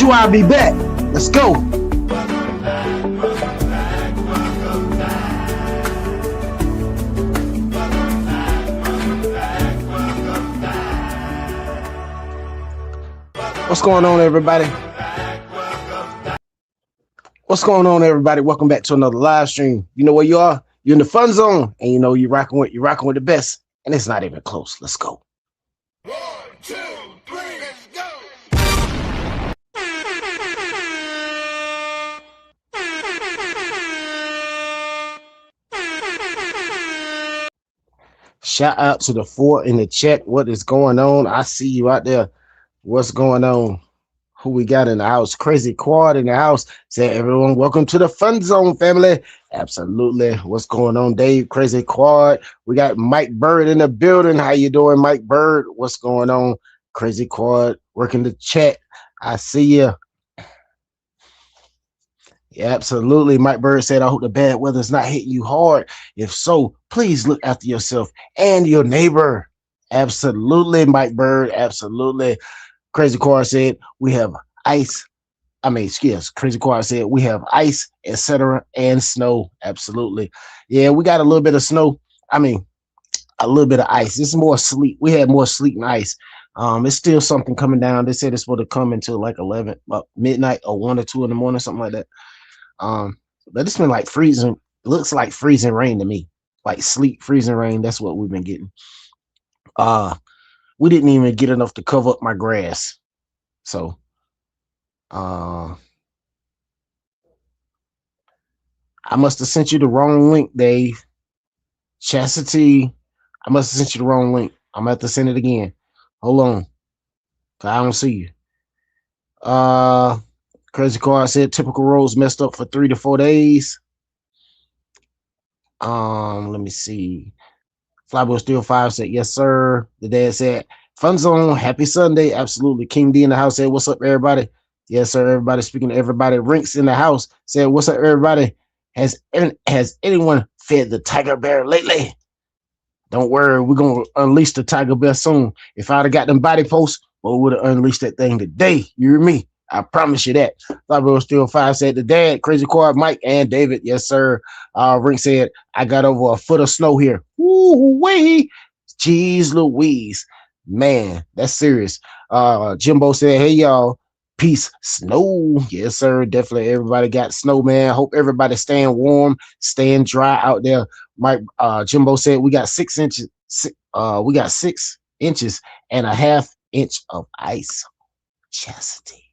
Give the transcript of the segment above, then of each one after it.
you, I'll be back. Let's go. What's going on, everybody? What's going on, everybody? Welcome back to another live stream. You know where you are? You're in the fun zone, and you know you're rocking with the best, and it's not even close. Let's go. 1, 2, 3, let's go. Shout out to the 4 in the chat. What is going on? I see you out there. What's going on? Who we got in the house? Crazy Quad in the house. Say, everyone, welcome to the Fun Zone family. Absolutely. What's going on, Dave? Crazy Quad. We got Mike Bird in the building. How you doing, Mike Bird? What's going on? Crazy Quad working the chat. I see you. Yeah, absolutely. Mike Bird said, I hope the bad weather's not hitting you hard. If so, please look after yourself and your neighbor. Absolutely, Mike Bird. Absolutely. Crazy Quad said, we have ice. Crazy Quad said, we have ice, etc., and snow. Absolutely. Yeah, we got a little bit of snow. A little bit of ice. This is more sleet. We had more sleet and ice. It's still something coming down. They said it's supposed to come until like 11, midnight or 1 or 2 in the morning, something like that. But it's been like freezing. It looks like freezing rain to me. Like sleet, freezing rain. That's what we've been getting. We didn't even get enough to cover up my grass. So I must have sent you the wrong link, Dave. Chastity, I must have sent you the wrong link. I'm gonna have to send it again. Hold on. I don't see you. Crazy Quad said typical roads messed up for 3 to 4 days. Let me see. Flyboy Steel 5 said, yes, sir. The dad said, Fun Zone, happy Sunday. Absolutely. King D in the house said, what's up, everybody? Yes, sir. Everybody, speaking to everybody. Rinks in the house said, what's up, everybody? Has anyone fed the tiger bear lately? Don't worry, we're going to unleash the tiger bear soon. If I'd have got them body posts, we would have unleashed that thing today. You hear me? I promise you that. Flyboy Steel 5 said, the dad, Crazy Quad, Mike, and David. Yes, sir. Rink said, I got over a foot of snow here. Woo-wee. Jeez Louise. Man, that's serious. Jimbo said, hey, y'all. Peace. Snow. Yes, sir. Definitely everybody got snow, man. Hope everybody staying warm, staying dry out there. Mike Jimbo said we got 6 inches. We got 6 inches and a half inch of ice. Chastity.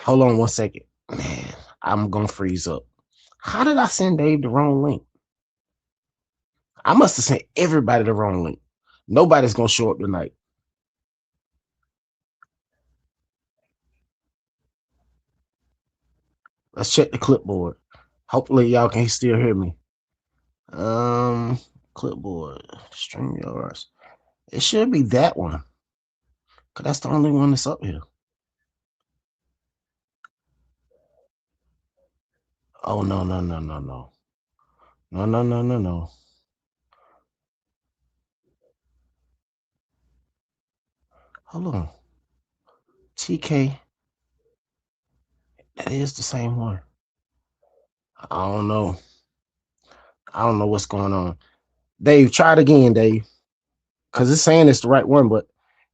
Hold on 1 second. Man, I'm gonna freeze up. How did I send Dave the wrong link? I must have sent everybody the wrong link. Nobody's gonna show up tonight. Let's check the clipboard. Hopefully y'all can still hear me. Clipboard, StreamYards. It should be that one. Cause that's the only one that's up here. Oh no. Hold on. TK. That is the same one. I don't know what's going on. Dave, try it again, Dave. Cause it's saying it's the right one, but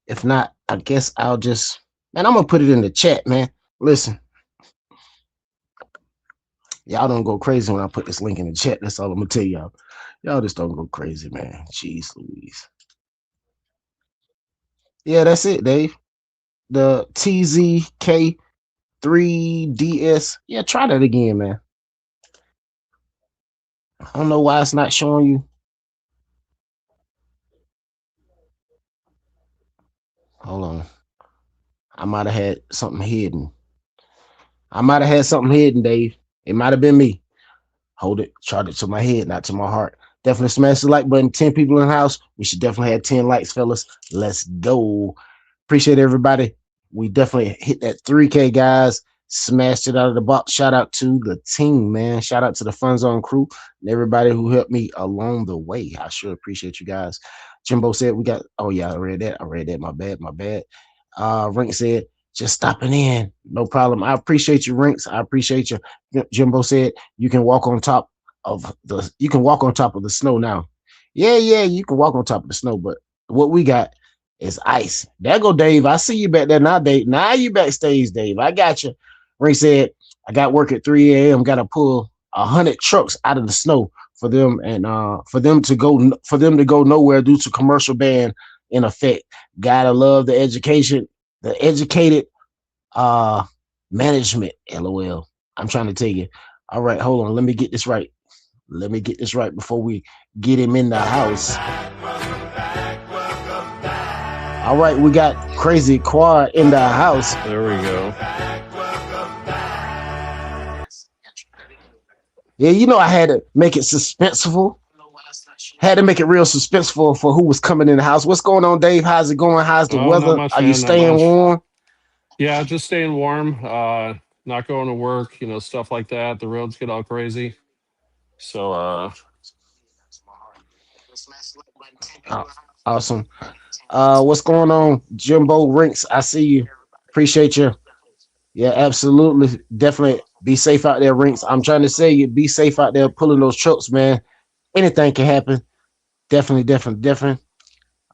if not, I guess I'll just, man, I'm gonna put it in the chat, man. Listen. Y'all don't go crazy when I put this link in the chat. That's all I'm gonna tell y'all. Y'all just don't go crazy, man. Jeez Louise. Yeah, that's it, Dave. The TZK3DS. Yeah, try that again, man. I don't know why it's not showing you. Hold on. I might have had something hidden. Dave. It might have been me. Hold it. Charge it to my head, not to my heart. Definitely smash the like button. 10 people in the house. We should definitely have 10 likes, fellas. Let's go. Appreciate everybody. We definitely hit that 3K, guys. Smashed it out of the box. Shout out to the team, man. Shout out to the Fun Zone crew and everybody who helped me along the way. I sure appreciate you guys. Jimbo said we got. Oh yeah, I read that. I read that. My bad. My bad. Rink said just stopping in. No problem. I appreciate you, Rinks. I appreciate you. Jimbo said you can walk on top of the. You can walk on top of the snow now. Yeah, yeah, you can walk on top of the snow, but what we got is ice. There go Dave. I see you back there now, Dave. Now you backstage, Dave. I got you. Ring said I got work at 3 a.m. Got to pull 100 trucks out of the snow for them and for them to go nowhere due to commercial ban in effect. Gotta love the education, the educated uh management. LOL. I'm trying to tell you. All right, hold on. Let me get this right. Let me get this right before we get him in the house. All right, we got Crazy Quad in the house. There we go. Yeah, you know I had to make it suspenseful. Had to make it real suspenseful for who was coming in the house. What's going on, Dave? How's it going? How's the Oh, not weather? much, Are you man. Not staying much. warm? Yeah, just staying warm. Not going to work. Stuff like that. The roads get all crazy. So, Oh, awesome. What's going on, Jimbo Rinks? I see you. Appreciate you. Yeah, absolutely. Definitely be safe out there, Rinks. I'm trying to say you be safe out there pulling those trucks, man. Anything can happen. Definitely, definitely, definitely.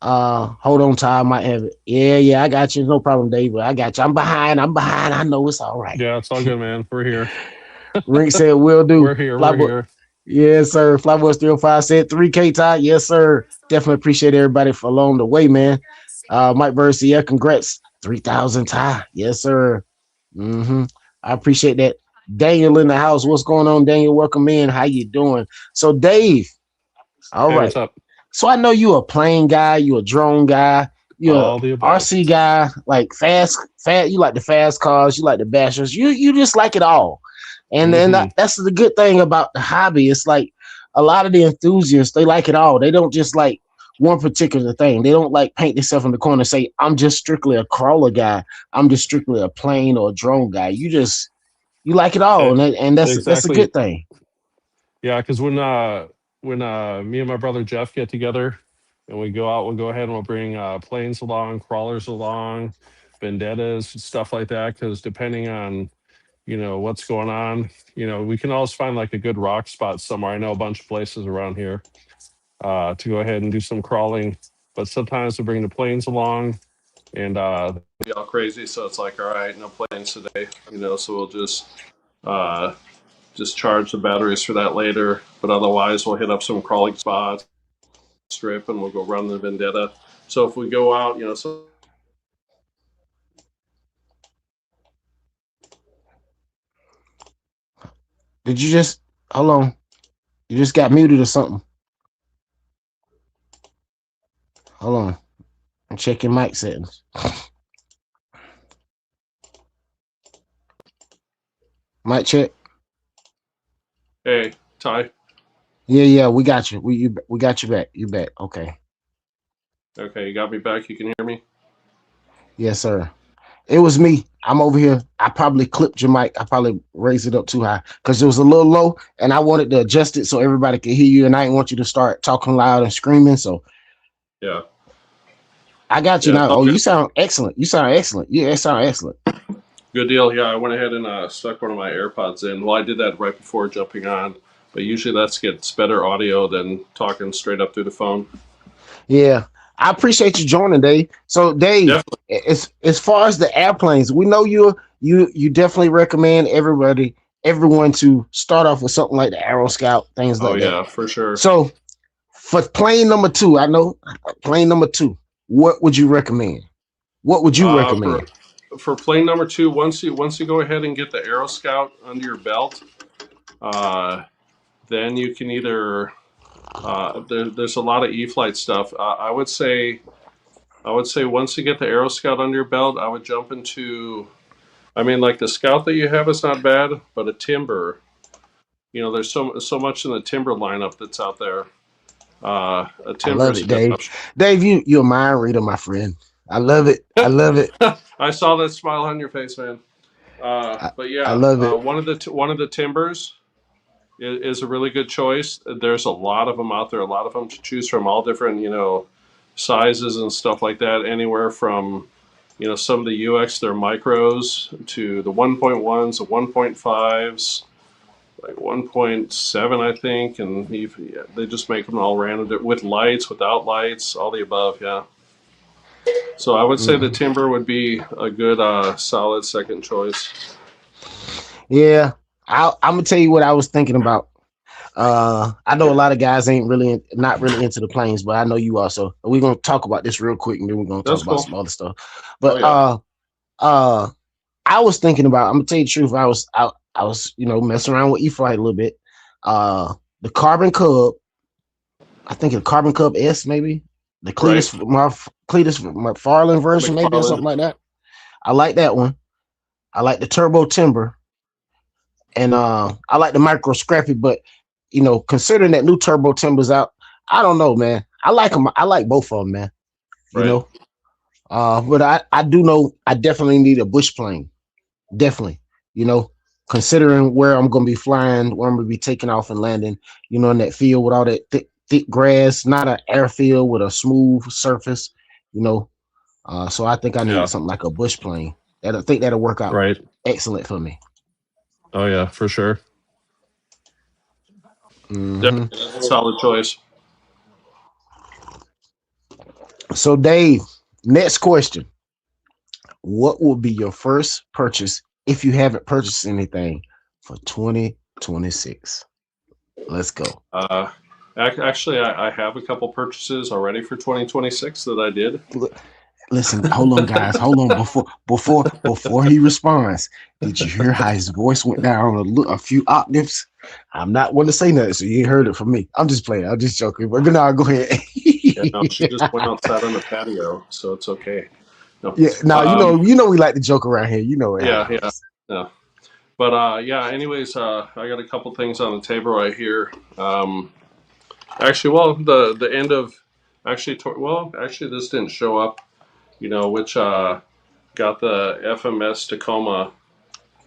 Hold on, Ty. I might have it. Yeah, yeah, I got you. No problem, Dave. I got you. I'm behind. I'm behind. I know it's all right. yeah, it's all good, man. We're here. Rink said, will do. We're here. We're Flyboy, here. yes, sir. Flyboy 305 said 3K Ty. Yes, sir. Definitely appreciate everybody for along the way, man. Mike Bird said, yeah, congrats. 3,000 Ty. Yes, sir. I appreciate that. Daniel in the house. What's going on, Daniel? Welcome in. How you doing? So, Dave, all Hey, right. what's up? So I know you a plane guy, you a drone guy, you a All the above. RC guy, like fast. You like the fast cars, you like the bashers. You just like it all, and then Hmm. that's the good thing about the hobby. It's like a lot of the enthusiasts they like it all. They don't just like one particular thing. They don't like paint themselves in the corner and say I'm just strictly a crawler guy. I'm just strictly a plane or a drone guy. You like it all, It, and that's a exactly. good thing. Yeah, because when me and my brother Jeff get together and we go out, we'll go ahead and we'll bring planes along, crawlers along, vendettas, stuff like that. Because depending on what's going on, we can always find like a good rock spot somewhere. I know a bunch of places around here to go ahead and do some crawling. But sometimes we bring the planes along and be all crazy. So it's like, all right, no planes today. So we'll uh, just charge the batteries for that later. But otherwise, we'll hit up some crawling spots, strip, and we'll go run the vendetta. So if we go out, so Did you just hold on? You just got muted or something? Hold on. I'm checking mic settings. Mic check. hey, Ty. Yeah, yeah, we got you. We got you back. You back. Okay. Okay, you got me back. You can hear me. Yes, sir. It was me. I'm over here. I probably clipped your mic. I probably raised it up too high because it was a little low, and I wanted to adjust it so everybody could hear you. And I didn't want you to start talking loud and screaming. So Yeah, I got you yeah, it's now. all Oh, you good. sound excellent. You sound excellent. Yeah, it sound excellent. Good deal. Yeah, I went ahead and stuck one of my AirPods in. Well, I did that right before jumping on, but usually that gets better audio than talking straight up through the phone. Yeah, I appreciate you joining, Dave. So, Dave, Definitely. as far as the airplanes, we know you definitely recommend everyone to start off with something like the Aero Scout, things Oh like that. yeah, for sure. So, for plane number two, I know plane number two. What would you recommend? What would you Uh, for recommend? for plane number two, once you go ahead and get the Aero Scout under your belt, uh, then you can either there's a lot of E-flight stuff. I would say once you get the Aero Scout under your belt, I would jump into. I mean, like the Scout that you have is not bad, but a Timber. There's so much in the Timber lineup that's out there. A I Timber love is a it, good Dave. option. Dave, you're a mind reader, my friend. I love it. I love it. I saw that smile on your face, man. I, But I yeah, love it. one of the Timbers is a really good choice. There's a lot of them out there, a lot of them to choose from, all different, sizes and stuff like that, anywhere from, some of the UX, they're micros, to the 1.1s, the 1.5s, like 1.7, I think, and they just make them all random with lights, without lights, all the above. Yeah. So I would say the Mhm. timber would be a good, solid second choice. Yeah, I'm gonna tell you what I was thinking about. I know a lot of guys ain't really not really into the planes, but I know you are. So we're gonna talk about this real quick, and then we're gonna talk That's about cool. some other stuff. Oh But yeah. uh, I was thinking about. I'm gonna tell you the truth. I was messing around with E-Flight a little bit. The Carbon Cub. I think the Carbon Cub S maybe the Right. Cletus McFarlane version maybe or McFarland. something like that. I like that one. I like the Turbo Timber, and I like the Micro Scrappy. But considering that new Turbo Timber's out, I don't know, man. I like them. I like both of them, man. You Right. know, but I do know I definitely need a bush plane. Definitely, you know, considering where I'm gonna be flying, where I'm gonna be taking off and landing, in that field with all that thick grass, not an airfield with a smooth surface, you know. So I think I need Yeah. something like a bush plane. I think that'll work out Right. excellent for me. Oh yeah, for sure. Hmm. Definitely, that's a solid choice. So Dave, next question: what will be your first purchase if you haven't purchased anything for 2026? Let's go. Uh, Actually, I have a couple purchases already for 2026 that I did. Listen, hold on, guys. Hold on before he responds. Did you hear how his voice went down a few octaves? I'm not one to say nothing, so you ain't heard it from me. I'm just playing. I'm just joking. But no, go ahead. Yeah, no, she just went outside on the patio, so it's okay. No, Yeah, now um, we like to joke around here. You know how yeah, it yeah, goes. no. But yeah. Anyways, I got a couple things on the table right here. Actually, well, the end of actually, this didn't show up. Which got the FMS Tacoma.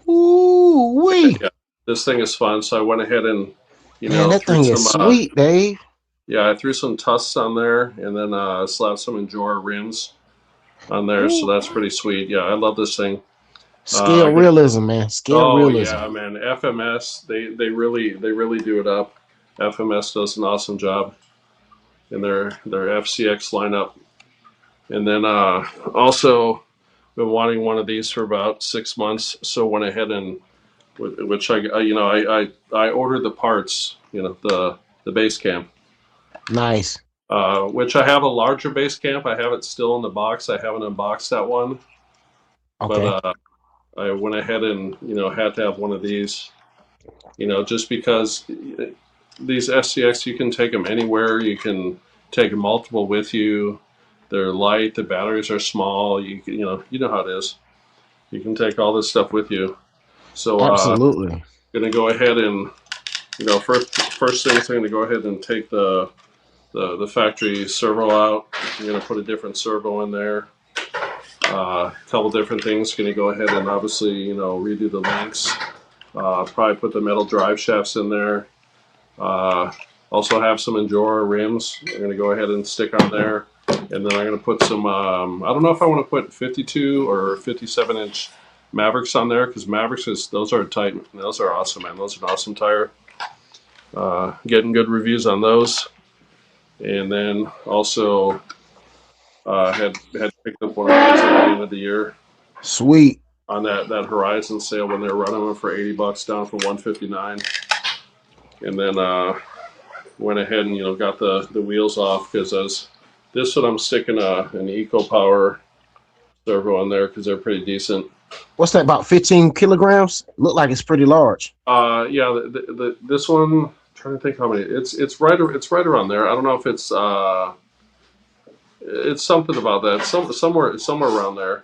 Ooh wee, Yeah, this thing is fun. So I went ahead and man, that threw thing is some sweet, Dave. yeah, I threw some tusks on there, and then slapped some Endura rims on there. So Ooh. that's pretty sweet. Yeah, I love this thing. Scale I got realism, man. Scale Oh realism. yeah, man. FMS, they really do it up. FMS does an awesome job in their FCX lineup. And then also been wanting one of these for about 6 months, so went ahead and which I ordered the parts, the base camp, Nice. which I have a larger base camp. I have it still in the box. I haven't unboxed that one, but Okay. I went ahead and had to have one of these. Just because these SCX, you can take them anywhere. You can take multiple with you. They're light. The batteries are small. You know how it is. You can take all this stuff with you. So Absolutely. gonna go ahead and first things I'm gonna go ahead and take the factory servo out. I'm gonna put a different servo in there. A couple different things. Gonna go ahead and obviously redo the links. Probably put the metal drive shafts in there. Uh, Also have some Endura rims. I'm gonna go ahead and stick on there, and then I'm gonna put some. I don't know if I want to put 52 or 57-inch Mavericks on there, because those are tight. Those are awesome, man. Those are an awesome tire. Getting good reviews on those, and then also had picked up one of these at the end of the year Sweet. on that Horizon sale when they were running them for $80 down from 159, and then went ahead and got the wheels off, because this one I'm sticking an Eco Power servo on there because they're pretty decent. What's that, about 15 kilograms? Look like it's pretty large. Yeah, this one, I'm trying to think how many. It's right around there. I don't know if it's something about that. Somewhere around there.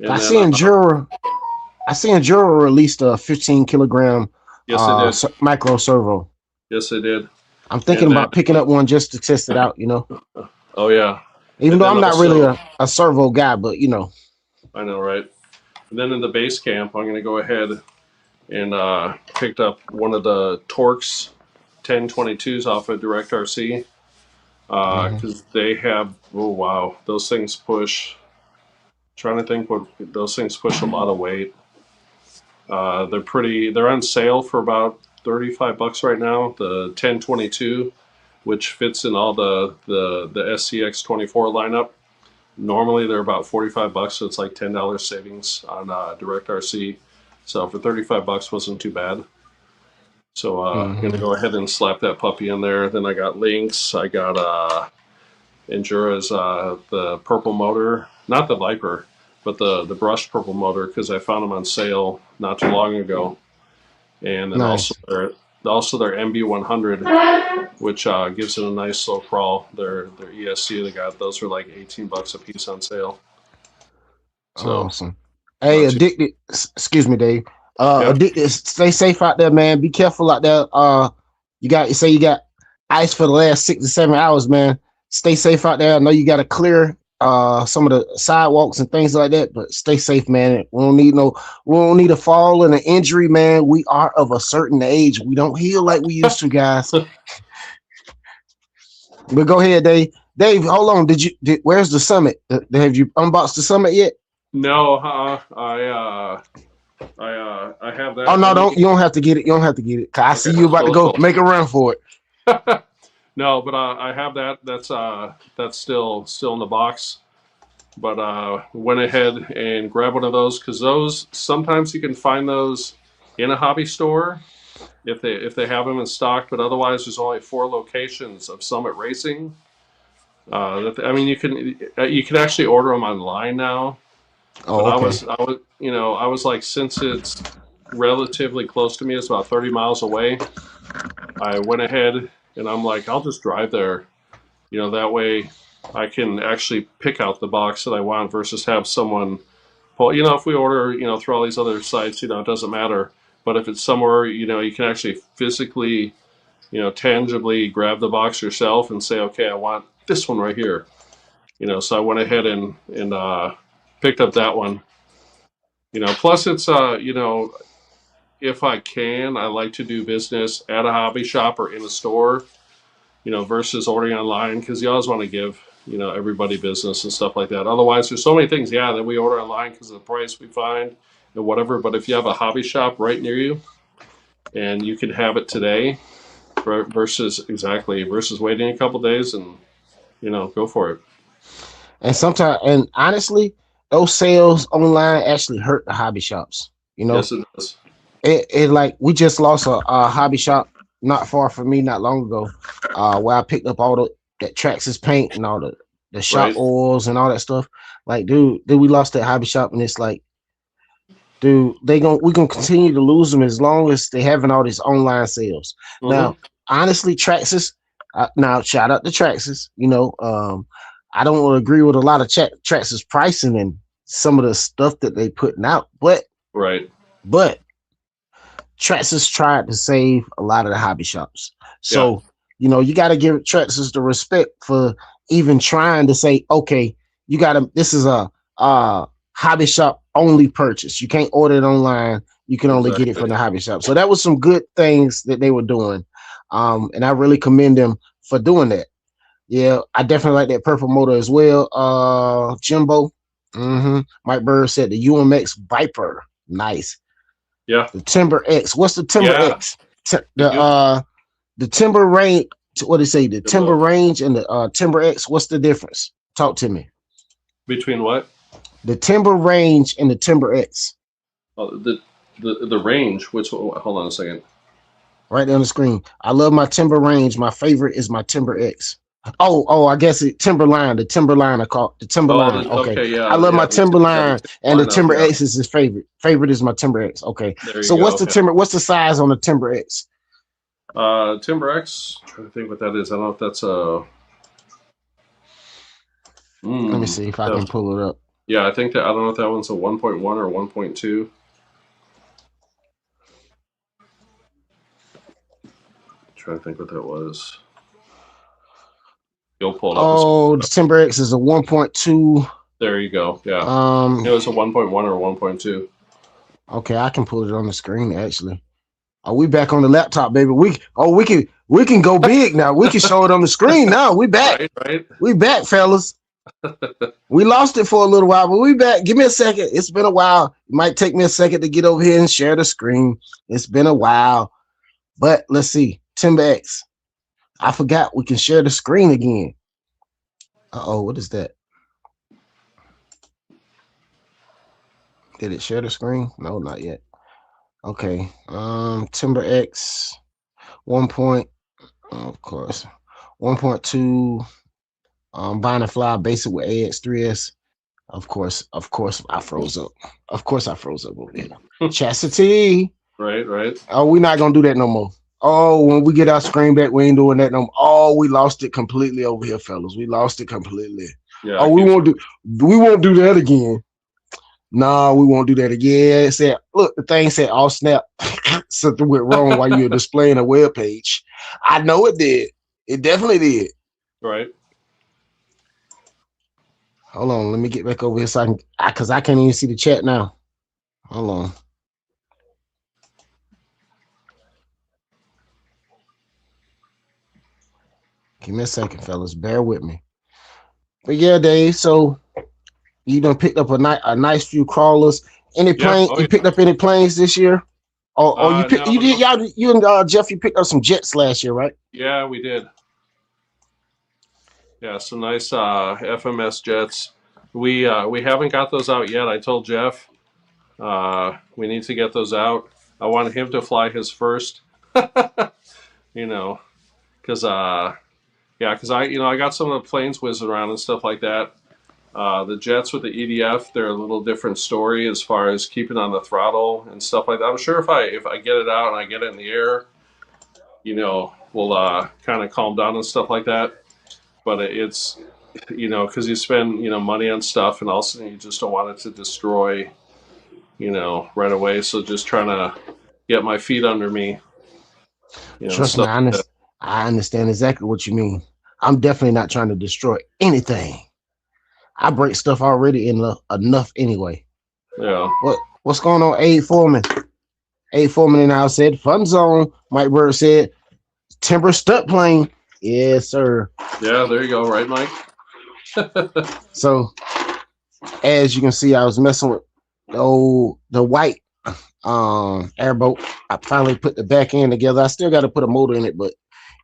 I And then see Endura. I see Endura released a 15 kilogram yes, it did. micro servo. Yes, it did. I'm And thinking then about picking up one just to test it out. oh yeah, Even and though then I'm not really also a servo guy, but I know, right? And then in the base camp, I'm going to go ahead and picked up one of the Torx 1022s off of Direct RC. because they have, oh wow, those things push. Trying to think what those things push a lot of weight. They're pretty. They're on sale for about $35 right now. The 1022, which fits in all the SCX 24 lineup. Normally they're about $45, so it's like $10 savings on Direct RC. So for $35 wasn't too bad. So I'm gonna go ahead and slap that puppy in there. Then I got Lynx. I got Endura's the purple motor, not the Viper, but the brushed purple motor because I found them on sale not too long ago. And then Nice. also their MB100, which gives it a nice slow crawl. Their ESC they got those are like $18 a piece on sale. So Awesome. Hey, not too, addicted. Excuse me, Dave. yeah. Addicted. Stay safe out there, man. Be careful out there. You got ice for the last 6 to 7 hours, man. Stay safe out there. I know you got to clear some of the sidewalks and things like that, but stay safe, man. We don't need a fall and an injury, man. We are of a certain age. We don't heal like we used to, guys. But go ahead, Dave. Dave, hold on. Where's the summit? Have you unboxed the summit yet? No, I have that. Oh no, you don't have to get it. You don't have to get it. I see you about to go make a run for it. No, but I have that. That's still in the box. But went ahead and grabbed one of those because those sometimes you can find those in a hobby store if they have them in stock. But otherwise, there's only 4 locations of Summit Racing. I mean, you can actually order them online now. Oh, But okay. I was like, since it's relatively close to me, it's about 30 miles away. I went ahead and I'm like, I'll just drive there. That way I can actually pick out the box that I want versus have someone pull. If we order, through all these other sites, it doesn't matter. But if it's somewhere, you can actually physically, tangibly grab the box yourself and say, okay, I want this one right here. So I went ahead and picked up that one. Plus it's if I can, I like to do business at a hobby shop or in a store, versus ordering online because you always want to give everybody business and stuff like that. Otherwise, there's so many things, that we order online because of the price we find and whatever. But if you have a hobby shop right near you and you can have it today versus waiting a couple days and go for it. And honestly, those sales online actually hurt the hobby shops. Yes, it does. It like we just lost a hobby shop not far from me not long ago, where I picked up all that Traxxas paint and all the shop Right. oils and all that stuff. Like, dude, we lost that hobby shop, and it's like, dude, we're gonna continue to lose them as long as they having all these online sales. Now, honestly, Traxxas. Now, shout out to Traxxas. I don't agree with a lot of Traxxas pricing and some of the stuff that they putting out, but Right. Traxxas tried to save a lot of the hobby shops. So, Yeah. You got to give Traxxas the respect for even trying to say, okay, this is a hobby shop only purchase. You can't order it online. You can only get it from the hobby shop. So that was some good things that they were doing. And I really commend them for doing that. Yeah, I definitely like that purple motor as well. Jimbo. Mike Bird said the UMX Viper. Nice. Yeah. The Timber X. What's the Timber X? The Timber Range. What did it say? The Timber Range and the Timber X. What's the difference? Talk to me. Between what? The Timber Range and the Timber X. Oh, the range. Hold on a second. Right there on the screen. I love my Timber Range. My favorite is my Timber X. Oh, I guess Timberline. The Timberline I call the Timberline. Okay. Yeah. I love my Timberline, and the Timber up, X is his favorite. Favorite is my Timber X. Okay. So go. What's the Timber? What's the size on the Timber X? Timber X. I'm trying to think what that is. I don't know if that's a. Let me see if I can pull it up. Yeah, I think that I don't know if that one's a 1.1 or 1.2. Trying to think what that was. You'll pull it up. Oh, the Timber X is a 1.2. There you go. Yeah. It was a 1.1 or 1.2. Okay, I can pull it on the screen actually. Are we back on the laptop, baby? We We can go big now. We can show it on the screen now. We back. Right. We back, fellas. We lost it for a little while, but we back. Give me a second. It's been a while. It might take me a second to get over here and share the screen. It's been a while. But let's see. Timber X. I forgot we can share the screen again. Uh-oh, what is that? Did it share the screen? No, not yet. Okay. Timber X 1 point, of course. 1.2 Bind and Fly basic with AX3S. Of course, I froze up. Of course I froze up over here. Chastity. Right. Oh, we're not gonna do that no more. Oh, when we get our screen back, we ain't doing that no more. Oh, we lost it completely over here, fellas. We lost it completely. Yeah. Oh, we won't do that again. No, we won't do that again. It said, look, the thing said all snap. Something went wrong while you were displaying a web page. I know it did. It definitely did. Right. Hold on, let me get back over here so because I can't even see the chat now. Hold on. Give me a second, fellas. Bear with me. But yeah, Dave. So you done picked up a nice few crawlers. Any plane? You picked up any planes this year? Oh, you picked. No, you did. Y'all, you and Jeff, you picked up some jets last year, right? Yeah, we did. Yeah, some nice FMS jets. We haven't got those out yet. I told Jeff we need to get those out. I wanted him to fly his first. You know, because I got some of the planes whizzing around and stuff like that. The jets with the EDF, they're a little different story as far as keeping on the throttle and stuff like that. I'm sure if I get it out and I get it in the air, we'll kind of calm down and stuff like that. But it's, because you spend, money on stuff and all of a sudden you just don't want it to destroy, right away. So just trying to get my feet under me. Trust me, I understand exactly what you mean. I'm definitely not trying to destroy anything. I break stuff already enough anyway. Yeah. What's going on, Aid Foreman? Aid Foreman and I said, Fun Zone. Mike Bird said, Timber Stunt Plane. Yes, sir. Yeah, there you go. Right, Mike? So, as you can see, I was messing with the white airboat. I finally put the back end together. I still got to put a motor in it, but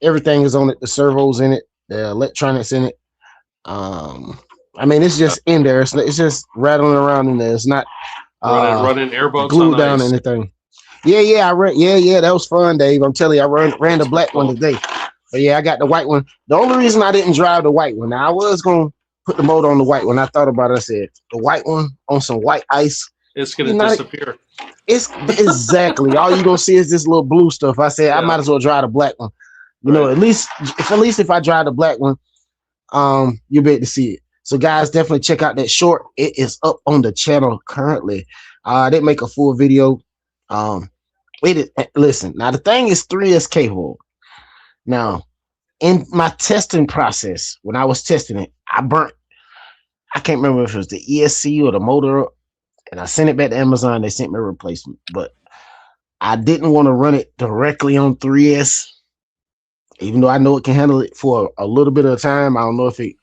everything is on it. The servos in it, the electronics in it. It's just in there. It's just rattling around in there. It's not running airboats glued down or anything. Yeah. That was fun, Dave. I'm telling you, I ran the black one today. But yeah, I got the white one. The only reason I didn't drive the white one, now I was gonna put the motor on the white one. I thought about it. I said the white one on some white ice. It's gonna disappear. It's exactly all you're gonna see is this little blue stuff. I said I might as well drive the black one. At least if I drive the black one, you'll be able to see it. So guys, definitely check out that short. It is up on the channel currently. I didn't make a full video. Listen, now the thing is 3S capable. Now, in my testing process, when I was testing it, I can't remember if it was the ESC or the motor, and I sent it back to Amazon. They sent me a replacement, but I didn't want to run it directly on 3S, even though I know it can handle it for a little bit of time. I don't know if it,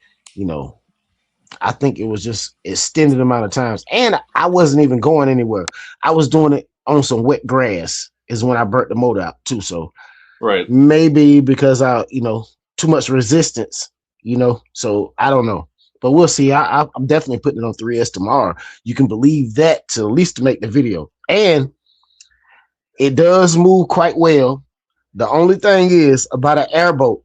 I think it was just extended amount of times, and I wasn't even going anywhere. I was doing it on some wet grass is when I burnt the motor out too. So right, maybe because too much resistance, so I don't know, but we'll see. I'm definitely putting it on 3S tomorrow. You can believe that, to at least to make the video, and it does move quite well. The only thing is about an airboat,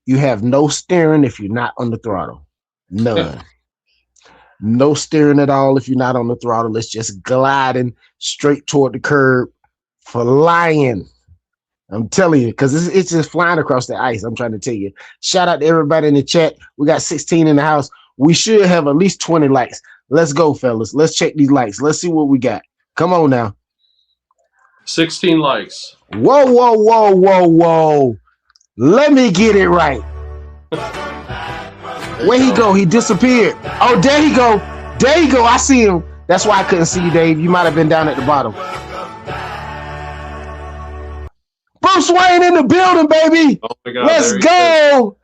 you have no steering if you're not on the throttle. None. No steering at all if you're not on the throttle. It's just gliding straight toward the curb, flying. I'm telling you, because it's just flying across the ice. I'm trying to tell you. Shout out to everybody in the chat. We got 16 in the house. We should have at least 20 likes. Let's go, fellas. Let's check these likes. Let's see what we got. Come on now. 16 likes. Whoa. Let me get it right. Where he go? He disappeared. Oh, there he go. I see him. That's why I couldn't see you, Dave. You might have been down at the bottom. Bruce Wayne in the building, baby. Oh my God, Let's there he is. go.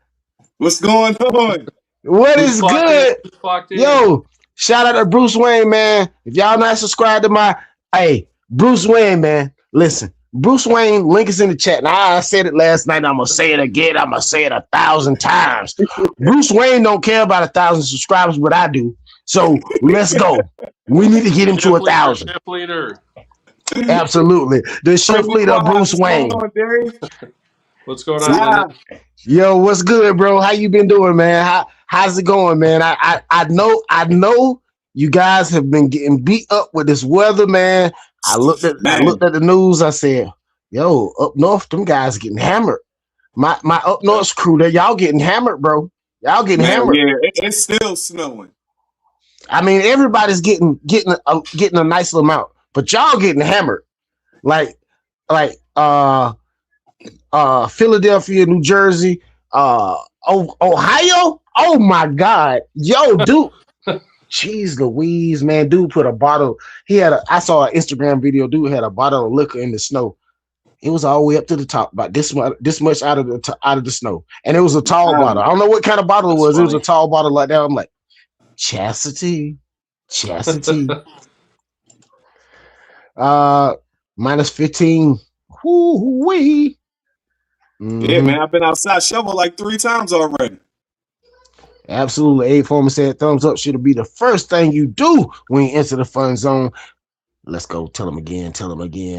What's going on? What Who's is clocked good? in? Who's clocked in? Yo, shout out to Bruce Wayne, man. If y'all not subscribed to my, hey, Bruce Wayne, man. Listen, Bruce Wayne, link is in the chat. Now, I said it last night. I'm going to say it again. I'm going to say it 1,000 times. Bruce Wayne don't care about 1,000 subscribers, but I do. So let's go. We need to get him to 1,000. Shift leader. Absolutely. The shift leader, Bruce Wayne. What's going on, Lyndon? Yo, what's good, bro? How you been doing, man? How's it going, man? I know you guys have been getting beat up with this weather, man. I looked at the news. I said, yo, up north, them guys getting hammered. My up north crew, there, y'all getting hammered, bro. Y'all getting hammered. Yeah, it's still snowing. I mean, everybody's getting a nice little amount, but y'all getting hammered. Like Philadelphia, New Jersey, Ohio. Oh my God, yo, dude. Jeez Louise, man, dude put a bottle. I saw an Instagram video. Dude had a bottle of liquor in the snow. It was all the way up to the top, about this much out of the snow, and it was a tall bottle. I don't know what kind of bottle it was. Funny. It was a tall bottle like that. I'm like, chastity. Minus 15. Woo-wee. Yeah, man, I've been outside shovel like 3 times already. Absolutely. A Foreman said thumbs up should be the first thing you do when you enter the fun zone. Let's go. Tell them again.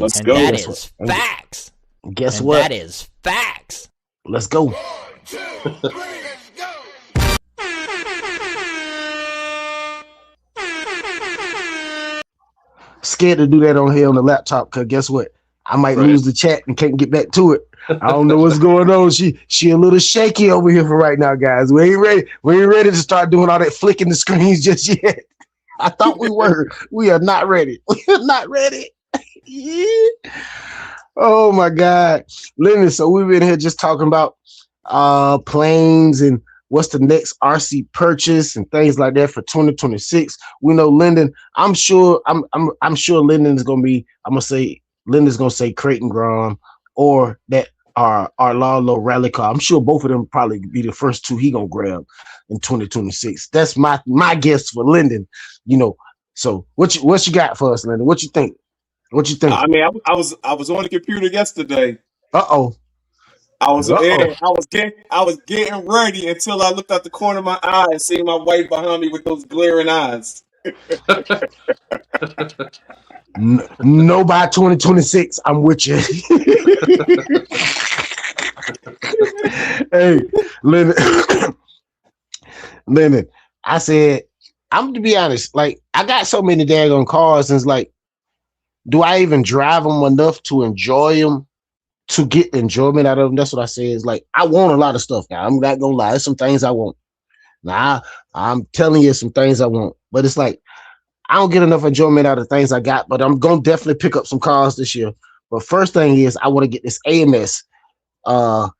Let's go. That is facts. Guess what? That is facts. Let's go. 1, 2, 3, let's go. Scared to do that on here on the laptop, because guess what? I might lose the chat and can't get back to it. I don't know what's going on. She a little shaky over here for right now, guys. We ain't ready to start doing all that flicking the screens just yet. I thought we were. We are not ready. We are not ready. Oh my God. Listen, so we've been here just talking about planes and what's the next RC purchase and things like that for 2026. We know Lyndon. I'm sure Lyndon is gonna be. Lyndon's gonna say Creighton Grom or that our Lalo rally car. I'm sure both of them probably be the first two he gonna grab in 2026. That's my guess for Lyndon. You know. So what you got for us, Lyndon? What you think? I mean, I was on the computer yesterday. Uh-oh. I was getting ready until I looked out the corner of my eye and see my wife behind me with those glaring eyes. No, by 2026, I'm with you. Hey, Lyndon, I said, I'm to be honest, like, I got so many daggone cars, and it's like, do I even drive them enough to enjoy them, to get enjoyment out of them? That's what I say. Is like, I want a lot of stuff now. I'm not gonna lie. There's some things I want. Now, I'm telling you some things I want, but it's like, I don't get enough enjoyment out of things I got, but I'm going to definitely pick up some cars this year. But first thing is I want to get this AMS so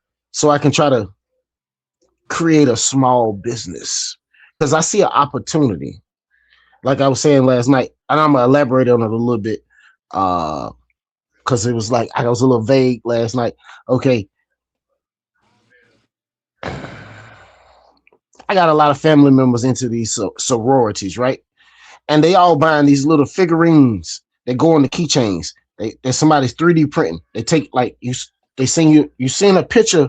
I can try to create a small business, because I see an opportunity. Like I was saying last night, and I'm going to elaborate on it a little bit because it was like I was a little vague last night. Okay. I got a lot of family members into these sororities, right? And they all buying these little figurines that go on the keychains. They're somebody's 3D printing. They take like you seen a picture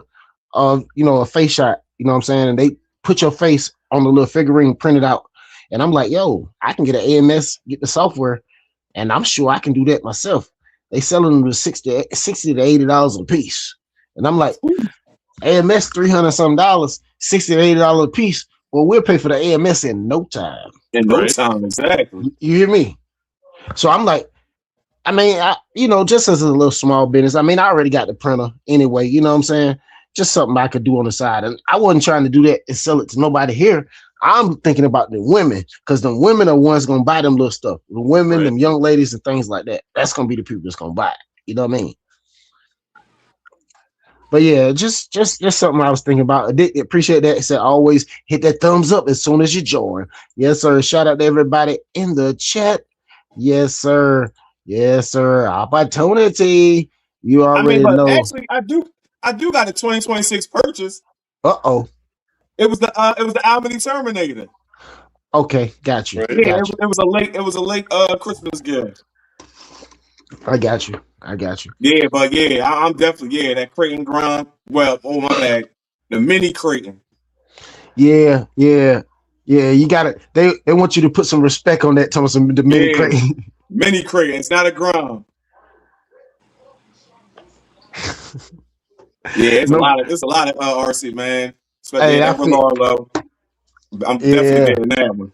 of a face shot, you know what I'm saying? And they put your face on the little figurine printed out. And I'm like, yo, I can get an AMS, get the software, and I'm sure I can do that myself. They selling them to $60 to $80 a piece. And I'm like, AMS $300 some, $60 to $80 a piece. Well, we'll pay for the AMS in no time. In no time, exactly. You hear me? So I'm like, I mean, just as a little small business, I mean, I already got the printer anyway, you know what I'm saying? Just something I could do on the side. And I wasn't trying to do that and sell it to nobody here. I'm thinking about the women, because the women are ones going to buy them little stuff. The women, them young ladies and things like that. That's going to be the people that's going to buy it. You know what I mean? But yeah, just something I was thinking about. I did appreciate that. It said always hit that thumbs up as soon as you join. Yes, sir. Shout out to everybody in the chat. Yes, sir. Yes, sir. Opportunity. You I mean, already but know. actually, I do got a 2026 purchase. Uh-oh. It was the Albany Terminator. Okay, got you. Right. Yeah, Got you. it was a late Christmas gift. I got you. I got you. Yeah, but yeah, I'm definitely that Creighton grind. Well, oh my bad, the mini Creighton. Yeah, yeah, yeah. You got it. They want you to put some respect on that. Thomas, the mini Yeah, crate. mini Creighton. It's not a grind. Yeah, it's No, a lot of RC, man. Especially hey, at I feel. Everlarlo. I'm definitely Yeah. getting that one.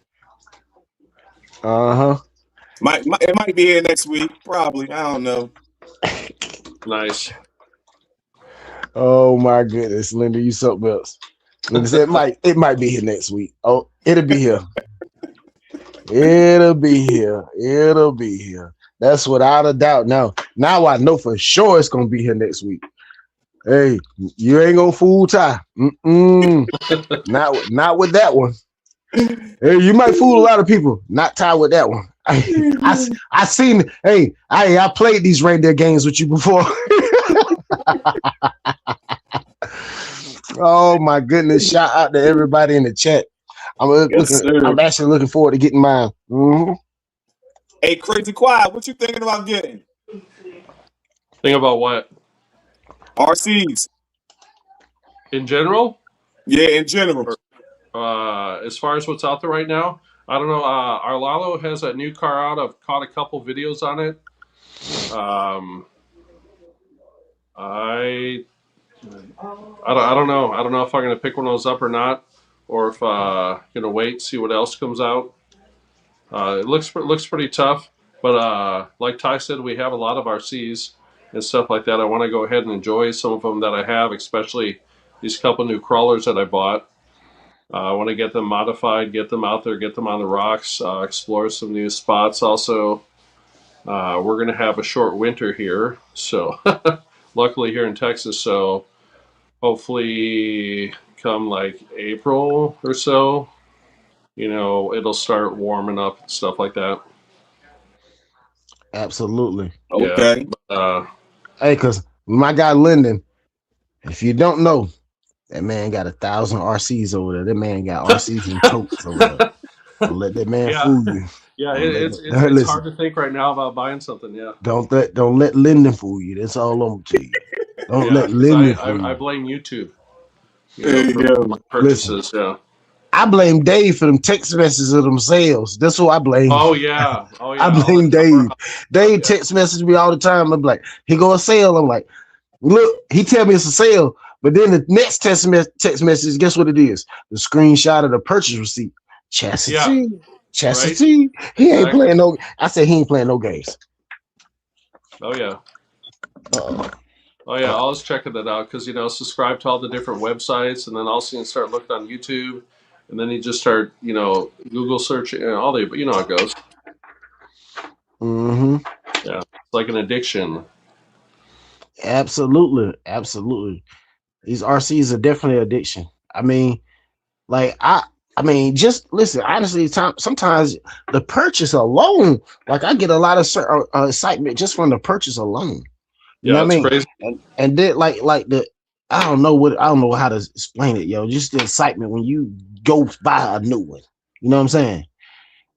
Uh It might be here next week, probably. I don't know. huh. Nice. Oh my goodness, Linda, you something else. Linda said it might be here next week. Oh, it'll be here. It'll be here. It'll be here. That's without a doubt. Now I know for sure it's gonna be here next week. Hey, you ain't gonna fool Ty. Not with that one. Hey, you might fool a lot of people. Not Ty with that one. I seen. Hey, I played these reindeer games with you before. Oh my goodness! Shout out to everybody in the chat. Yes, sir. I'm actually looking forward to getting mine. Mm-hmm. Hey, Crazy Quiet, what you thinking about getting? Think about what? RCs. In general? Yeah, in general. As far as what's out there right now, I don't know. Arlalo has a new car out. I've caught a couple videos on it. I don't know. I don't know if I'm gonna pick one of those up or not, or if gonna wait see what else comes out. It looks pretty tough, but like Ty said, we have a lot of RCs and stuff like that. I want to go ahead and enjoy some of them that I have, especially these couple new crawlers that I bought. I want to get them modified, get them out there, get them on the rocks, explore some new spots. Also, we're going to have a short winter here, so luckily here in Texas. So hopefully, come like April or so, it'll start warming up and stuff like that. Absolutely. Okay. Yeah. Hey, because my guy Lyndon, if you don't know, that man got 1,000 RCs over there. That man got RCs and totes over there. Don't let that man fool you. Yeah, it's Listen, hard to think right now about buying something. Yeah. don't let Lyndon fool you. That's all I'm gonna tell you. Don't let Lyndon fool you. I blame YouTube. There you For go. my purchases. Yeah. I blame Dave for them text messages of them sales. That's who I blame. Oh yeah. I blame Dave. Dave text message me all the time. I'm like, he go a sale. I'm like, look, he tell me it's a sale. But then the next text message, guess what it is? The screenshot of the purchase receipt. Chastity. Yeah. Chastity. Right? He ain't playing no. I said he ain't playing no games. Oh yeah. Oh yeah. I was checking that out because subscribe to all the different websites, and then also you start looking on YouTube, and then you just start Google searching and all the how it goes. Mm-hmm. Yeah, it's like an addiction. Absolutely. These RCs are definitely addiction. I mean, just listen. Honestly, sometimes the purchase alone, like I get a lot of excitement just from the purchase alone. You know what I mean? Crazy. And then like I don't know how to explain it, yo. Just the excitement when you go buy a new one. You know what I'm saying?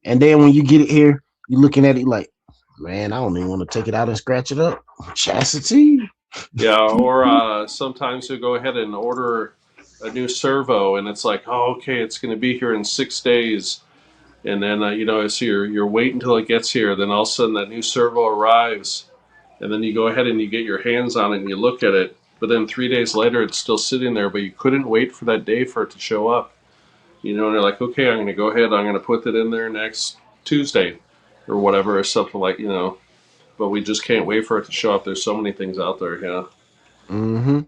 And then when you get it here, you're looking at it like, man, I don't even want to take it out and scratch it up. Chastity. Yeah, or sometimes you go ahead and order a new servo, and it's like, oh, okay, it's going to be here in 6 days, and then so you're waiting until it gets here. Then all of a sudden that new servo arrives, and then you go ahead and you get your hands on it and you look at it. But then 3 days later, it's still sitting there, but you couldn't wait for that day for it to show up. And you're like, okay, I'm going to go ahead. I'm going to put it in there next Tuesday, or whatever, or something like But we just can't wait for it to show up. There's so many things out there, yeah. Mm-hmm.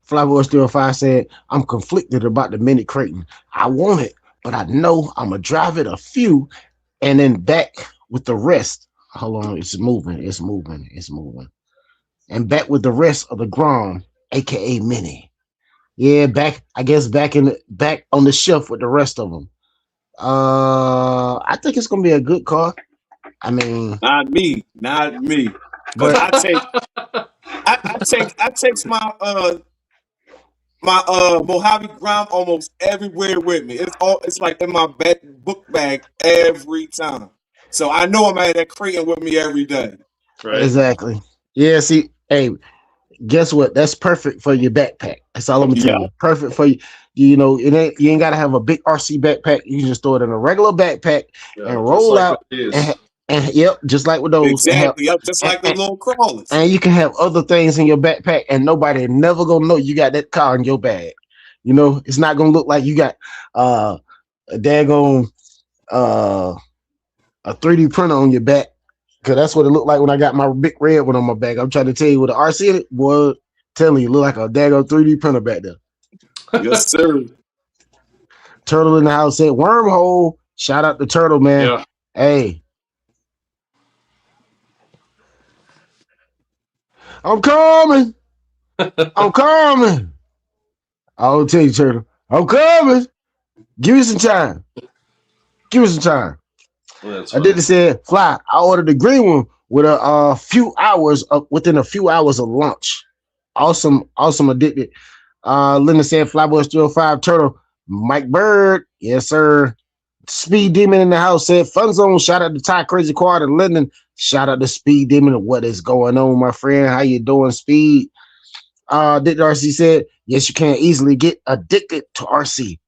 Flyboy Still 5 said, I'm conflicted about the mini Creighton. I want it, but I know I'm going to drive it a few and then back with the rest. Hold on, it's moving. And back with the rest of the Grom, aka Mini. Yeah, back on the shelf with the rest of them. I think it's gonna be a good car. I mean, not me. But take my Mojave Ground almost everywhere with me. It's like in my book bag every time. So I know I'm at that Creighton with me every day. Right. Exactly. Yeah. See, hey, guess what? That's perfect for your backpack. That's all I'm gonna tell Yeah. you. Perfect for you. You know, you ain't gotta have a big RC backpack. You can just throw it in a regular backpack Yeah, and just roll like out. it is. And yep, just like with those, and have Exactly. Yep, just like the and, little crawlers. and you can have other things in your backpack, and nobody never gonna know you got that car in your bag. You know, it's not gonna look like you got a daggone a 3D printer on your back. Cause that's what it looked like when I got my big red one on my back. I'm trying to tell you with the RC in it, boy, telling you, look like a daggone 3D printer back there. Yes, sir. Turtle in the house said wormhole. Shout out to Turtle, man. Yeah. Hey. I'm coming. I'm coming. I'll tell you, Turtle. I'm coming. Give me some time. Give me some time. That's I did say fly. I ordered the green one with a few hours within a few hours of launch. Awesome addicted. Linda said Flyboy 305 Turtle. Mike Bird, yes, sir. Speed Demon in the house said Fun Zone. Shout out to Ty Crazy Quad and Linden. Shout out to Speed Demon. What is going on, my friend? How you doing, Speed? Dick RC said, yes, you can easily get addicted to RC.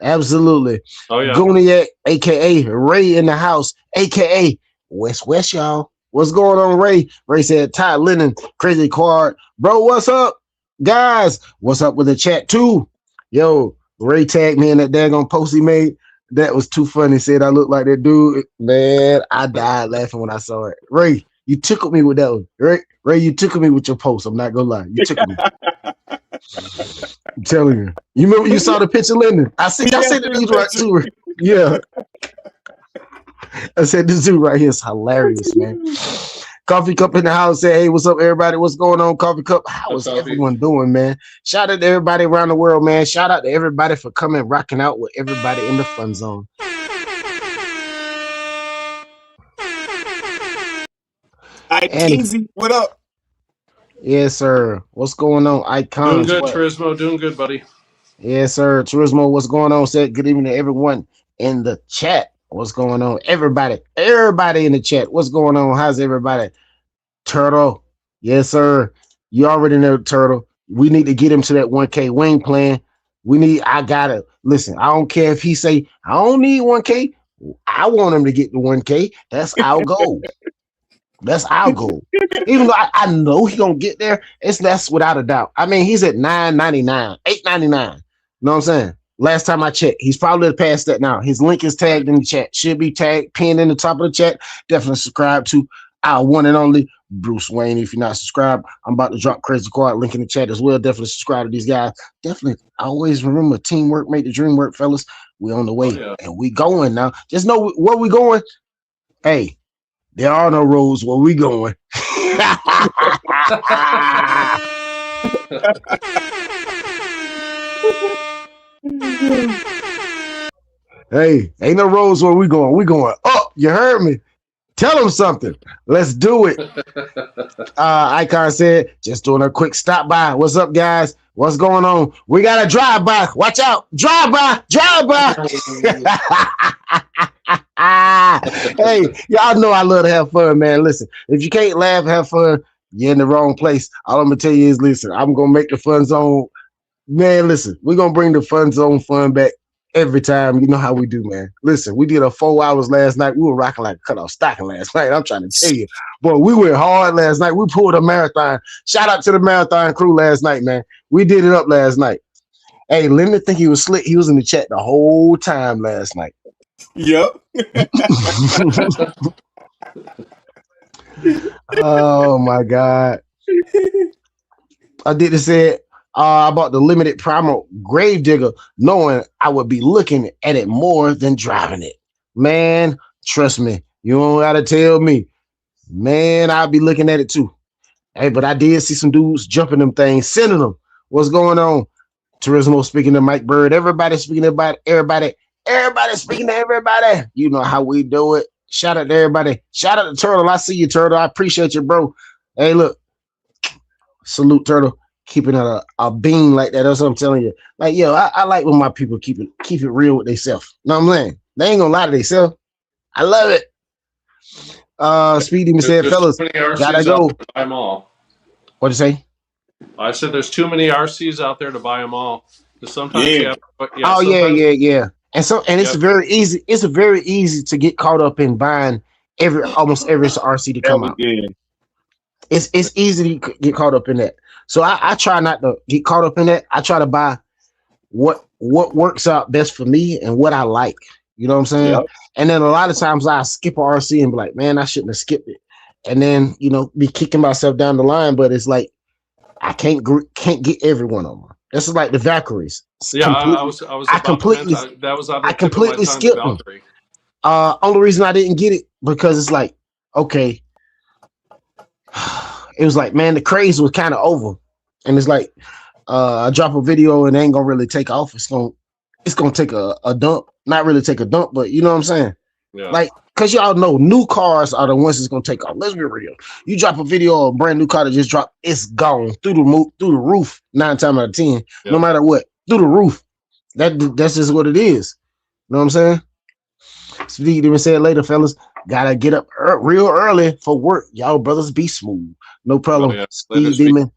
Absolutely. Oh yeah. Goniac, aka Ray in the house, aka West, y'all. What's going on, Ray? Ray said, Ty Lennon, Crazy Quad. Bro, what's up? Guys, what's up with the chat too? Yo, Ray tagged me in that daggone post he made. That was too funny. Said I look like that dude. Man, I died laughing when I saw it. Ray, you tickled me with that one. Ray, you tickled me with your post. I'm not gonna lie. You tickled me. I'm telling you. You remember you saw the picture, Lyndon? I said it these right too. Yeah. I said this dude right here is hilarious, man. Coffee Cup in the house said, hey, what's up, everybody? What's going on, Coffee Cup? How is everyone doing, man? Shout out to everybody around the world, man. Shout out to everybody for coming, rocking out with everybody in the fun zone. Kingsley, what up? Yes, sir. What's going on, Icons? Doing good, Turismo. Doing good, buddy. Yes, sir. Turismo, what's going on? Said good evening to everyone in the chat. What's going on? Everybody in the chat. What's going on? How's everybody? Turtle. Yes, sir. You already know, Turtle. We need to get him to that 1K wing plan. I gotta listen. I don't care if he say I don't need 1K. I want him to get the 1K. That's our goal. That's our goal. Even though I know he gonna get there, that's without a doubt. I mean, he's at $9.99, $8.99. You know what I'm saying? Last time I checked, he's probably past that now. His link is tagged in the chat. Should be tagged, pinned in the top of the chat. Definitely subscribe to our one and only Bruce Wayne. If you're not subscribed, I'm about to drop Crazy Quad link in the chat as well. Definitely subscribe to these guys. Definitely always remember teamwork make the dream work, fellas. We on the way and we going now. Just know where we going. Hey, there are no roads where we going. Hey, ain't no roads where we going. We going up. You heard me. Tell them something. Let's do it. Icon said, just doing a quick stop by. What's up, guys? What's going on? We got a drive by. Watch out. Drive by. Hey, y'all know I love to have fun, man. Listen, if you can't laugh, have fun, you're in the wrong place. All I'm gonna tell you is, listen, I'm gonna make the fun zone. Man, listen, we're gonna bring the fun zone fun back every time. You know how we do, man. Listen, we did a 4 hours last night. We were rocking like a cut-off stocking last night. I'm trying to tell you, boy, we went hard last night. We pulled a marathon. Shout out to the marathon crew last night, man. We did it up last night. Hey, Linda think he was slick. He was in the chat the whole time last night. Yep. Oh my God. I did say I bought the limited primal Gravedigger knowing I would be looking at it more than driving it. Man, trust me. You don't gotta tell me. Man, I'll be looking at it too. Hey, but I did see some dudes jumping them things, sending them. What's going on? Turismo speaking to Mike Bird. Everybody speaking about everybody. Everybody speaking to everybody. You know how we do it. Shout out to everybody. Shout out to Turtle. I see you, Turtle. I appreciate you, bro. Hey, look. Salute Turtle. Keeping a beam like that. That's what I'm telling you. Like, yo, I like when my people keep it real with themselves. Know what I'm saying? They ain't gonna lie to themselves. I love it. Speed Demon said, There's too fellas, many gotta RCs out go. there to buy them all. What'd you say? I said there's too many RCs out there to buy them all. Sometimes you Yeah. have, Oh yeah, sometimes yeah. And it's yep, very easy. It's very easy to get caught up in buying almost every RC to come out. Yeah. It's easy to get caught up in that. So I try not to get caught up in that. I try to buy what works out best for me and what I like. You know what I'm saying? Yep. And then a lot of times I skip a RC and be like, man, I shouldn't have skipped it. And then be kicking myself down the line. But it's like I can't get every one of them. This is like the Valkyries. yeah. I was I about to completely mention that was on I the tip of my completely tongue. The skipped them. Valkyrie. Only reason I didn't get it because it's like, okay, it was like, man, the craze was kind of over, and it's like, I drop a video and it ain't gonna really take off. It's gonna take a dump, not really take a dump, but you know what I'm saying? Yeah. Like, cause y'all know new cars are the ones that's gonna take off. Let's be real. You drop a video of a brand new car that just dropped, it's gone through the roof 9 times out of 10, no matter what, through the roof. That's just what it is. You know what I'm saying? Speed even said later, fellas, gotta get up real early for work. Y'all brothers be smooth. No problem. Oh, yeah. Speed Demon,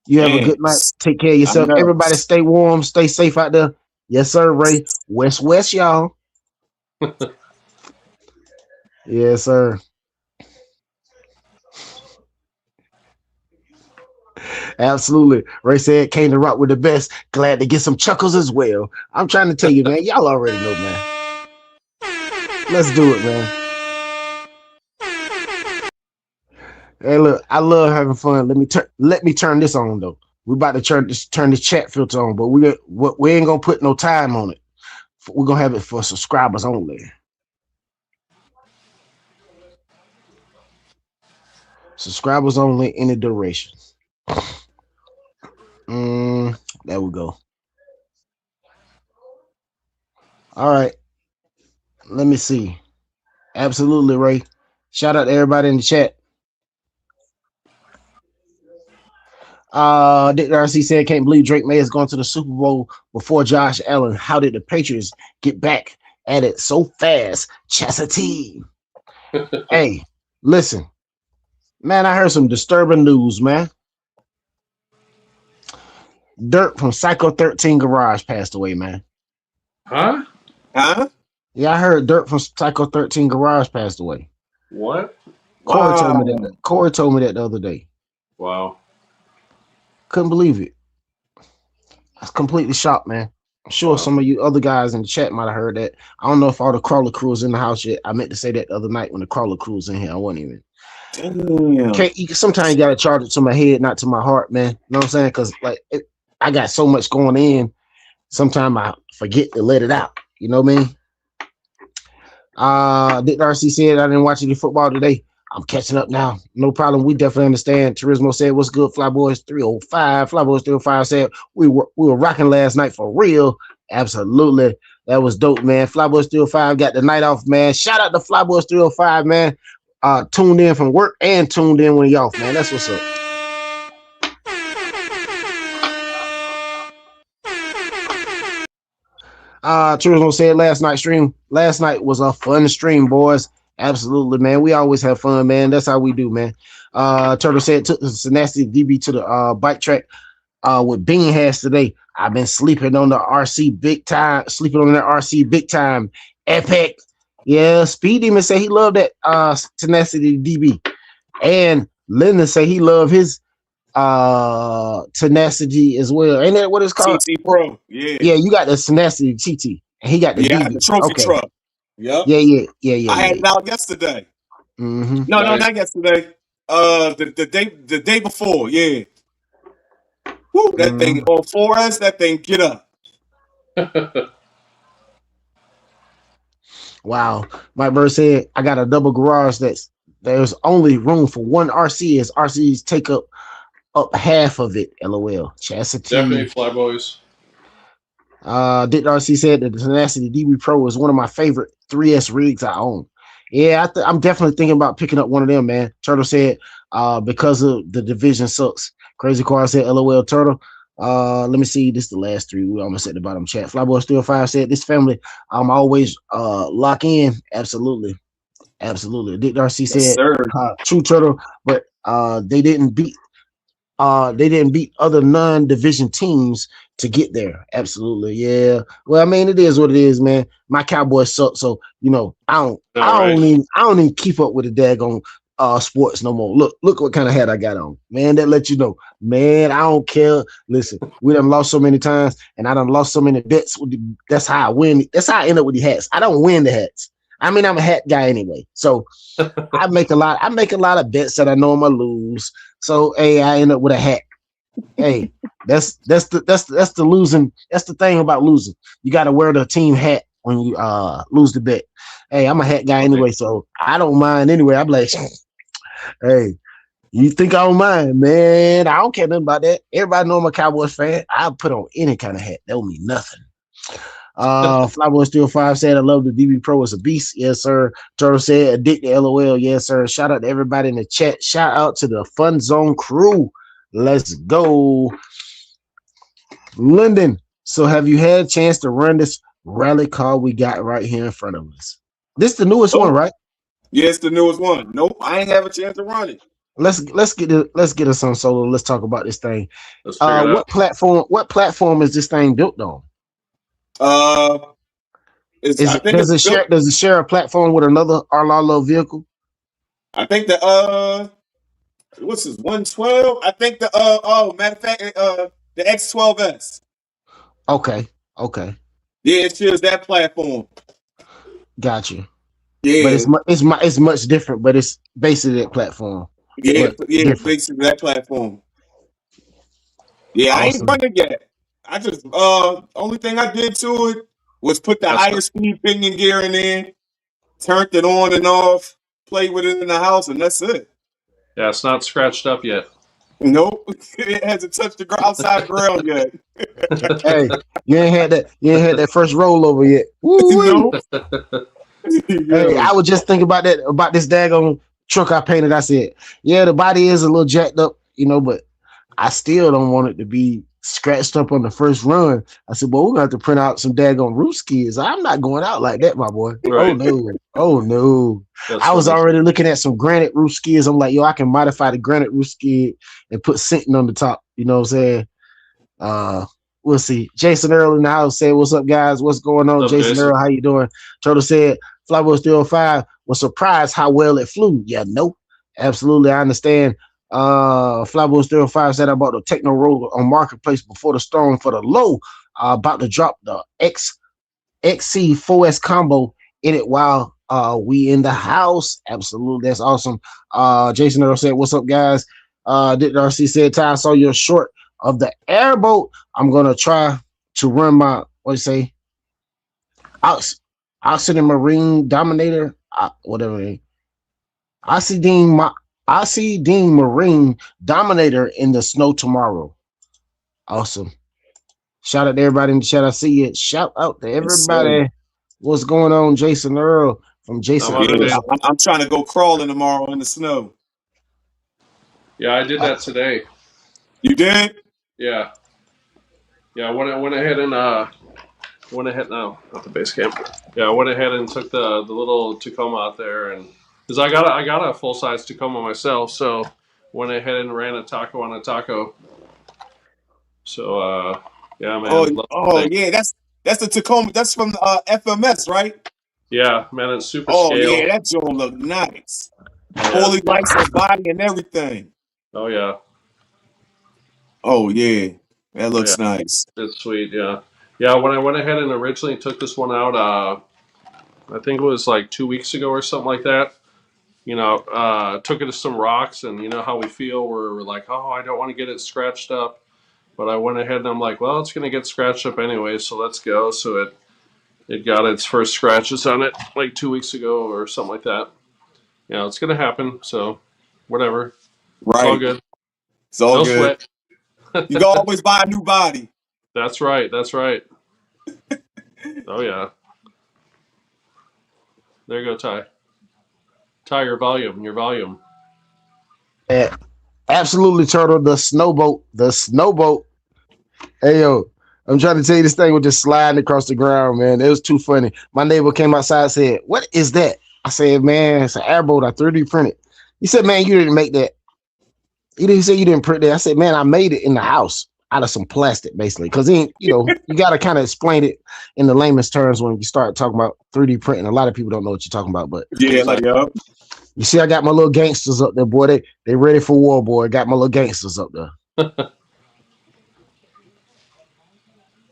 you have a good night. Yes. Take care of yourself. I know. Everybody stay warm, stay safe out there. Yes, sir, Ray. West, y'all. Yes, sir. Absolutely. Ray said, came to rock with the best. Glad to get some chuckles as well. I'm trying to tell you, man. Y'all already know, man. Let's do it, man. Hey, look, I love having fun. Let me turn this on though. We about to turn this chat filter on, but we ain't gonna put no time on it. We're gonna have it for subscribers only. Subscribers only, any duration. There we go. All right. Let me see. Absolutely, Ray. Shout out to everybody in the chat. Dick RC said, can't believe Drake May is going to the Super Bowl before Josh Allen. How did the Patriots get back at it so fast? Chastity. Hey, listen. Man, I heard some disturbing news, man. Dirt from Psycho 13 Garage passed away, man. Huh? Yeah, I heard Dirt from Psycho 13 Garage passed away. What? Corey told me that. Corey told me that the other day. Wow. Couldn't believe it. I was completely shocked, man. I'm sure some of you other guys in the chat might have heard that. I don't know if all the crawler crew was in the house yet. I meant to say that the other night when the crawler crew was in here. I wasn't even. Sometimes you gotta charge it to my head, not to my heart, man. You know what I'm saying? Because I got so much going in. Sometimes I forget to let it out. You know what I mean? Dick Darcy said I didn't watch any football today. I'm catching up now. No problem. We definitely understand. Turismo said, what's good, Flyboys 305. Flyboys 305 said we were rocking last night for real. Absolutely. That was dope, man. Flyboys 305 got the night off, man. Shout out to Flyboys 305, man. Tuned in from work and tuned in when he off, man. That's what's up. Turismo said last night was a fun stream, boys. Absolutely, man. We always have fun, man. That's how we do, man. Turtle said took the Synasty DB to the bike track with Bean has today. I've been sleeping on the RC big time, Epic. Yeah, Speed Demon say he loved that Tenacity DB. And Lyndon say he loved his Tenacity as well. Ain't that what it's called? TT Pro. Yeah. Yeah, you got the Tenacity TT. And he got the DB. The trophy truck. Yep. Yeah. I had it out yesterday. Mm-hmm. No, not yesterday. The day before, yeah. Woo, that thing on 4S, that thing get up. Wow. Mike Bird said, I got a double garage there's only room for one RC as RCs take up half of it. LOL. Chastity. Definitely Flyboys. Dick RC said that the Tenacity DB Pro is one of my favorite 3S rigs I own. Yeah, I'm definitely thinking about picking up one of them, man. Turtle said, because of the division sucks. Crazy Car said, LOL Turtle. Let me see. This is the last three. We almost at the bottom chat. Flyboy Still 5 said, this family, I'm always lock in. Absolutely. Absolutely. Dick Darcy Yes, said, sir. True Turtle, but they didn't beat other non-division teams to get there. Absolutely. Yeah. Well, I mean, it is what it is, man. My Cowboys suck, so I don't even keep up with the daggone sports no more. Look what kind of hat I got on. Man, that let you know. Man, I don't care. Listen, we done lost so many times, and I done lost so many bets. That's how I win. That's how I end up with the hats. I don't win the hats. I mean, I'm a hat guy anyway. So I make a lot of bets that I know I'm gonna lose. So hey, I end up with a hat. Hey, that's the losing. That's the thing about losing. You got to wear the team hat when you lose the bet. Hey, I'm a hat guy anyway, so I don't mind anyway. I'm like, hey, you think I don't mind, man? I don't care nothing about that. Everybody know I'm a Cowboys fan. I'll put on any kind of hat. That will mean nothing. Flyboy Steel 5 said, I love the DB Pro. It's a beast. Yes, sir. Turtle said, addicted LOL. Yes, sir. Shout out to everybody in the chat. Shout out to the Fun Zone crew. Let's go. London. So have you had a chance to run this rally car we got right here in front of us? This is the newest one, right? Yeah, it's the newest one. Nope, I ain't have a chance to run it. Let's get us on solo. Let's talk about this thing. Let's figure it out. What platform is this thing built on? Does it share a platform with another Arlalo vehicle? I think what's this 112? I think matter of fact, the X12S. Okay. Yeah, it shares that platform. Gotcha. Yeah, but it's much different, but it's basically that platform. Yeah, basically that platform. Yeah, awesome. I ain't run it yet. I just only thing I did to it was put the higher speed pinion gear in there, turned it on and off, played with it in the house, and that's it. Yeah, it's not scratched up yet. Nope, it hasn't touched the outside ground yet. Hey, you ain't had that first rollover yet. Nope. Hey, I was just thinking about this daggone truck I painted. I said, yeah, the body is a little jacked up, but I still don't want it to be scratched up on the first run. I said, well, we're gonna have to print out some daggone roof skids. I'm not going out like that, my boy. Right. Oh no. I was already looking at some granite roof skids. I'm like, yo, I can modify the granite roof skid and put Sinton on the top. You know what I'm saying? We'll see. Jason Earl in the house said, what's up, guys? What's going on? Jason Earl, how you doing? Turtle said, Flyboy Steel 5 was surprised how well it flew. Yeah, no, absolutely. I understand. Flyboy Steel 5 said I bought the Techno roller on Marketplace before the storm for the low. About to drop the XC4S combo in it while we in the house. Absolutely. That's awesome. Jason Earl said, what's up, guys? Dick Darcy said, Ty, I saw your short of the airboat. I'm gonna try to run my Oxygen Marine Dominator, whatever it is. Oxygen Marine Dominator in the snow tomorrow. Awesome. Shout out to everybody in the chat. I see it. Shout out to everybody. Yes, what's going on? Jason Earl from Jason. I'm trying to go crawling tomorrow in the snow. Yeah, I did that today. You did? Yeah. Yeah, I went ahead and not the base camp. Yeah, I went ahead and took the little Tacoma out there, and because I got a full size Tacoma myself, so went ahead and ran a taco on a taco. So yeah, man. Yeah, that's the Tacoma. That's from FMS, right? Yeah, man, it's super scale. Oh yeah, that joint look nice. Fully licensed body and everything. Oh yeah. Oh yeah, that looks nice. It's sweet, yeah. Yeah, when I went ahead and originally took this one out, I think it was like 2 weeks ago or something like that. Took it to some rocks, and you know how we feel. We're like, oh, I don't want to get it scratched up. But I went ahead and I'm like, well, it's going to get scratched up anyway, so let's go. So it got its first scratches on it like 2 weeks ago or something like that. It's going to happen, so whatever. Right. It's all good. It's all no good. Sweat. You can always buy a new body. That's right. Oh, yeah. There you go, Ty. Ty, your volume. Hey, Absolutely, Turtle. The snowboat. The snowboat. Hey, yo. I'm trying to tell you, this thing was just sliding across the ground, man. It was too funny. My neighbor came outside and said, "What is that?" I said, "Man, it's an airboat. I 3D printed." He said, "Man, you didn't make that." He didn't say you didn't print that. I said, "Man, I made it in the house out of some plastic, basically." Because you got to kind of explain it in the layman's terms when you start talking about 3D printing. A lot of people don't know what you're talking about, but Yeah, like you see, I got my little gangsters up there, boy. They ready for war, boy. Got my little gangsters up there.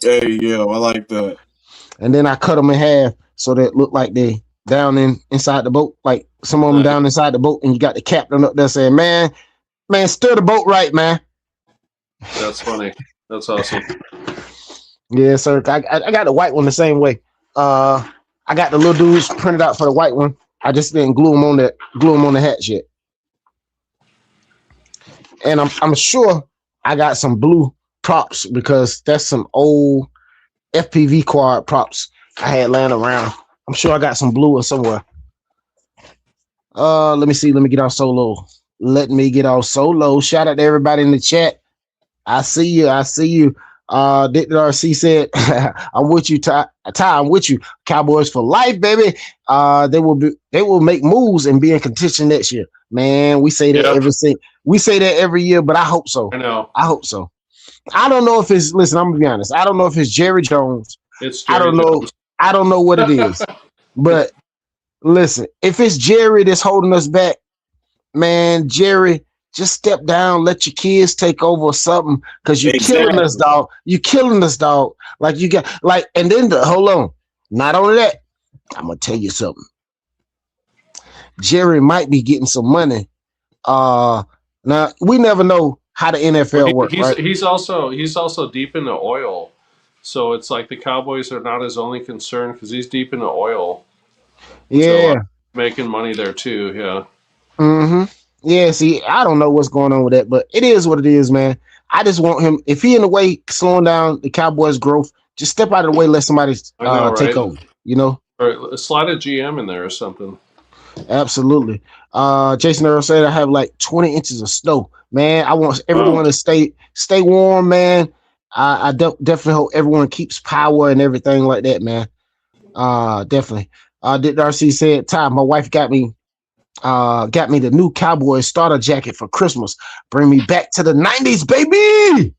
Hey, yo, I like that. And then I cut them in half so that it looked like they down inside the boat, like some of them down inside the boat, and you got the captain up there saying, "Man, steer the boat right, man." That's funny. That's awesome. Yeah, sir. I got the white one the same way. I got the little dudes printed out for the white one. I just didn't glue them on the hatch yet. And I'm sure I got some blue props because that's some old FPV quad props I had laying around. I'm sure I got some blue or somewhere. Let me see. Let me get off solo. Shout out to everybody in the chat. I see you. Dick RC said, "I'm with you, Ty. I'm with you. Cowboys for life, baby. They will make moves and be in contention next year." Man, we say that every year, but I hope so. I know. I hope so. I don't know if it's. Listen, I'm gonna be honest. I don't know if it's Jerry Jones. It's Jerry I don't know. Jones. I don't know what it is. But listen, if it's Jerry that's holding us back, man, Jerry, just step down, let your kids take over or something, because you're killing us, dog. You're killing us, dog. Like you got and then hold on. Not only that, I'm gonna tell you something. Jerry might be getting some money. Now we never know how the NFL works, right? He's also deep into oil, so it's like the Cowboys are not his only concern because he's deep into oil. Yeah, so, making money there too. Yeah. Mm-hmm. Yeah. See, I don't know what's going on with that, but it is what it is, man. I just want him. If he in the way slowing down the Cowboys' growth, just step out of the way, let somebody take over. You know, or slide a GM in there or something. Absolutely. Jason Earl said I have like 20 inches of snow. Man, I want everyone to stay warm, man. I definitely hope everyone keeps power and everything like that, man. Definitely. Dick Darcy said, "Ty, my wife got me the new Cowboy starter jacket for Christmas. Bring me back to the 90s, baby."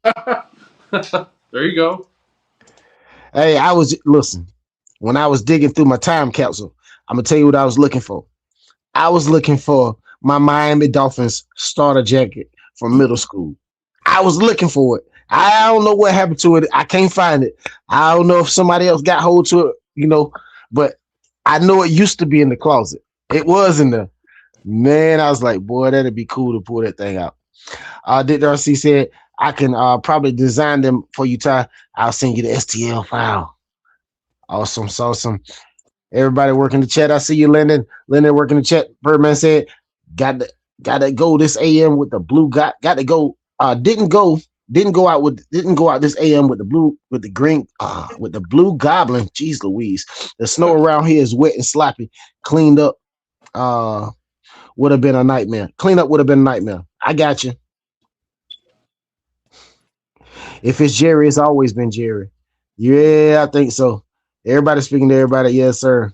There you go. Hey, listen, when I was digging through my time capsule, I'm gonna tell you what I was looking for. I was looking for my Miami Dolphins starter jacket from middle school. I was looking for it. I don't know what happened to it. I can't find it. I don't know if somebody else got hold to it, but I know it used to be in the closet. It was in there. Man, I was like, boy, that'd be cool to pull that thing out. Dick Darcy said, "I can probably design them for you, Ty. I'll send you the STL file." Awesome. Everybody working the chat. I see you, Lyndon. Lyndon working the chat. Birdman said, got to go this AM with the blue got to go. Didn't go out this AM with the blue with the green with the blue goblin. Jeez Louise. The snow around here is wet and sloppy. Cleaned up would have been a nightmare. Cleanup would have been a nightmare. I got you. If it's Jerry, it's always been Jerry. Yeah, I think so. Everybody speaking to everybody. Yes, sir.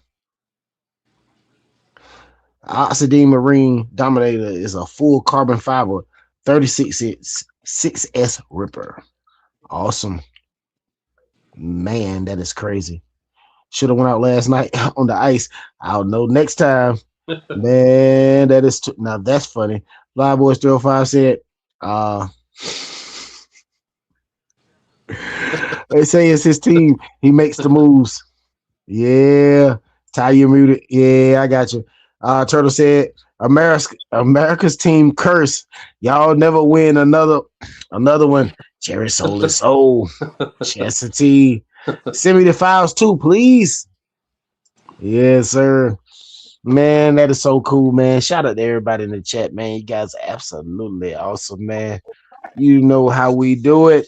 Oxidine Marine Dominator is a full carbon fiber 36S Ripper. Awesome. Man, that is crazy. Should have went out last night on the ice. I don't know. Next time. Man, that is now that's funny. Flyboy 305 said, they say it's his team. He makes the moves. Yeah. Ty, you muted. Yeah, I got you. Turtle said, America's team curse. Y'all never win another one. Jerry sold his soul. Chastity. Send me the files too, please. Yes, sir. Man, that is so cool, man. Shout out to everybody in the chat, man. You guys are absolutely awesome, man. You know how we do it.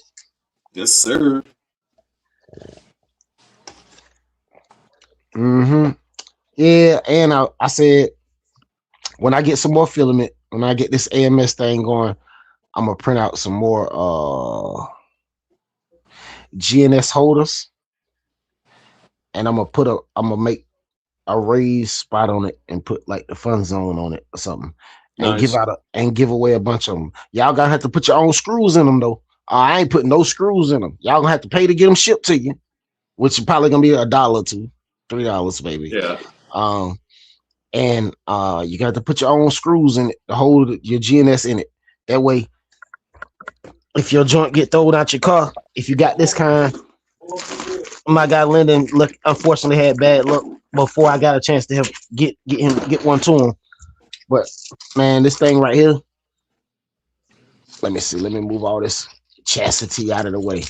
Yes, sir. Mm-hmm. Yeah, and I said, when I get some more filament, when I get this AMS thing going, I'm gonna print out some more GNS holders, and I'm gonna make a raised spot on it and put like the fun zone on it or something, and Nice. give away a bunch of them. Y'all gonna have to put your own screws in them though. I ain't putting no screws in them. Y'all gonna have to pay to get them shipped to you, which is probably gonna be $1 to $3, maybe. Yeah. And you got to put your own screws in it to hold your GNS in it. That way, if your joint get thrown out your car, if you got this kind, my guy Lyndon unfortunately had bad luck before I got a chance to help get one to him. But man, this thing right here. Let me see. Let me move all this chastity out of the way.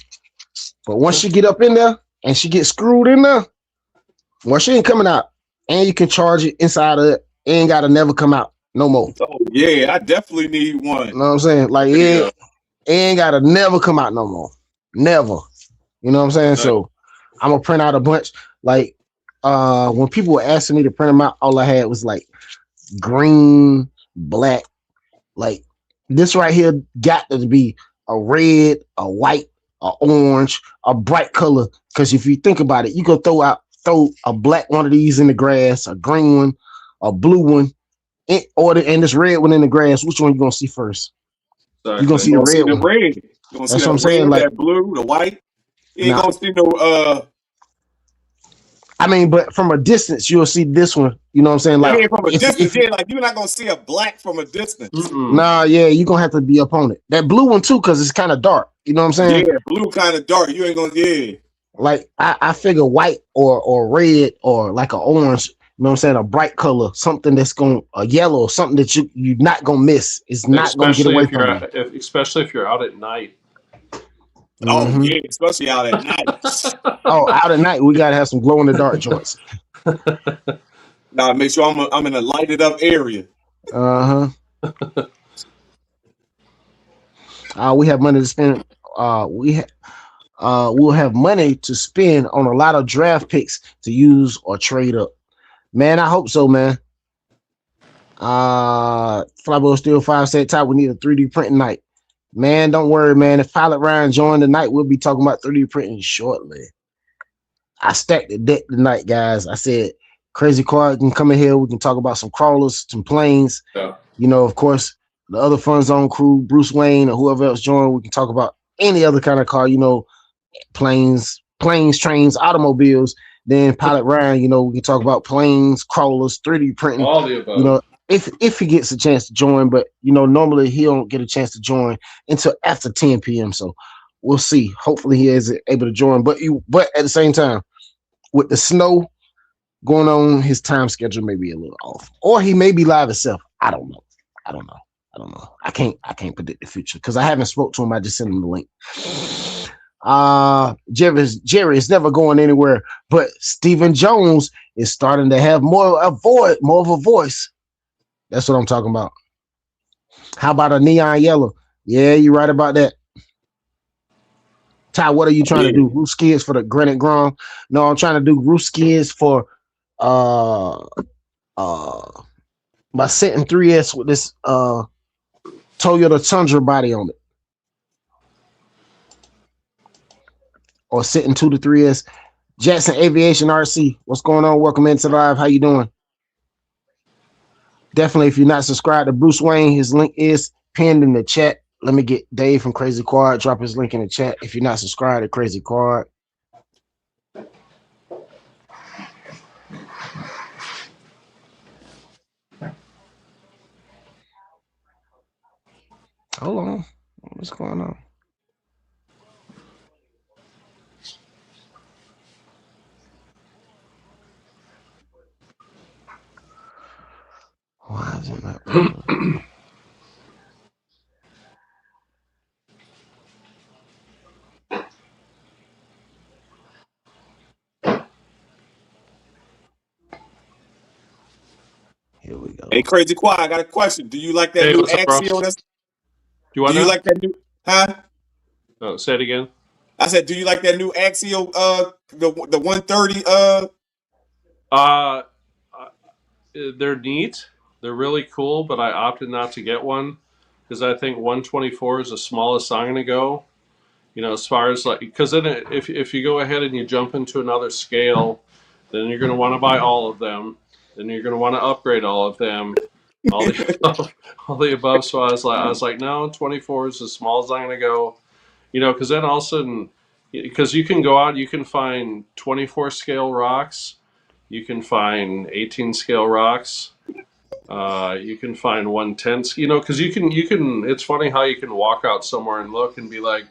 But once she get up in there and she get screwed in there, well, she ain't coming out. And you can charge it inside of it. It ain't gotta never come out no more. Oh yeah, I definitely need one. You know what I'm saying? Like it ain't gotta never come out no more. Never. You know what I'm saying? Nice. So I'm gonna print out a bunch. Like when people were asking me to print them out, all I had was like green, black. Like this right here got to be a red, a white, a orange, a bright color. Because if you think about it, you can throw a black one of these in the grass, a green one, a blue one, and this red one in the grass. Which one you gonna see first? Exactly. You're gonna see the red one. Red. That's what I'm saying. Like that blue, the white. You ain't gonna see no I mean, but from a distance, you'll see this one. You know what I'm saying? Like from a distance, like you're not gonna see a black from a distance. Nah, yeah, you're gonna have to be up on it. That blue one too, because it's kind of dark. You know what I'm saying? Yeah, blue kind of dark. You ain't gonna Like I figure white or red or like an orange. You know what I'm saying? A bright color, something that's a yellow, something that you're not gonna miss. It's not gonna get away from you. Especially if you're out at night. Oh yeah, especially out at night. Out at night, we gotta have some glow in the dark joints. Nah, make sure I'm in a lighted up area. We have money to spend. We'll have money to spend on a lot of draft picks to use or trade up. Man, I hope so, man. Flyboy Steel 5 said top. We need a 3D printing night. Man, don't worry, man. If Pilot Ryan joined tonight, we'll be talking about 3D printing shortly. I stacked the deck tonight, guys. I said Crazy Card can come in here. We can talk about some crawlers, some planes. Yeah. You know, of course, the other Fun Zone crew, Bruce Wayne, or whoever else joined. We can talk about any other kind of car. You know, planes, trains, automobiles. Then Pilot Ryan, you know, we can talk about planes, crawlers, 3D printing. All the above. You know, if he gets a chance to join, but you know, normally he don't get a chance to join until after 10 p.m. So we'll see. Hopefully he is able to join. But at the same time, with the snow going on, his time schedule may be a little off. Or he may be live himself. I don't know. I can't predict the future because I haven't spoke to him. I just sent him the link. Jerry is never going anywhere, but Stephen Jones is starting to have more of a voice. That's what I'm talking about. How about a neon yellow? Yeah, you're right about that. Ty, what are you trying to do? Roof skids for the Granite Grom? No, I'm trying to do roof skids for by setting 3S with this Toyota Tundra body on it. Or sitting 2 to 3S. Jackson Aviation RC, what's going on? Welcome into the live. How you doing? Definitely, if you're not subscribed to Bruce Wayne, his link is pinned in the chat. Let me get Dave from Crazy Quad. Drop his link in the chat if you're not subscribed to Crazy Quad. Hold on. What's going on? Why isn't that? Here we go. Hey, Crazy Quad, I got a question. Do you like that new Axio? Do you like that new? Huh? Oh, say it again. I said, do you like that new Axio? The 130. They're neat. They're really cool, but I opted not to get one. because I think 124 is the smallest I'm going to go. You know, as far as like, because then if you go ahead and you jump into another scale, then you're going to want to buy all of them. Then you're going to want to upgrade all of them, all the above, all the above. So I was like, no, 24 is as small as I'm going to go. You know, because then all of a sudden, because you can go out, you can find 24 scale rocks, you can find 18 scale rocks, you can find 110. You know, because you can. It's funny how you can walk out somewhere and look and be like,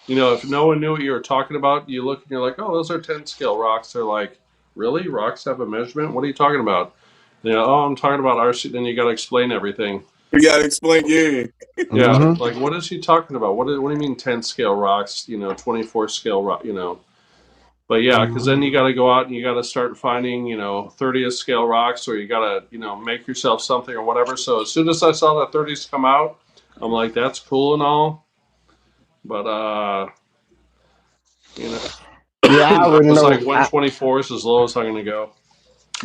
you know, if no one knew what you were talking about, you look and you're like, oh, those are 10 scale rocks. They're like, really? Rocks have a measurement? What are you talking about? You know, oh, I'm talking about RC. Then you got to explain everything. You gotta explain, yeah. Yeah, Mhm. like what is he talking about? What do you mean 10 scale rocks? You know, 24 scale rock. You know, but yeah, because then you got to go out and you got to start finding 30th scale rocks, or you got to make yourself something or whatever. So as soon as I saw the 30s come out, I'm like, that's cool and all, but Yeah, I I already was know. like 124 is as low as I'm gonna go.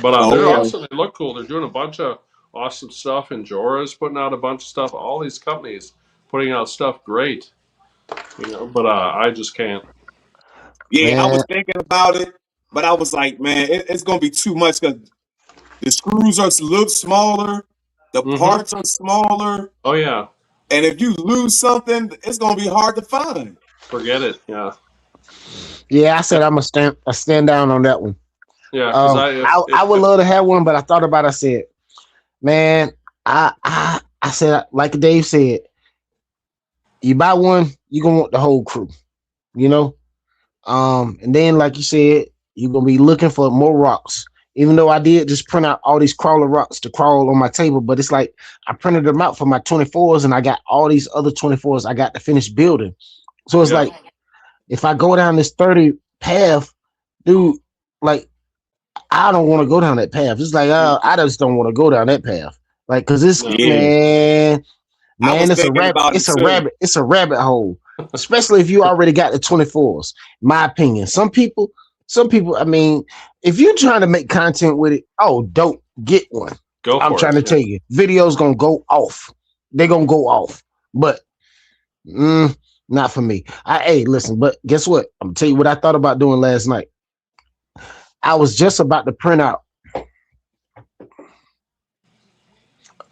But they're Okay. awesome. They look cool. They're doing a bunch of awesome stuff. And Jora's putting out a bunch of stuff. All these companies putting out stuff great. But I just can't. Yeah, I Man, was thinking about it, but I was like, man, it's gonna be too much because the screws are a little smaller, the Mm-hmm. parts are smaller, Oh yeah. and if you lose something, it's gonna be hard to find. Forget it. Yeah. yeah, I said I'm a stand down on that one. Yeah. Because I would love to have one, but I thought about it. I said, man, I said, like Dave said, you buy one, you gonna want the whole crew, you know. And then like you said, you're gonna be looking for more rocks. Even though I did just print out all these crawler rocks to crawl on my table, but it's like I printed them out for my 24s, and I got all these other 24s I got to finish building. So it's yeah. like if I go down this 30 path, dude, like I don't want to go down that path. It's like I just don't want to go down that path. Like, cause it's No. Yeah, I man, was thinking about it too. it's a rabbit hole. Especially if you already got the 24s. My opinion. Some people, I mean, if you're trying to make content with it, don't get one. Go I'm for trying it. to tell you, videos gonna go off. They're gonna go off. But not for me. Hey, listen, but guess what? I'm gonna tell you what I thought about doing last night. I was just about to print out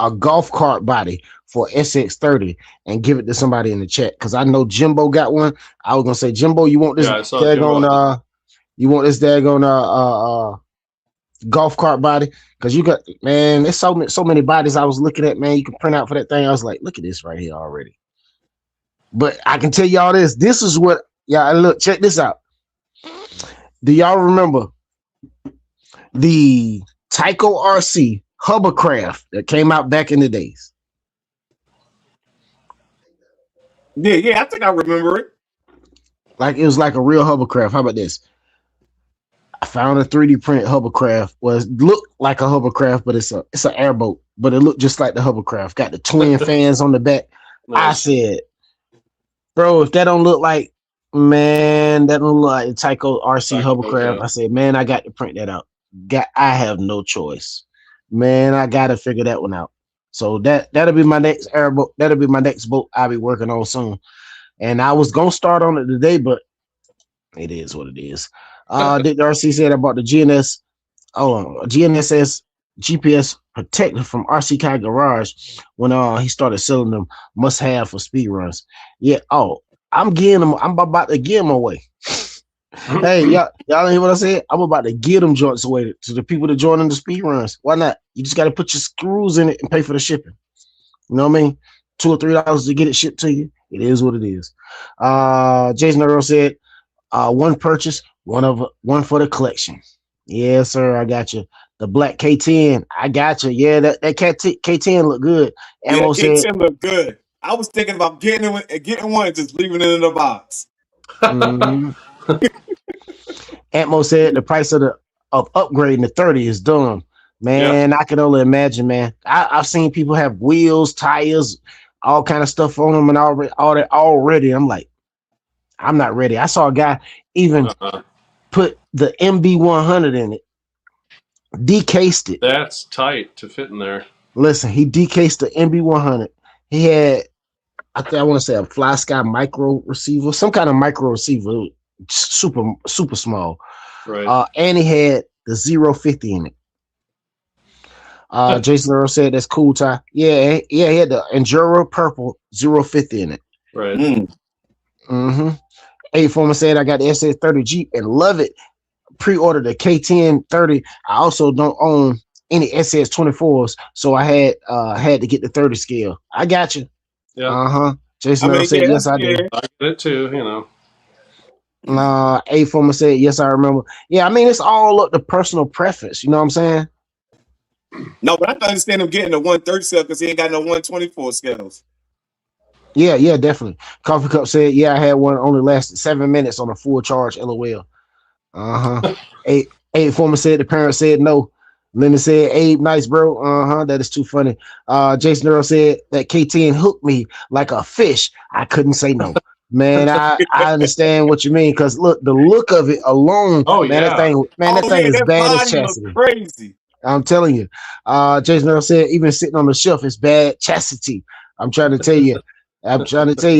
a golf cart body for SX30 and give it to somebody in the chat because I know Jimbo got one. I was gonna say, Jimbo, you want this Yeah, I saw Jimbo. daggone golf cart body? Because you got, man, there's so many bodies I was looking at, man. You can print out for that thing. I was like, look at this right here already. But I can tell y'all this. This is what, yeah, look, check this out. Do y'all remember the Tyco RC hovercraft that came out back in the days? Yeah, I think I remember it. Like it was like a real hovercraft. How about this? I found a 3D print hovercraft. Well, it looked like a hovercraft, but it's an airboat. But it looked just like the hovercraft. Got the twin fans on the back. Nice. I said, bro, if that don't look like, man, that don't look like a Tyco RC hovercraft. Yeah. I said, man, I got to print that out. I have no choice. Man, I gotta figure that one out. So that'll be my next airboat. That'll be my next boat I'll be working on soon. And I was gonna start on it today, but it is what it is. Dick RC said about the GNSS GPS protector from RC Kai Garage when he started selling them must have for speed runs. Yeah, I'm about to give them away. Hey, y'all hear what I said? I'm about to give them joints away to the people that join in the speed runs. Why not? You just got to put your screws in it and pay for the shipping. You know what I mean? $2 or $3 to get it shipped to you. It is what it is. Jason Earl said, one purchase, one for the collection. Yes, sir. I got you. The black K10. I got you. Yeah, that K10 look good. Ammo yeah, said, K10 look good. I was thinking about getting one and just leaving it in the box. Atmo said the price of upgrading to 30 is dumb. Man, yeah. I can only imagine, man. I've seen people have wheels, tires, all kind of stuff on them and all that already. I'm like, I'm not ready. I saw a guy even put the MB100 in it, decased it. That's tight to fit in there. Listen, he decased the MB100. He had I want to say a Fly Sky micro receiver, some kind of micro receiver, super small. Right. And he had the 050 in it. Jason Earl said that's cool, Ty. Yeah, he had the Enduro purple 050 in it. Right. Mm-hmm. A Foreman said I got the SS30 Jeep and love it. Pre-ordered the K1030. I also don't own any SS24s, so I had to get the 30 scale. I got you. Yeah. Jason Earl said yes, I did. I get it too. You know. A Foreman said yes, I remember. Yeah, I mean it's all up to personal preference. You know what I'm saying? No, but I can understand him getting the 130 scale because he ain't got no 124 scales. Yeah, definitely. Coffee Cup said, yeah, I had one only lasted 7 minutes on a full charge. LOL. Abe Foreman said the parent said no. Linda said, Abe, nice, bro. That is too funny. Jason Earl said that K10 hooked me like a fish. I couldn't say no. Man, I understand what you mean because look, the look of it alone, that thing is bad as chastity. Crazy. I'm telling you. Jason Earl said, even sitting on the shelf is bad chastity. I'm trying to tell you.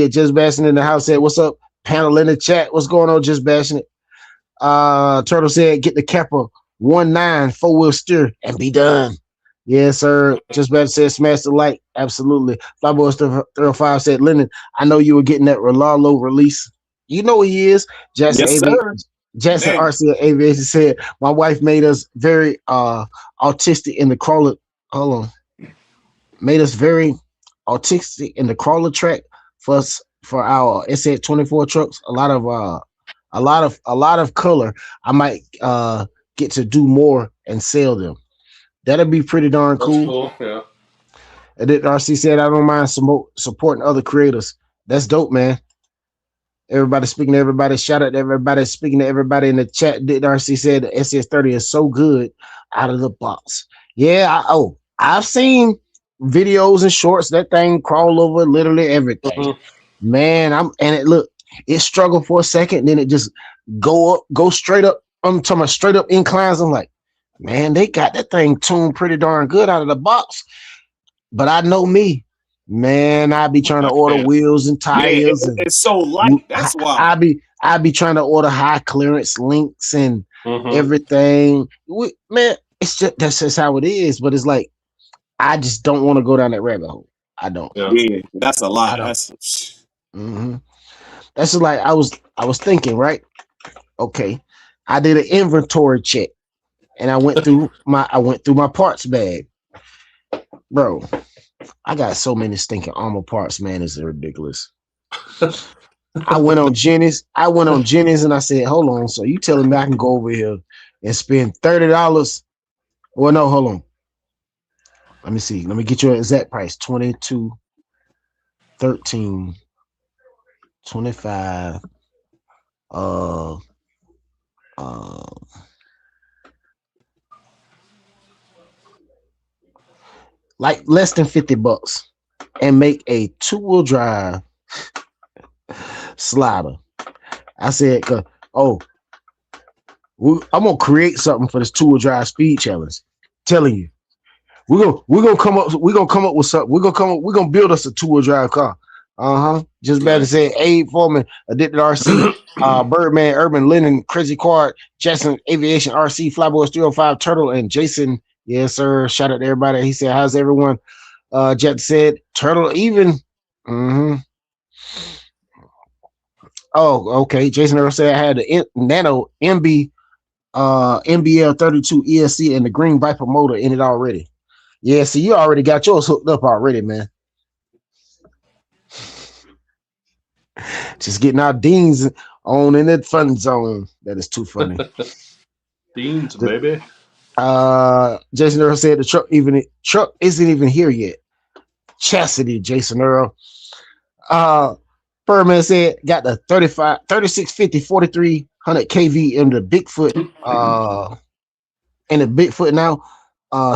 Just bashing in the house said, what's up? Panel in the chat. What's going on? Just bashing it. Turtle said, get the Kepler 1.9 4-wheel steer and be done. Yes, sir. Just better said, smash the light. Absolutely. Flyboy 05 said, Lennon, I know you were getting that Rolalo release. You know he is. Jackson RC Aviation said, my wife made us very autistic in the crawler. Hold on. Made us very autistic in the crawler track for our SS24 trucks. A lot of color. I might get to do more and sell them. That'll be pretty darn cool. That's cool. Yeah. And then RC said, I don't mind supporting other creators. That's dope, man. Everybody speaking to everybody. Shout out to everybody speaking to everybody in the chat. Did RC said the SS30 is so good out of the box. Yeah. I've seen videos and shorts. That thing crawl over literally everything. Man, it struggled for a second, then it just go straight up. I'm talking about straight up inclines. I'm like, man, they got that thing tuned pretty darn good out of the box. But I know me, man, I be trying to order wheels and tires. It's so light. That's why I be trying to order high clearance links and everything. Man, it's just that's just how it is. But it's like I just don't want to go down that rabbit hole. I don't. Yeah, that's a lot. That's just like I was thinking, right? Okay, I did an inventory check, and I went through my parts bag, bro. I got so many stinking armor parts, man. It's ridiculous. I went on Jenny's, and I said, "Hold on." So you telling me I can go over here and spend $30? Well, no, hold on. Let me see. Let me get you an exact price. 22, 13, 25. Like less than $50 and make a 2-wheel drive slider. I said, I'm gonna create something for this 2-wheel drive speed challenge. Telling you, we're gonna come up with something. We're gonna build us a 2-wheel drive car. Just better say Abe Foreman, Addicted RC, Birdman, Urban Lennon, Crazy Quad, Jackson Aviation RC, Flyboys 305, Turtle, and Jason. Yes, sir. Shout out to everybody. He said, how's everyone? Jet said, Turtle even. Oh, okay. Jason Earl said I had the Nano MB MBL 32 ESC and the green Viper motor in it already. Yeah, so you already got yours hooked up already, man. Just getting our Deans on in the fun zone. That is too funny. Deans, baby. Jason Earl said the truck isn't even here yet. Chastity, Jason Earl. Furman said got the 3650 4300 kV in the Bigfoot now.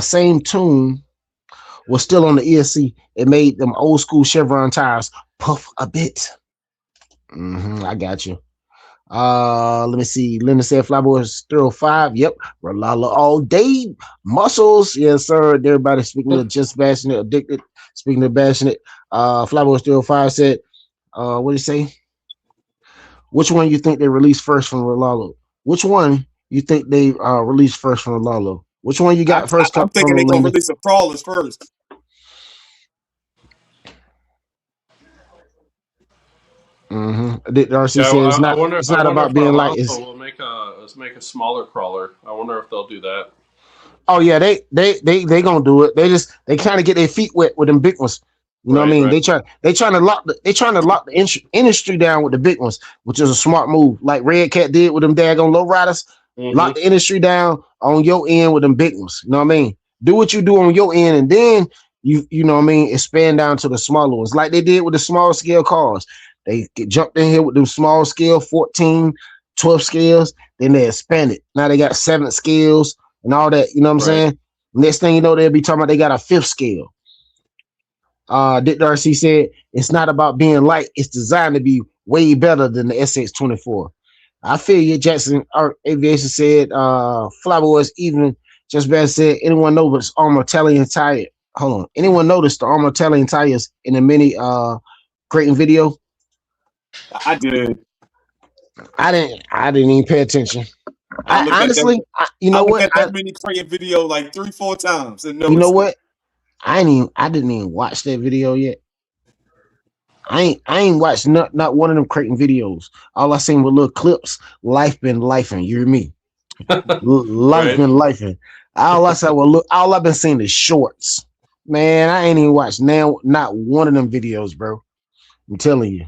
Same tune was still on the ESC. It made them old school Chevron tires puff a bit. I got you. Let me see. Linda said Flyboys 305. Yep. Rolala all day. Muscles. Yes, sir. Everybody speaking of just bashing it, addicted. Speaking of bashing it. Flyboy Steel 5 said, what did he say? Which one you think they released first from Rolalo? Which one you think they released first from Rolalo? Which one you got first I'm thinking from they're gonna Linda? release the crawlers first. Darcy Yeah, says I wonder. it's I not wonder about if being light. Alonso will make a smaller crawler. I wonder if they'll do that. Oh yeah, they gonna do it. They kind of get their feet wet with them big ones. You know what I Right, mean? right. They trying to lock the industry down with the big ones, which is a smart move, like Redcat did with them daggone low riders. Lock Mm-hmm. the industry down on your end with them big ones. You know what I mean? Do what you do on your end, and then you know what I mean, expand down to the smaller ones, like they did with the small scale cars. They jumped in here with them small scale 14, 12 scales, then they expanded. Now they got 7 scales and all that. You know what I'm Right. saying? Next thing you know, they'll be talking about they got a 5th scale. Dick Darcy said it's not about being light, it's designed to be way better than the SX24. I feel you, Jackson. Our aviation said Flyboys even just bad said anyone noticed armor Italian tire. Hold on. Anyone noticed the armor Italian tires in the mini Creighton video? I did. I didn't even pay attention. I looked at that. You I know looked what? at that mini Creighton video like 3-4 times and You know noticed it. what? I didn't even watch that video yet. I ain't watched not one of them Creighton videos. All I seen were little clips. Life been lifing. You hear me? Life Right. been lifing. All I said, well, look, all I've been seeing is shorts. Man, I ain't even watched now not one of them videos, bro. I'm telling you.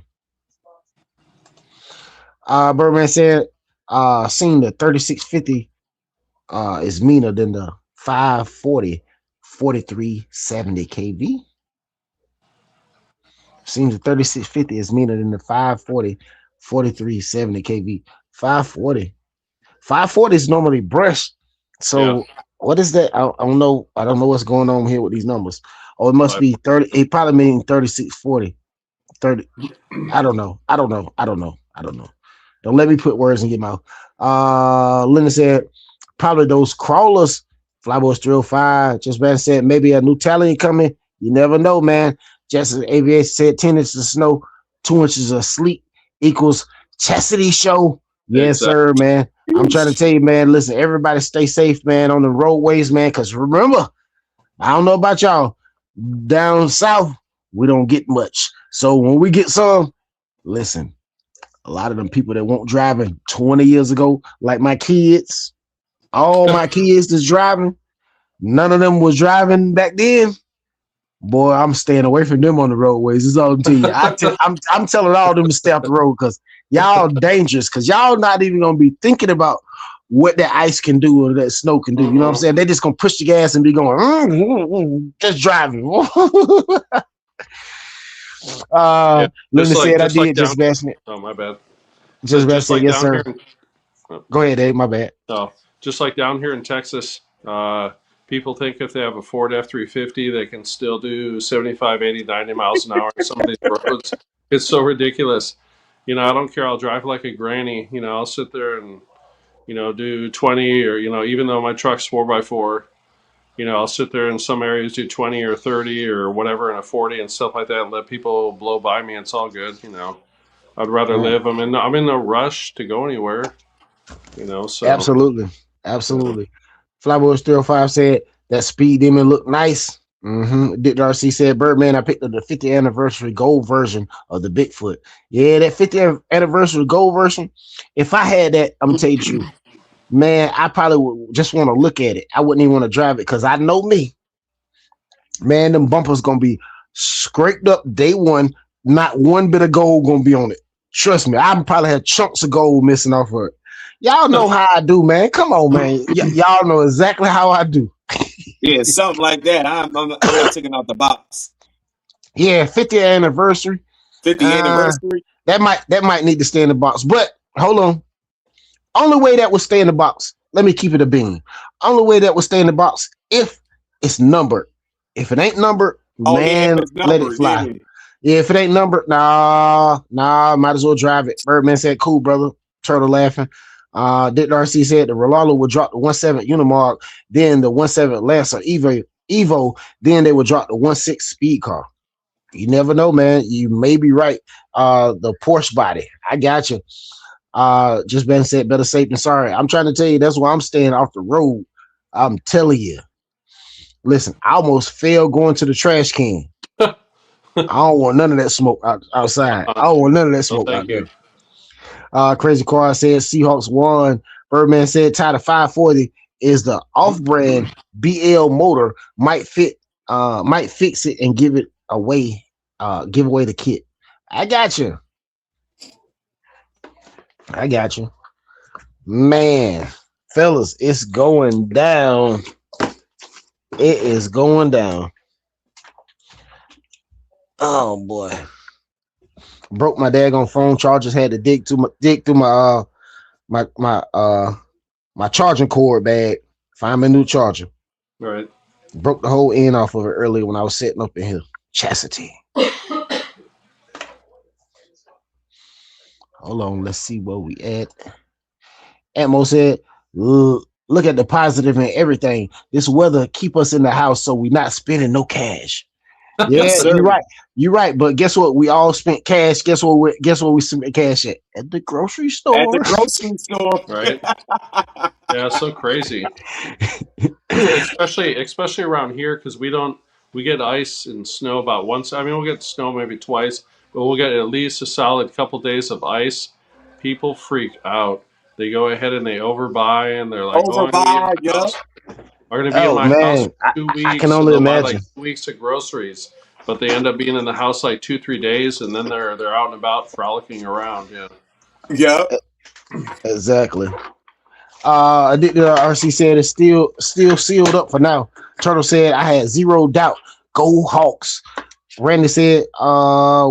Birdman said, seeing the 3650 is meaner than the 540 4370 kV. Seems the 3650 is meaner than the 540 4370 kV. 540 is normally brushed. So what is that? I don't know. I don't know what's going on here with these numbers. Oh, it must be 30. It probably means 3640. 30. I don't know. Don't let me put words in your mouth. Linda said probably those crawlers. Flyboys 305. Just bad said maybe a new talent coming. You never know, man. Just Aviation said 10 inches of snow, 2 inches of sleet equals chastity show. Yes, Exactly. sir, man. I'm trying to tell you, man. Listen, everybody stay safe, man, on the roadways, man. Because remember, I don't know about y'all. Down south, we don't get much. So when we get some, listen, a lot of them people that weren't driving 20 years ago, like my kids, all my kids that's driving, none of them was driving back then. Boy, I'm staying away from them on the roadways. It's all I'm telling you. I'm telling all them to stay off the road because y'all dangerous. Because y'all not even gonna be thinking about what that ice can do or that snow can do. You know what I'm saying? They just gonna push the gas and be going, just driving. Linda said I did just best. Oh, my bad. Just best Just said like yes, down sir. here. Go ahead, Dave. My bad. No, just like down here in Texas, people think if they have a Ford F-350, they can still do 75, 80, 90 miles an hour on some of these roads. It's so ridiculous. You know, I don't care. I'll drive like a granny. You know, I'll sit there and, you know, do 20 or, you know, even though my truck's 4x4, you know, I'll sit there in some areas do 20 or 30 or whatever in a 40 and stuff like that and let people blow by me. It's all good, you know. I'd rather live. I'm in no rush to go anywhere. You know, so Absolutely. Flyboy 305 said that speed demon looked nice. Dick Darcy said, Birdman, I picked up the 50th anniversary gold version of the Bigfoot. Yeah, that 50th anniversary gold version. If I had that, I'm gonna tell you the truth. Man, I probably would just want to look at it. I wouldn't even want to drive it because I know me. Man, them bumpers gonna be scraped up day one. Not one bit of gold gonna be on it. Trust me, I probably had chunks of gold missing off of it. Y'all know how I do, man. Come on, man. Y'all know exactly how I do. Yeah, something like that. I'm not taking out the box. Yeah, 50th anniversary. 50th anniversary. That might need to stay in the box. But hold on. Only way that would stay in the box. Let me keep it a bean. Only way that would stay in the box if it's numbered. If it ain't numbered, man, let it fly. Yeah, if it ain't numbered, nah, might as well drive it. Birdman said, cool, brother. Turtle laughing. Dick Darcy said the Rolalo would drop the 1.7 Unimark, then the 1.7 Lancer Evo, then they would drop the 1.6 speed car. You never know, man. You may be right. The Porsche body. I got you. Just been said, better safe than sorry. I'm trying to tell you, that's why I'm staying off the road. I'm telling you. Listen, I almost fell going to the trash can. I don't want none of that smoke outside. I don't want none of that No, smoke out thank there. you. Crazy Car said Seahawks won. Birdman said Tyler 540 is the off-brand BL motor. Might fix it and give away the kit. I got you. Man, fellas, it's going down. It is going down. Oh boy. Broke my daggone phone chargers, had to dig through my charging cord bag, find my new charger. All right. Broke the whole end off of it earlier when I was setting up in here. Chastity. Hold on, let's see where we at. Atmo said, look at the positive in everything. This weather keep us in the house so we not spending no cash. Yeah, you're right. You're right. But guess what? We all spent cash. Guess what we spent cash at? At the grocery store. At the grocery store. Right. Yeah, so crazy. especially around here, because we get ice and snow about once. I mean, we'll get snow maybe twice, but we'll get at least a solid couple days of ice. People freak out. They go ahead and they overbuy, and they're like, Overbuy, yeah. I'm going to be in my house for 2 weeks. I can only imagine. Buy like 2 weeks of groceries, but they end up being in the house like 2-3 days, and then they're out and about frolicking around. Yeah. Yeah. Exactly. RC said it's still sealed up for now. Turtle said I had zero doubt. Go Hawks. Randy said,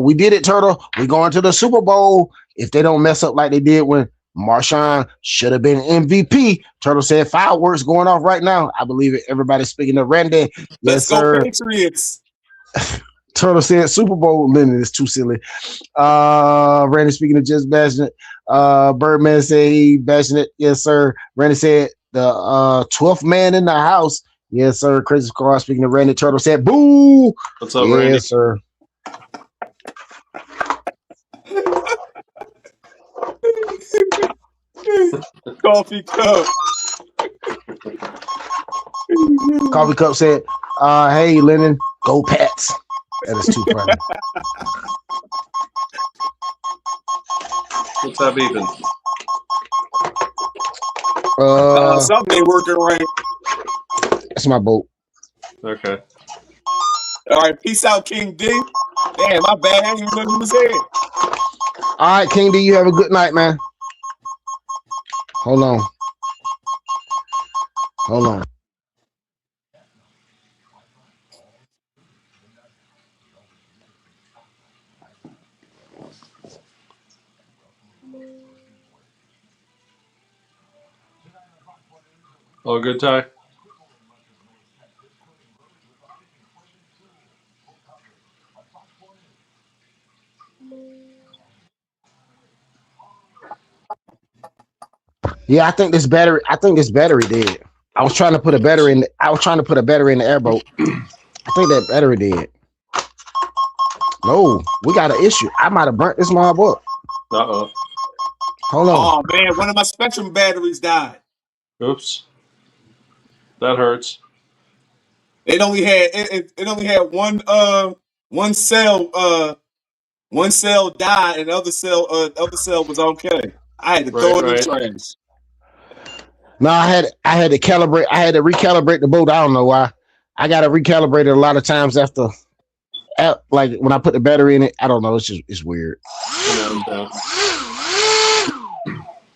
we did it, Turtle. We're going to the Super Bowl. If they don't mess up like they did when Marshawn should have been MVP. Turtle said fireworks going off right now. I believe it. Everybody's speaking of Randy. Let's go Patriots. Turtle said Super Bowl. Lennon is too silly. Randy speaking of just bashing it. Birdman said he bashing it. Yes, sir. Randy said the 12th man in the house. Yes, sir. Crazy Car speaking of Randy. Turtle said boo. What's up, Randy? Yes, sir. Coffee cup. Coffee cup said, hey, Lennon, go Pats. That is too funny. What's that even? Something ain't working right. That's my boat. Okay. All right, peace out, King D. Damn, my bad. I didn't even know who was here. All right, King D, you have a good night, man. Hold on. All good, Ty? Yeah, I think this battery dead. I was trying to put a battery in the airboat. I think that battery dead. No, we got an issue. I might have burnt this mob up. Uh-oh. Hold on. Oh man, one of my Spectrum batteries died. Oops. That hurts. It only had one cell died and the other cell was okay. I had to throw it in the trash. No, I had to recalibrate the boat. I don't know why. I got to recalibrate it a lot of times after like when I put the battery in it. I don't know. It's weird.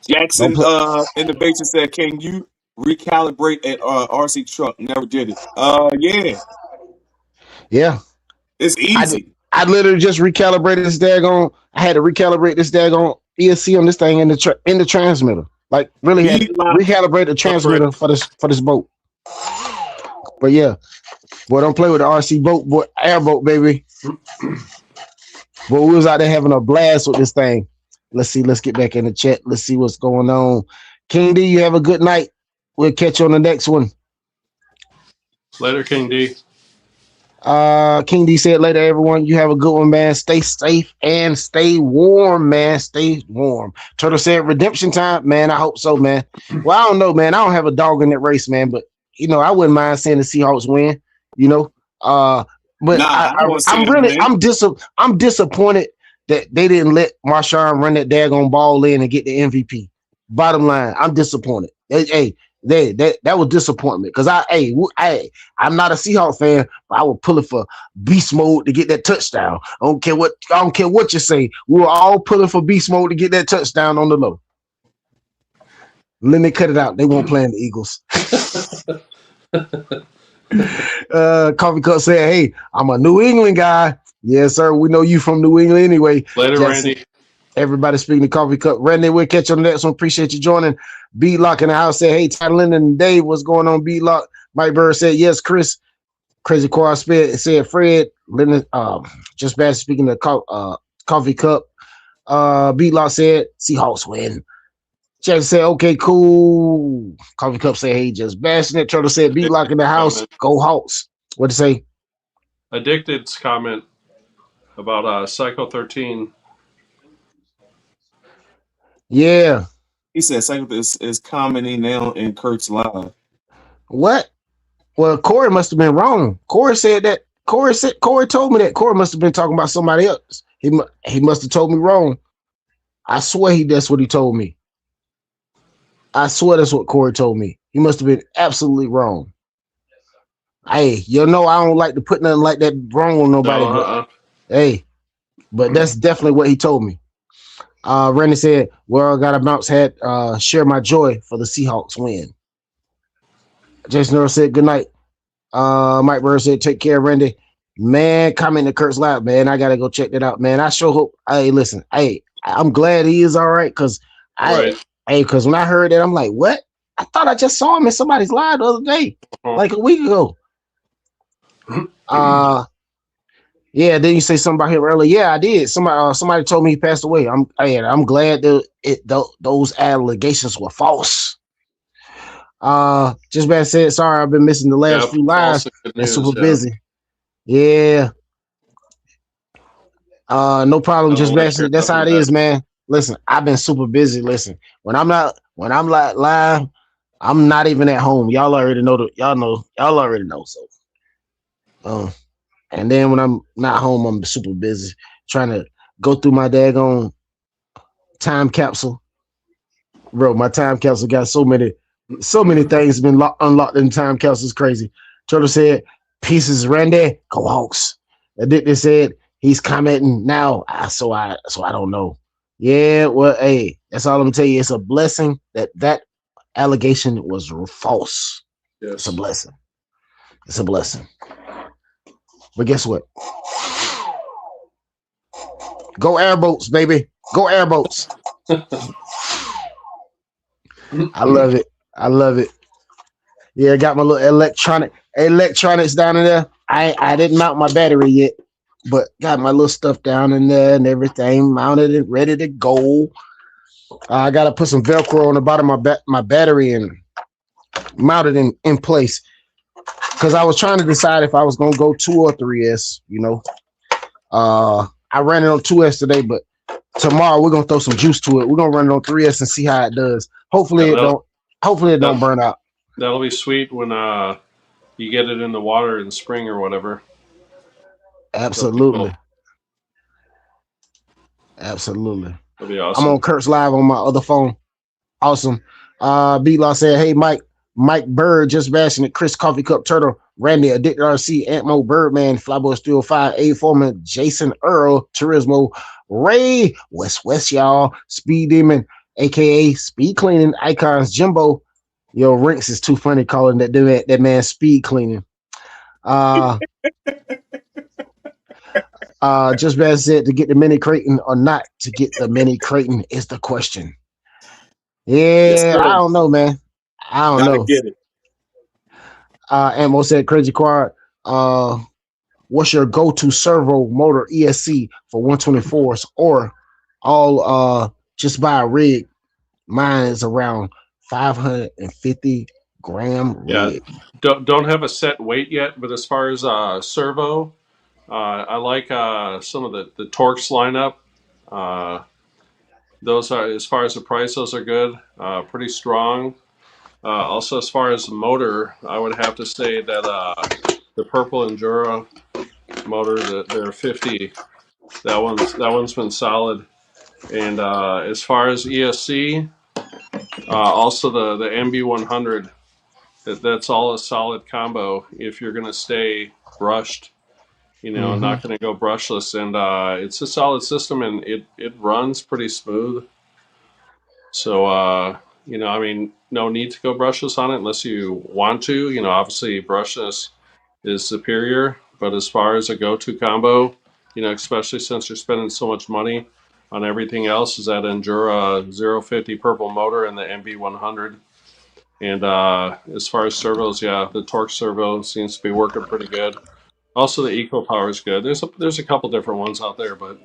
Jackson in the basement said, "Can you recalibrate at RC truck?" Never did it. Yeah. It's easy. I literally just recalibrated this daggone. I had to recalibrate this daggone ESC on this thing in the transmitter. Like really had to recalibrate the transmitter for this boat. But yeah, boy, don't play with the RC boat, boy, airboat, baby. But we was out there having a blast with this thing. Let's see. Let's get back in the chat. Let's see what's going on. King D, you have a good night. We'll catch you on the next one. Later, King D. King D said later, everyone, you have a good one, man. Stay safe and stay warm, man. Stay warm. Turtle said redemption time, man. I hope so, man. Well, I don't know, man. I don't have a dog in that race, man, but I wouldn't mind seeing the Seahawks win, you know. But Nah, I don't want to see I'm them really win. I'm disappointed that they didn't let Marshawn run that daggone ball in and get the MVP. Bottom line, I'm disappointed. Hey, that was disappointment because I'm not a Seahawks fan, but I would pull it for beast mode to get that touchdown. I don't care what you say. We were all pulling for beast mode to get that touchdown on the low. Let me cut it out. They won't play in the Eagles. Coffee Cup said, "Hey, I'm a New England guy." Yes, sir. We know you from New England anyway. Later, Jackson. Randy. Everybody speaking to Coffee Cup. Randy, we'll catch you on the next one. Appreciate you joining. B-Lock in the house said, "Hey, Tyler and Dave, what's going on, B-Lock?" Mike Bird said, "Yes, Chris." Crazy Quad said, "Fred." Lennon, just bad speaking to Coffee Cup. B-Lock said, "Seahawks win." Jackson said, "Okay, cool." Coffee Cup said, "Hey, just bashing it." Turtle said, "B-Lock in the house. Go Hawks." What'd you say? Addicted's comment about Psycho 13. Yeah. He said Psycho is commenting now in Kurt's live. What? Well, Corey must have been wrong. Corey said that. Corey told me that. Corey must have been talking about somebody else. He must have told me wrong. I swear that's what he told me. I swear that's what Corey told me. He must have been absolutely wrong. Hey, I don't like to put nothing like that wrong on nobody. No, But that's definitely what he told me. Randy said, "Well, I got to bounce head. Share my joy for the Seahawks win." Jason Earl said, "Good night." Mike Bird said, "Take care, Randy." Man, comment to Kurt's live, man. I gotta go check that out, man. I sure hope. Hey, listen, I'm glad he is all right because because when I heard that, I'm like, what? I thought I just saw him in somebody's live the other day, like a week ago. Yeah. Then you say something about him earlier. Yeah, I did. Somebody told me he passed away. I'm glad that those allegations were false. Just bad said, "Sorry, I've been missing the last few lives. Been super busy." Yeah. No problem. Just bad said, that's how it is, man. Listen, I've been super busy. Listen, when I'm like live, I'm not even at home. Y'all already know. Y'all already know. So, and then when I'm not home, I'm super busy trying to go through my daggone time capsule. Bro, my time capsule got so many things been unlocked in time capsule. Is crazy. Turtle said, "Pieces, Randy, go Hawks." Addicted said, "He's commenting now." So I don't know. Yeah, well, hey, that's all I'm gonna tell you. It's a blessing that allegation was false. Yes. It's a blessing. It's a blessing. But guess what? Go airboats, baby. Go airboats. I love it. I love it. Yeah, I got my little electronics down in there. I didn't mount my battery yet, but got my little stuff down in there and everything mounted and ready to go. I got to put some Velcro on the bottom of my battery and mount it in place because I was trying to decide if I was going to go 2 or 3S, I ran it on 2S today, but tomorrow we're going to throw some juice to it. We're going to run it on 3S and see how it does. Hopefully it don't burn out. That'll be sweet when you get it in the water in spring or whatever. Absolutely. Absolutely. That'll be awesome. I'm on Kurt's live on my other phone. Awesome. B-Law said, "Hey, Mike Bird, just bashing it. Chris Coffee Cup Turtle, Randy, Addicted RC, Antmo Birdman, Flyboy Steel 5, A Foreman, Jason Earl, Turismo, Ray, West, y'all, Speed Demon, aka Speed Cleaning, Icons, Jimbo." Yo, Rinks is too funny calling that man Speed Cleaning. Just bad said, "To get the mini Creighton or not to get the mini Creighton is the question." Yeah, yes, I don't know, man. I don't know. Get it. Ammo said, "Crazy Quad, what's your go-to servo motor ESC for 124s or all just buy a rig? Mine is around $550 gram Yeah, red. don't have a set weight yet, but as far as servo, I like some of the Torx lineup. Uh, those are, as far as the price, those are good, pretty strong. Also, as far as the motor, I would have to say that the Purple Endura motor, their 50, that one's been solid. And as far as ESC, also the MB100, that's all a solid combo if you're going to stay brushed, Mm-hmm. not going to go brushless. And it's a solid system, and it runs pretty smooth. So, I mean, no need to go brushless on it unless you want to. Obviously, brushless is superior. But as far as a go-to combo, especially since you're spending so much money on everything else, is that Endura 050 purple motor and the MB100. And as far as servos, yeah, the Torx servo seems to be working pretty good. Also, the Eco Power is good. There's a couple different ones out there, but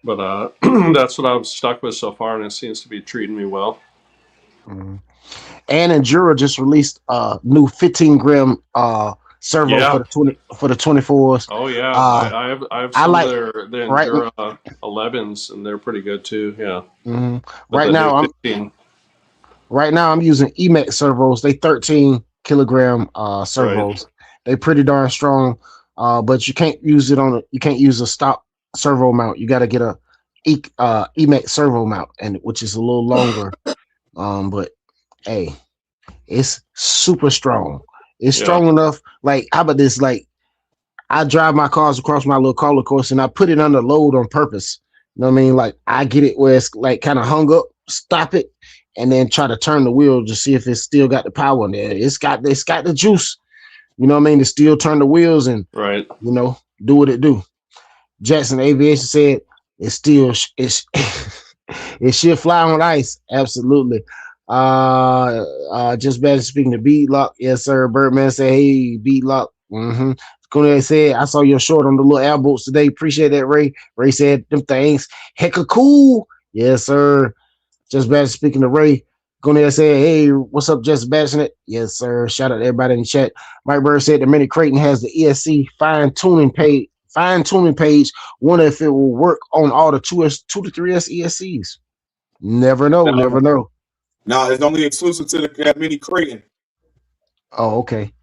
that's what I've stuck with so far, and it seems to be treating me well. Mm-hmm. And Endura just released a new 15 gram servo Yeah. for the 24s. Oh yeah, I have I some of like the right Endura 11s, and they're pretty good too. Yeah, mm-hmm. but right the new now 15, I'm using EMEX servos. They 13 kilogram right? servos. They pretty darn strong. But you can't use a stock servo mount. You got to get a EMEX servo mount, and which is a little longer. But hey, it's super strong. It's Yeah, strong enough. Like, how about this? Like, I drive my cars across my little color course and I put it under load on purpose. You know what I mean? Like, I get it where it's like kind of hung up, stop it, and then try to turn the wheel to see if it's still got the power in there. It's got the juice. You know what I mean? To still turn the wheels and right. do what it do. Jackson Aviation said it's still it's it should fly on ice. Absolutely. Just better speaking to Beat Lock. Yes, sir. Birdman said, hey, Beat Lock. Mm-hmm. Kone said, I saw your short on the little airboats today. Appreciate that, Ray. Ray said, them things hecka cool. Yes, sir. Just better speaking to Ray. Kone said, hey, what's up, Just bashing it? Yes, sir. Shout out to everybody in the chat. Mike Bird said the Mini Creighton has the ESC fine-tuning page. Wonder if it will work on all the 2 to 3S ESCs. Never know. Never know. No, it's only exclusive to that Mini Creighton. Oh, okay.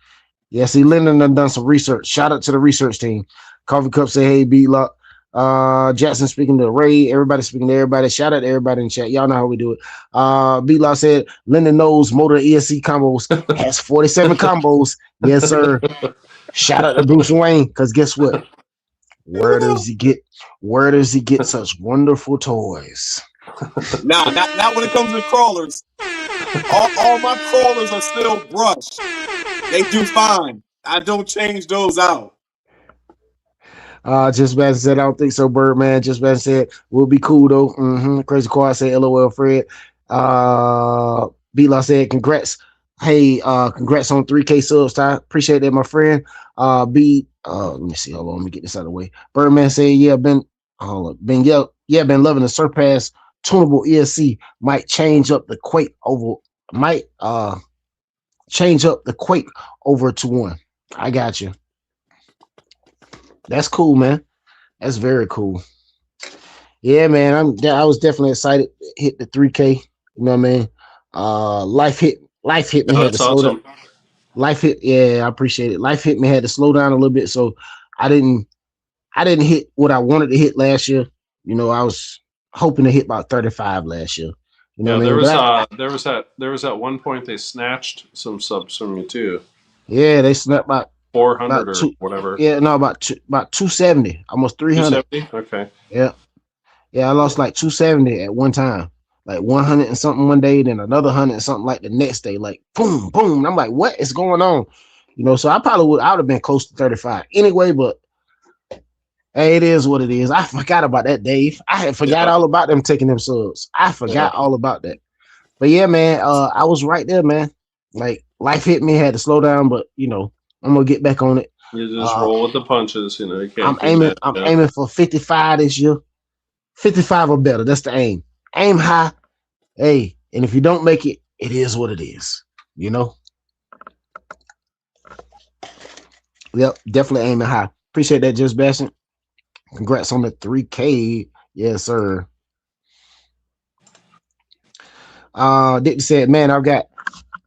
Yeah, see, Lyndon done some research. Shout out to the research team. Coffee Cup say, hey, B-Lock. Jackson speaking to Ray. Everybody speaking to everybody. Shout out to everybody in chat. Y'all know how we do it. B-Lock said, Lyndon knows motor ESC combos. Has 47 combos. Yes, sir. Shout out to Bruce Wayne, because guess what? Where does he get such wonderful toys? Nah, not when it comes to crawlers. All my crawlers are still brushed. They do fine. I don't change those out. Just Bass said, I don't think so, Birdman. Just Bass said, we'll be cool though. Mm-hmm. Crazy Quad said, LOL, Fred. B-Law said, congrats. Hey, congrats on 3K subs, Ty. Appreciate that, my friend. Let me see. Hold on, let me get this out of the way. Birdman said, been loving the Surpass tunable ESC. Might change up the Quake over to one. I got you. That's cool, man. That's very cool. Yeah, man. I was definitely excited to hit the 3K. You know what I mean? Life hit me, had to slow down. Life hit, yeah, I appreciate it. Life hit me, had to slow down a little bit. So I didn't hit what I wanted to hit last year. I was hoping to hit about 35 last year. You know what I mean? There was at one point they snatched some subs from you too. Yeah, they snapped about 400 or whatever. Yeah, no, about 270, almost 300. 270? Okay. Yeah, I lost like 270 at one time, like 100 and something one day, then another 100 and something like the next day, like boom, boom. And I'm like, what is going on? So I would have been close to 35 anyway, but hey, it is what it is. I forgot about that, Dave. I had forgot all about them taking them subs. I forgot all about that. But yeah, man, I was right there, man. Like, life hit me, had to slow down, but I'm gonna get back on it. You just roll with the punches, you can't. I'm aiming for 55 this year. 55 or better. That's the aim. Aim high. Hey, and if you don't make it, it is what it is. Yep, definitely aiming high. Appreciate that, Just Bashing. Congrats on the 3K. Yes, sir. Dick said, man, I've got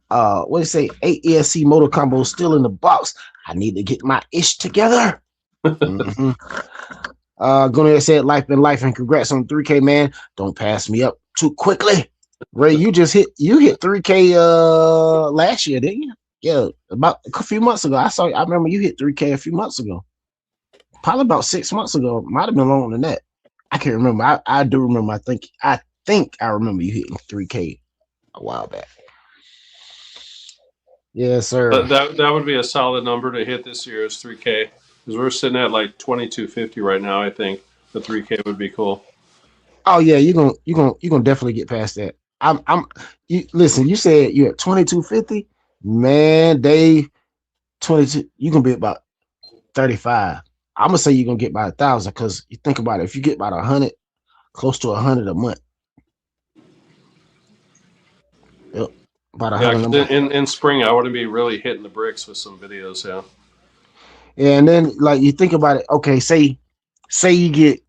what do you say, 8 ESC motor combos still in the box. I need to get my ish together. Mm-hmm. Gunnar said, life been life, and congrats on 3K, man. Don't pass me up too quickly. Ray, you hit 3K last year, didn't you? Yeah, about a few months ago. I remember you hit 3K a few months ago. Probably about 6 months ago. Might have been longer than that. I can't remember. I do remember. I think I remember you hitting 3K a while back. Yes, sir. That would be a solid number to hit this year is 3K, because we're sitting at like 2250 right now. I think the 3K would be cool. Oh yeah, you're gonna definitely get past that. You listen, you said you're at 2250. Man, Dave, 22, you're gonna be about 35. I'm gonna say you're gonna get by 1,000, because you think about it, if you get about 100, close to 100 a month. Yep. About 100 a month. In spring I want to be really hitting the bricks with some videos, yeah. Yeah, and then like you think about it, okay, say you get,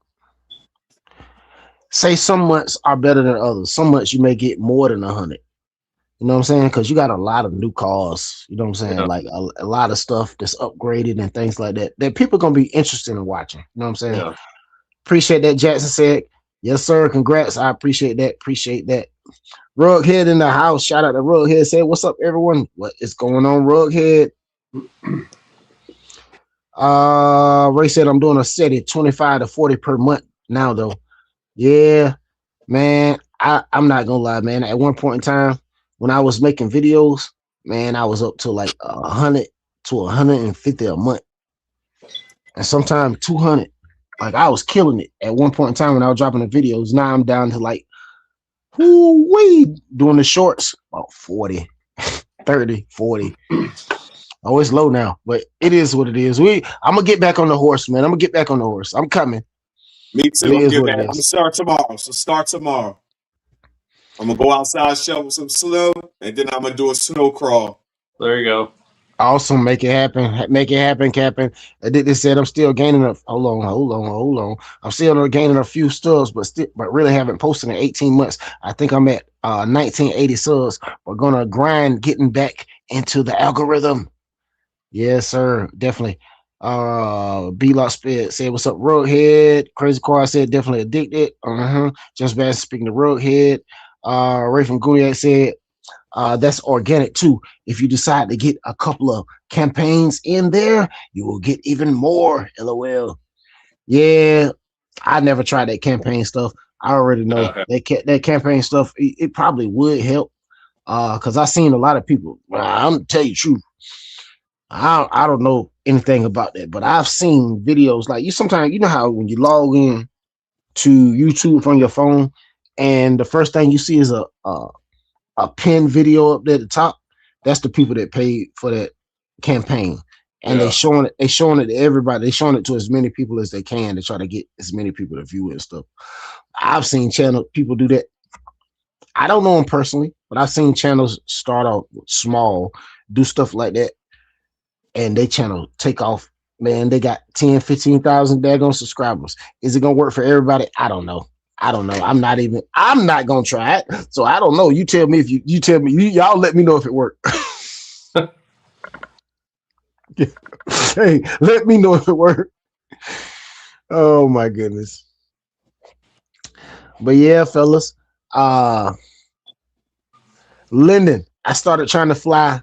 say some months are better than others. Some months you may get more than 100. You know what I'm saying? Because you got a lot of new cars. You know what I'm saying? Yeah. Like a lot of stuff that's upgraded and things like that that people are gonna be interested in watching. You know what I'm saying? Yeah. Appreciate that. Jackson said, "Yes, sir. Congrats. I appreciate that. Appreciate that." Rughead in the house. Shout out to Rughead. Said, "What's up, everyone? What is going on, Rughead?" Ray said, "I'm doing a steady 25 to 40 per month now, though." Yeah, man. I'm not gonna lie, man. At one point in time, when I was making videos, man, I was up to like 100 to 150 a month, and sometimes 200. Like I was killing it at one point in time when I was dropping the videos. Now I'm down to like, whoo-wee, doing the shorts, about 40, 30, 40. Oh, it's low now, but it is what it is. I'm gonna get back on the horse, man. I'm gonna get back on the horse. I'm coming. Me too. I'm gonna start tomorrow. So start tomorrow. I'm gonna go outside, shovel some snow, and then I'm gonna do a snow crawl. There you go. Awesome. Make it happen. Make it happen, Captain. They said I'm still gaining hold on. I'm still gaining a few subs, but really haven't posted in 18 months. I think I'm at 1980 subs. We're gonna grind getting back into the algorithm. Yes, sir. Definitely. B-Lock Spit said, "What's up, Roadhead?" Crazy Car said, "Definitely addicted." Just bad speaking to Roadhead. Ray from Guniac said, "That's organic too. If you decide to get a couple of campaigns in there, you will get even more." LOL. Yeah, I never tried that campaign stuff. I already know that campaign stuff. It probably would help. Because I've seen a lot of people. I'm gonna tell you the truth. I don't know anything about that, but I've seen videos like you. Sometimes you know how when you log in to YouTube from your phone, and the first thing you see is a pinned video up there at the top. That's the people that paid for that campaign, and they showing it to everybody. They showing it to as many people as they can to try to get as many people to view it and stuff. I've seen people do that. I don't know them personally, but I've seen channels start off small, do stuff like that, and they channel take off. Man, they got 10, 15,000 daggone subscribers. Is it gonna work for everybody? I don't know. I'm not gonna try it. So I don't know. You tell me if you tell me, y'all let me know if it worked. Hey, let me know if it worked. Oh my goodness. But yeah, fellas. Lyndon, I started trying to fly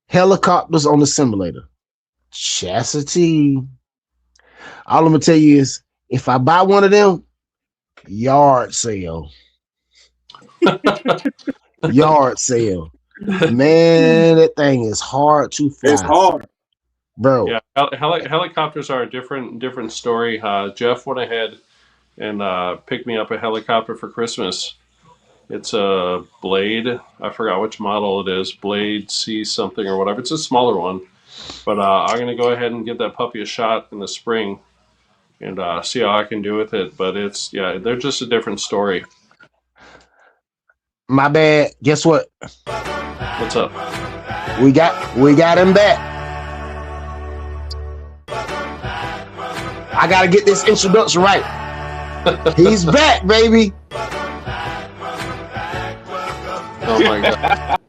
helicopters on the simulator. Chastity. All I'm gonna tell you is if I buy one of them, yard sale. Yard sale. Man, that thing is hard to fly. It's hard, bro. Yeah, helicopters are a different story. Jeff went ahead and picked me up a helicopter for Christmas. It's a Blade. I forgot which model it is. Blade C something or whatever. It's a smaller one. But I'm going to go ahead and give that puppy a shot in the spring and see how I can do with it. But they're just a different story. My bad. Guess what? What's up? We got him back. I gotta get this introduction right. He's back, baby. Oh my god.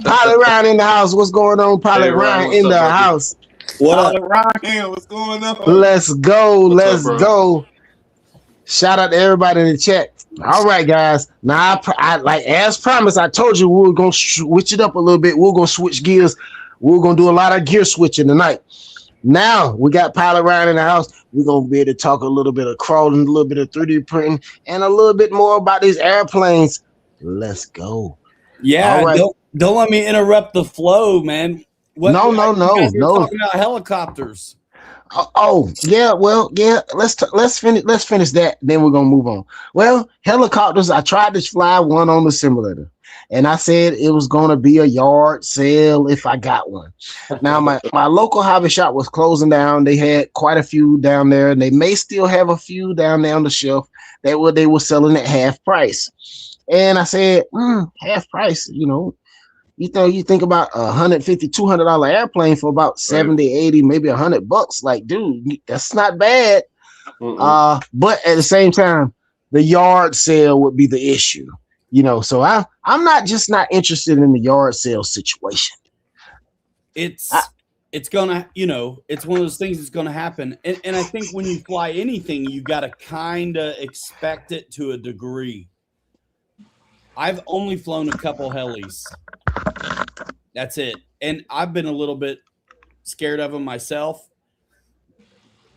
Pilot Ryan in the house. What's going on, Pilot Hey, Ryan, Ryan what's in up, the buddy? house? What up, Ryan? What's going on? Let's go. What's Let's up, bro? go. Shout out to everybody in the chat. All right, guys. Now, I like as promised, I told you we were gonna switch it up a little bit. We're gonna switch gears. We're gonna do a lot of gear switching tonight. Now we got Pilot Ryan in the house. We're gonna be able to talk a little bit of crawling, a little bit of 3D printing, and a little bit more about these airplanes. Let's go. Yeah, All right. don't let me interrupt the flow, man. No. You guys were talking about helicopters. Oh yeah, well yeah. Let's finish that. Then we're gonna move on. Well, helicopters. I tried to fly one on the simulator, and I said it was gonna be a yard sale if I got one. Now my local hobby shop was closing down. They had quite a few down there, and they may still have a few down there on the shelf that they were selling at half price. And I said, half price. You think about $150, $200 airplane for about 70, 80, maybe $100. Like, dude, that's not bad. But at the same time, the yard sale would be the issue. So I'm not interested in the yard sale situation. It's gonna, it's one of those things that's gonna happen. And I think when you fly anything, you gotta kinda expect it to a degree. I've only flown a couple helis. That's it. And I've been a little bit scared of them myself.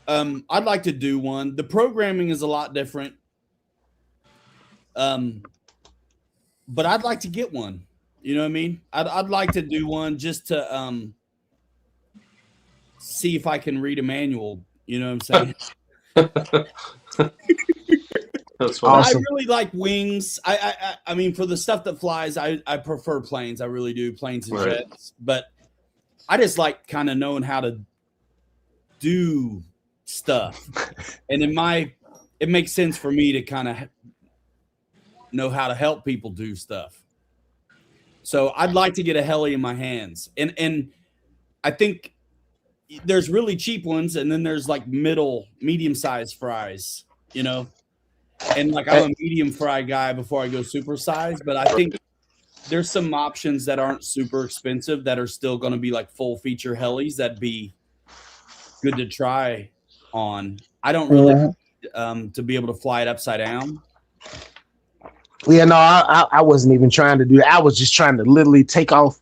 I'd like to do one. The programming is a lot different. But I'd like to get one. You know what I mean? I'd like to do one just to see if I can read a manual. You know what I'm saying? That's awesome. I really like wings. I mean, for the stuff that flies, I prefer planes. I really do, planes and jets. But I just like kind of knowing how to do stuff. And it makes sense for me to kind of know how to help people do stuff. So I'd like to get a heli in my hands. And I think there's really cheap ones, and then there's like medium-sized fries, And like I'm a medium fry guy before I go super size, but I think there's some options that aren't super expensive that are still going to be like full feature helis that'd be good to try on. I don't really to be able to fly it upside down. Yeah, no, I wasn't even trying to do that. I was just trying to literally take off,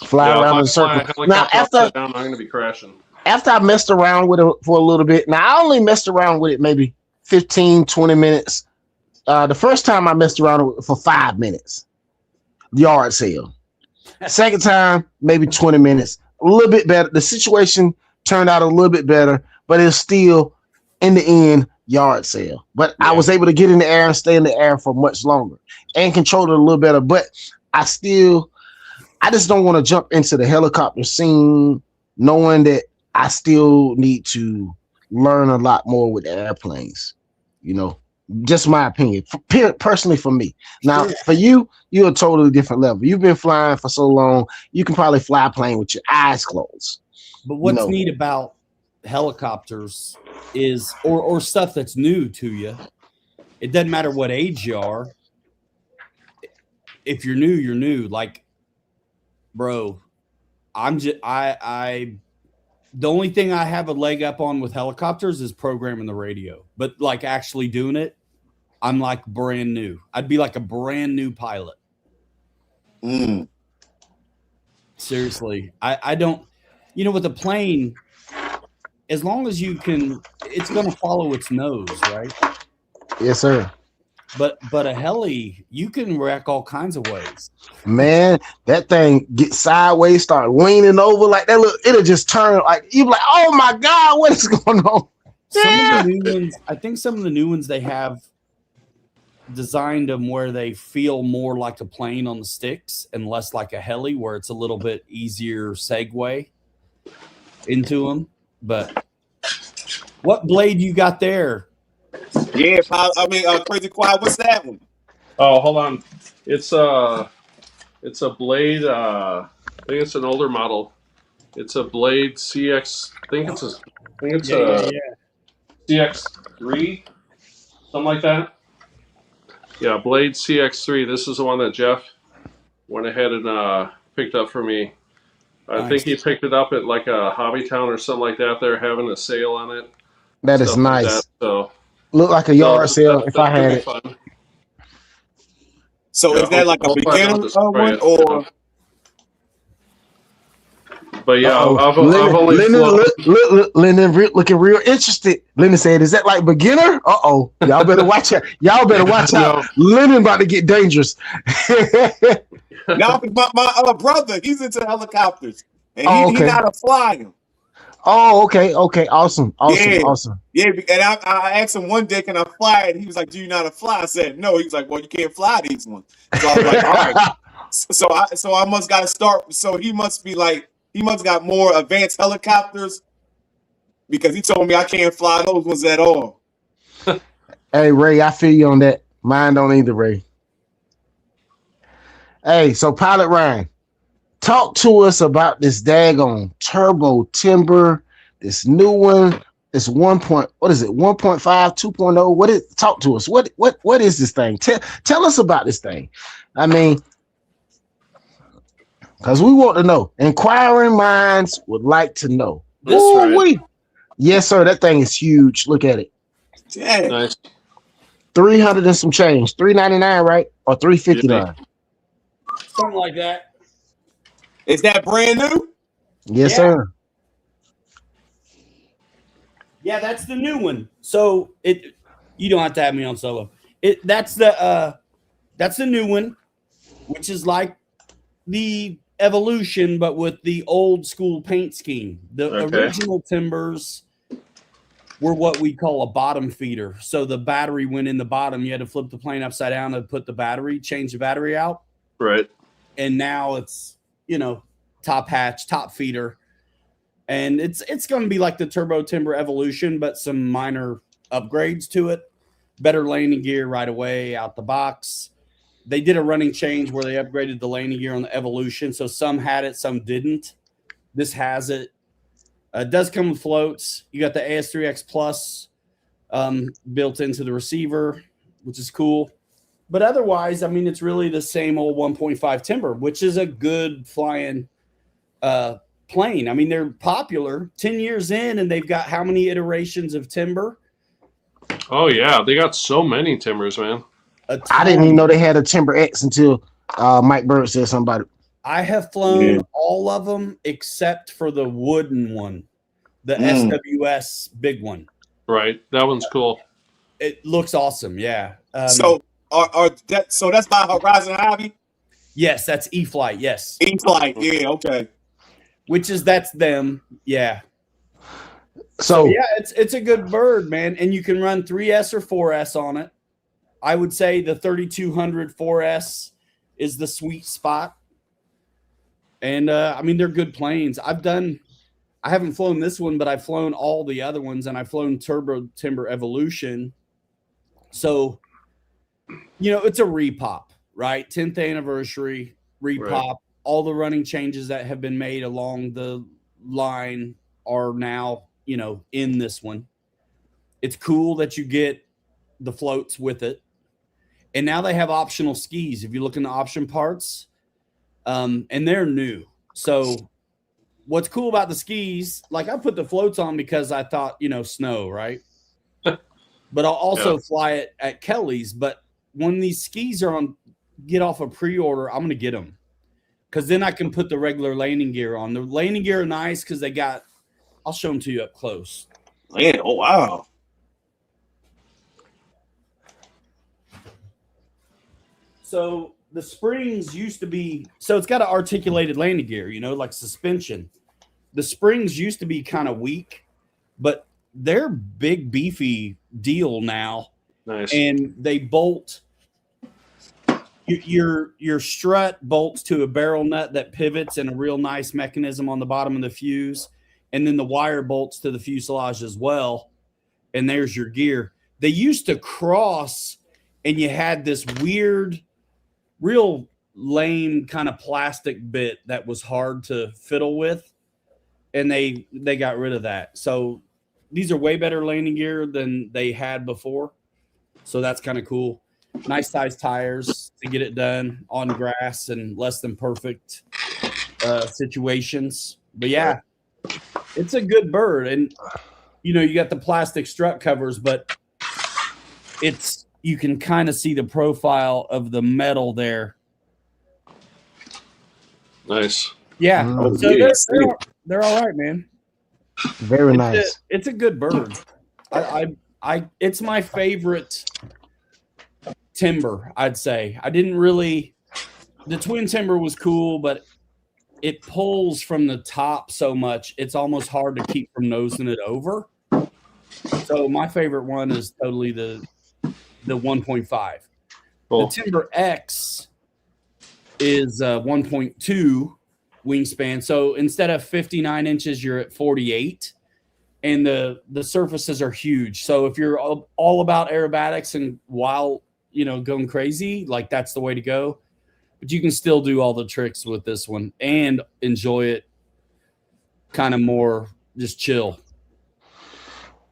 fly around in a circle. Now after down, I'm going to be crashing. After I messed around with it for a little bit. Now I only messed around with it maybe 15, 20 minutes. The first time I messed around with it for 5 minutes. Yard sale. Second time, maybe 20 minutes. A little bit better. The situation turned out a little bit better, but it's still, in the end, yard sale. But I was able to get in the air and stay in the air for much longer and control it a little better. But I just don't want to jump into the helicopter scene knowing that I still need to learn a lot more with airplanes, just my opinion, personally for me. Now, for you're a totally different level. You've been flying for so long, you can probably fly a plane with your eyes closed. But what's neat about helicopters is, or stuff that's new to you, it doesn't matter what age you are. If you're new, you're new. Like, bro, the only thing I have a leg up on with helicopters is programming the radio. But like actually doing it, I'm like brand new. I'd be like a brand new pilot. Seriously. I don't, with a plane, as long as you can, it's going to follow its nose, right? Yes, sir. But a heli, you can wreck all kinds of ways. Man, that thing get sideways, start leaning over like that. Look, it'll just turn like you be like, oh my God, what is going on? Some of the new ones, I think some of the new ones they have designed them where they feel more like a plane on the sticks and less like a heli, where it's a little bit easier segue into them. But what blade you got there? Yeah, Crazy Quiet. What's that one? Oh, hold on. It's a blade. I think it's an older model. It's a Blade CX. I think it's CX3, something like that. Yeah, Blade CX3. This is the one that Jeff went ahead and picked up for me. I think he picked it up at like a Hobby Town or something like that. They're having a sale on it. That is Stuff like that. nice. So Look like a yard sale if I had it. Fun. So is that like a beginner one or? But yeah, I've Lennon, only Lennon looking real interested. Lennon said, "Is that like beginner? Uh-oh. Y'all better watch out. Y'all better watch out. Lennon about to get dangerous." Now, my brother, he's into helicopters, and he got to fly them. Oh, okay, awesome. Yeah, and I asked him one day, "Can I fly it?" He was like, "Do you know how to fly?" I said, "No." He was like, "Well, you can't fly these ones." So I was like, "All right." So I must got to start. So he must got more advanced helicopters because he told me I can't fly those ones at all. Hey, Ray, I feel you on that. Mine don't either, Ray. Hey, so Pilot Ryan, talk to us about this daggone turbo timber, this new one, this 1.5, 2.0. What is? Talk to us. What is this thing? Tell us about this thing. I mean, because we want to know. Inquiring minds would like to know. Yes, sir. That thing is huge. Look at it. Dang. Nice. 300 and some change. $399, right? Or $359. Something like that. Is that brand new? Yes, sir. Yeah, that's the new one. So you don't have to have me on solo. That's the new one, which is like the Evolution, but with the old school paint scheme. The original timbers were what we call a bottom feeder. So the battery went in the bottom. You had to flip the plane upside down to put the battery, change the battery out. Right. And now it's, top hatch, top feeder. And it's going to be like the Turbo Timber Evolution, but some minor upgrades to it. Better landing gear right away out the box. They did a running change where they upgraded the landing gear on the Evolution. So some had it, some didn't. This has it. It does come with floats. You got the AS3X Plus built into the receiver, which is cool. But otherwise, I mean, it's really the same old 1.5 timber, which is a good flying plane. I mean, they're popular 10 years in, and they've got how many iterations of timber? Oh, yeah. They got so many timbers, man. I didn't even know they had a Timber X until Mike Bird said something about it. I have flown all of them except for the wooden one, the SWS big one. Right. That one's cool. It looks awesome. Yeah. So that's by Horizon Hobby? Yes, that's E-Flight. Yes. E-Flight. Yeah. Okay. That's them. Yeah. So yeah, it's a good bird, man. And you can run 3S or 4S on it. I would say the 3200 4S is the sweet spot. And I mean, they're good planes. I haven't flown this one, but I've flown all the other ones, and I've flown Turbo Timber Evolution. So, it's a repop, right? 10th anniversary repop. Right. All the running changes that have been made along the line are now, in this one. It's cool that you get the floats with it. And now they have optional skis. If you look in the option parts, and they're new. So what's cool about the skis, like I put the floats on because I thought, snow, right? But I'll also fly it at Kelly's. But when these skis are get off a pre-order, I'm going to get them. Because then I can put the regular landing gear on. The landing gear are nice because I'll show them to you up close. Man, oh, wow. So the springs used to be, so it's got an articulated landing gear, like suspension. The springs used to be kind of weak, but they're big, beefy deal now. Nice. And they bolt, your strut bolts to a barrel nut that pivots and a real nice mechanism on the bottom of the fuse. And then the wire bolts to the fuselage as well. And there's your gear. They used to cross, and you had this weird, real lame kind of plastic bit that was hard to fiddle with, and they got rid of that. So these are way better landing gear than they had before. So that's kind of cool. Nice size tires to get it done on grass and less than perfect situations. But yeah, it's a good bird. And, you got the plastic strut covers, but you can kind of see the profile of the metal there. Nice. Yeah. Oh, So yeah, they're all right, man. Very nice. It's a good bird. It's my favorite timber, I'd say. The twin timber was cool, but it pulls from the top so much, it's almost hard to keep from nosing it over. So my favorite one is totally the 1.5. Cool. The Timber X is 1.2 wingspan. So instead of 59 inches, you're at 48. And the surfaces are huge. So if you're all about aerobatics and while, going crazy, like that's the way to go. But you can still do all the tricks with this one and enjoy it kind of more just chill.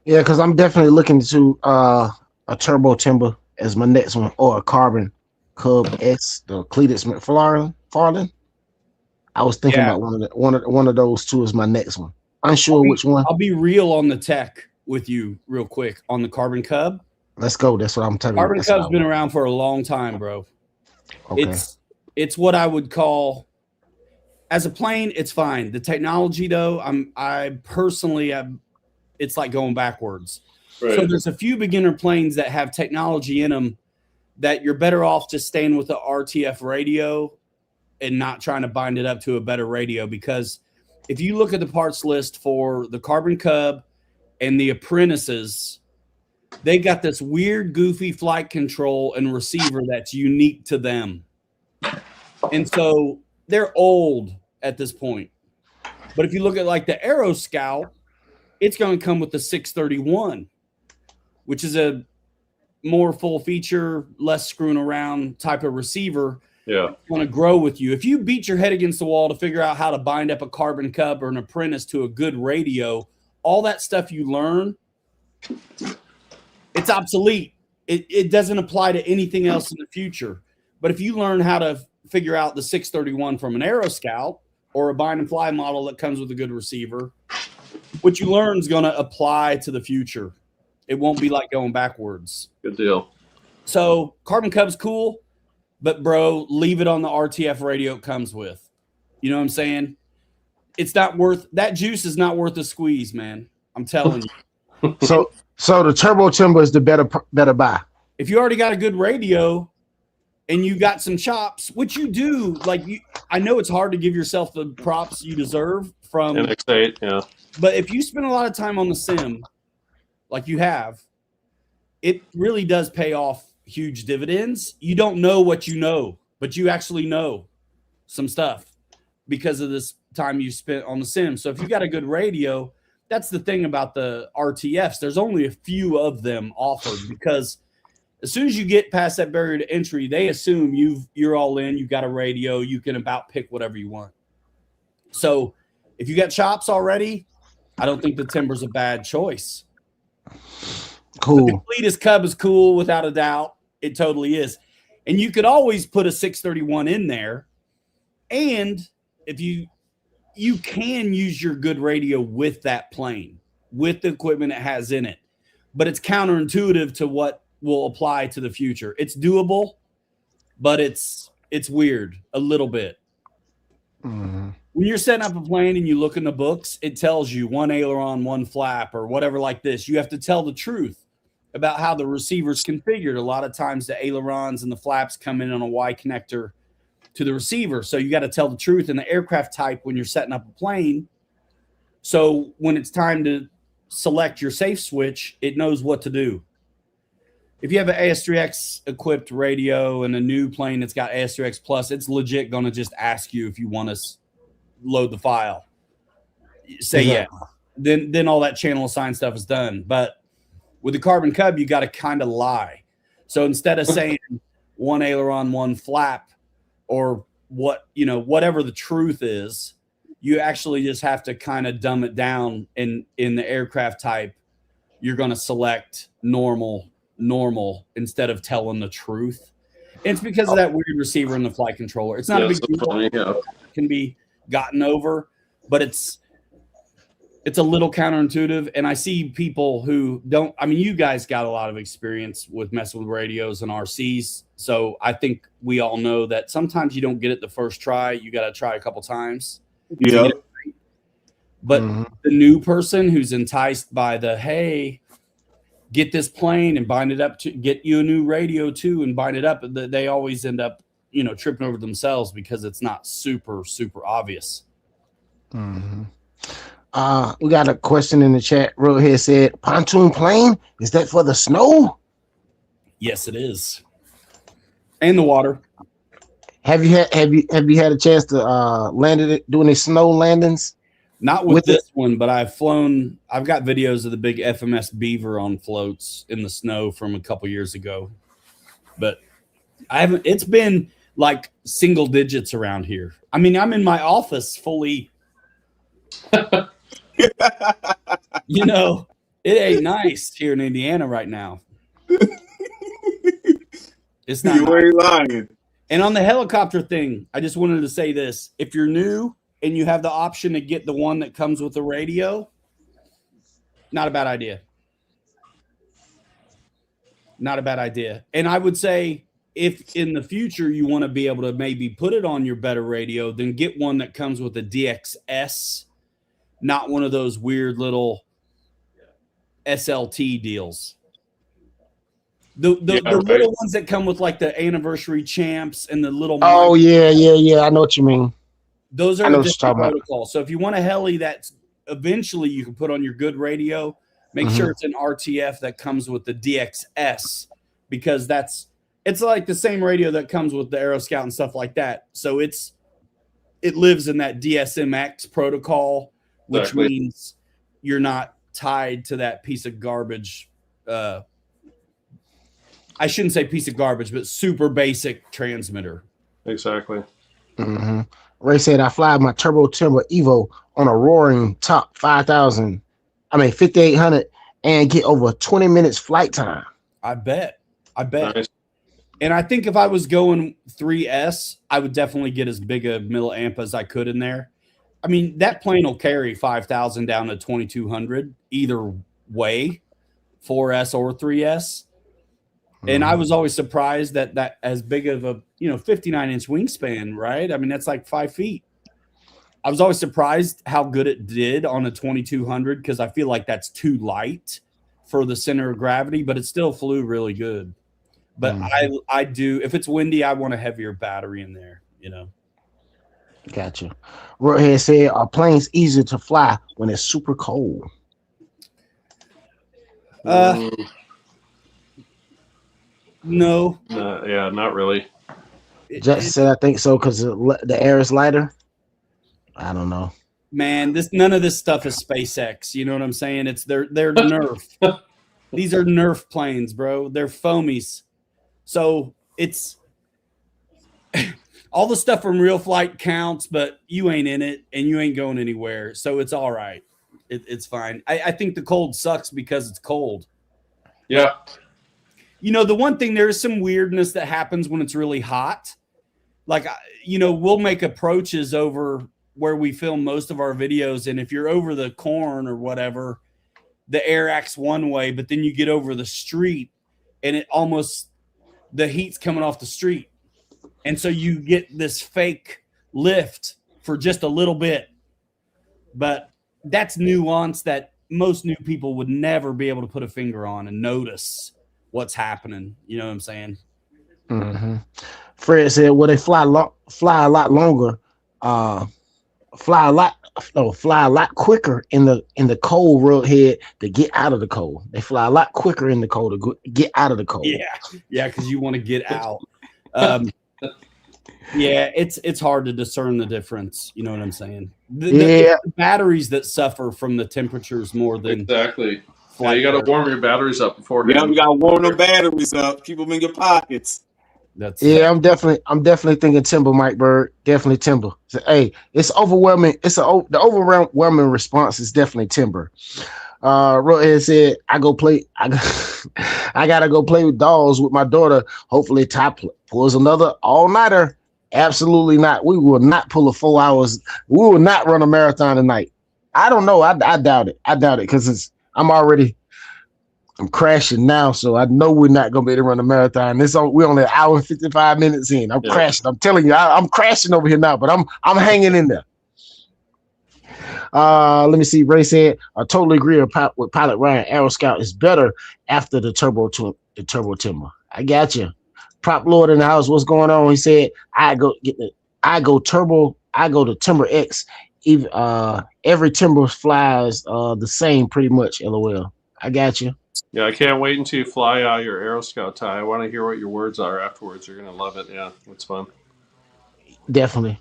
Yeah, because I'm definitely looking to a turbo timber as my next one, or a carbon Cub S, the Cletus McFarlane. I was thinking about one of those two as my next one. Unsure which one. I'll be real on the tech with you real quick on the Carbon Cub. Let's go. That's what I'm telling you. Carbon Cub's been around for a long time, bro. Okay. It's what I would call, as a plane, it's fine. The technology, though, I personally it's like going backwards. Right. So there's a few beginner planes that have technology in them that you're better off just staying with the RTF radio and not trying to bind it up to a better radio, because if you look at the parts list for the Carbon Cub and the Apprentices, they got this weird, goofy flight control and receiver that's unique to them. And so they're old at this point. But if you look at like the Aero Scout, it's going to come with the 631, which is a more full feature, less screwing around type of receiver. Yeah. Want to grow with you. If you beat your head against the wall to figure out how to bind up a Carbon Cub or an Apprentice to a good radio, all that stuff you learn, it's obsolete. It doesn't apply to anything else in the future. But if you learn how to figure out the 631 from an Aero Scout or a bind and fly model that comes with a good receiver, what you learn is going to apply to the future. It won't be like going backwards. Good deal. So Carbon Cub's cool, but bro, leave it on the RTF radio it comes with. You know what I'm saying? It's not worth that juice is not worth the squeeze, man. I'm telling you. So the turbo timber is the better buy. If you already got a good radio and you got some chops, which you do, I know it's hard to give yourself the props you deserve from NX8, yeah. But if you spend a lot of time on the sim, like you have, it really does pay off huge dividends. You don't know what you know, but you actually know some stuff because of this time you spent on the sim. So if you got a good radio, that's the thing about the RTFs. There's only a few of them offered because as soon as you get past that barrier to entry, they assume you're all in, you got a radio, you can about pick whatever you want. So if you got chops already, I don't think the timber's a bad choice. Cool. But the Cletus Cub is cool without a doubt. It totally is. And you could always put a 631 in there. And if you can use your good radio with that plane, with the equipment it has in it. But it's counterintuitive to what will apply to the future. It's doable, but it's weird a little bit. Mm-hmm. When you're setting up a plane and you look in the books, it tells you one aileron, one flap, or whatever like this. You have to tell the truth about how the receiver's configured. A lot of times the ailerons and the flaps come in on a Y connector to the receiver. So you got to tell the truth in the aircraft type when you're setting up a plane. So when it's time to select your safe switch, it knows what to do. If you have an AS3X equipped radio and a new plane that's got AS3X Plus, it's legit going to just ask you if you want to load the file. Say yeah. Then all that channel assign stuff is done. But with the Carbon Cub, you got to kind of lie. So instead of saying one aileron, one flap, or whatever the truth is, you actually just have to kind of dumb it down in the aircraft type you're going to select normal instead of telling the truth. And it's because of that weird receiver in the flight controller. It's not a big deal. Funny, yeah. It can be gotten over, but it's a little counterintuitive. And I see people who don't. I mean, you guys got a lot of experience with messing with radios and RCs, so I think we all know that sometimes you don't get it the first try. You got to try a couple times. Yeah. But the new person who's enticed by the, hey, get this plane and bind it up to get you a new radio too and bind it up, they always end up, tripping over themselves because it's not super, super obvious. We got a question in the chat. Roadhead said, pontoon plane? Is that for the snow? Yes, it is. And the water. Have you had a chance to land it, do any snow landings? Not with this one, but I've got videos of the big FMS Beaver on floats in the snow from a couple years ago. But it's been like single digits around here. I mean, I'm in my office fully. It ain't nice here in Indiana right now. It's not. You ain't lying. And on the helicopter thing, I just wanted to say this. If you're new and you have the option to get the one that comes with the radio, not a bad idea. Not a bad idea. And I would say if in the future you want to be able to maybe put it on your better radio, then get one that comes with a DXS, not one of those weird little SLT deals. The little ones that come with like the anniversary champs and the little. Oh, yeah. I know what you mean. Those are different protocols. So if you want a heli that's eventually you can put on your good radio, make sure it's an RTF that comes with the DXS, because it's like the same radio that comes with the Aero Scout and stuff like that. So it lives in that DSMX protocol, which means you're not tied to that piece of garbage. I shouldn't say piece of garbage, but super basic transmitter. Exactly. Ray said, I fly my Turbo Timber Evo on a roaring top 5,800 and get over 20 minutes flight time. I bet. Nice. And I think if I was going 3S, I would definitely get as big a milliamp as I could in there. I mean, that plane will carry 5,000 down to 2,200 either way, 4S or 3S. And I was always surprised that as big of a 59-inch wingspan, right? I mean, that's like 5 feet. I was always surprised how good it did on a 2,200 because I feel like that's too light for the center of gravity, but it still flew really good. But I do, if it's windy, I want a heavier battery in there, Gotcha. Roadhead said, are planes easier to fly when it's super cold? No. Yeah, not really. Just said I think so because the air is lighter. I don't know. Man, none of this stuff is SpaceX. You know what I'm saying? They're Nerf. These are Nerf planes, bro. They're foamies. So it's all the stuff from real flight counts, but you ain't in it and you ain't going anywhere. So it's all right. It's fine. I think the cold sucks because it's cold. Yeah. The one thing, there is some weirdness that happens when it's really hot. Like, we'll make approaches over where we film most of our videos. And if you're over the corn or whatever, the air acts one way, but then you get over the street and the heat's coming off the street. And so you get this fake lift for just a little bit. But that's nuance that most new people would never be able to put a finger on and notice what's happening. You know what I'm saying? Fred said, well, they fly a lot longer, fly a lot quicker in the cold, Roadhead, to get out of the cold. They fly a lot quicker in the cold to get out of the cold. Yeah, because you want to get out. Yeah, it's hard to discern the difference. You know what I'm saying? The batteries that suffer from the temperatures more than exactly. Yeah, you got to warm your batteries up beforehand. Yeah, you got to warm the batteries up. Keep them in your pockets. I'm definitely thinking timber, Mike Bird. Definitely timber. So, hey, it's overwhelming. The overwhelming response is definitely timber. Rothead said, I go play. I gotta go play with dolls with my daughter. Hopefully, Top pulls another all-nighter. Absolutely not. We will not pull a 4 hours. We will not run a marathon tonight. I don't know. I doubt it. I doubt it because I'm crashing now, so I know we're not gonna be able to run a marathon. We're only an hour and 55 minutes in. I'm crashing. I'm telling you, I'm crashing over here now, but I'm hanging in there. Let me see. Ray said, I totally agree with Pilot Ryan. Aero Scout is better after the turbo timber. I got you. Prop Lord in the house. What's going on? He said, I go to Timber X. Even every timber flies the same pretty much. LOL. I got you. Yeah, I can't wait until you fly out your Aero Scout tie. I want to hear what your words are afterwards. You're gonna love it. Yeah, it's fun. Definitely.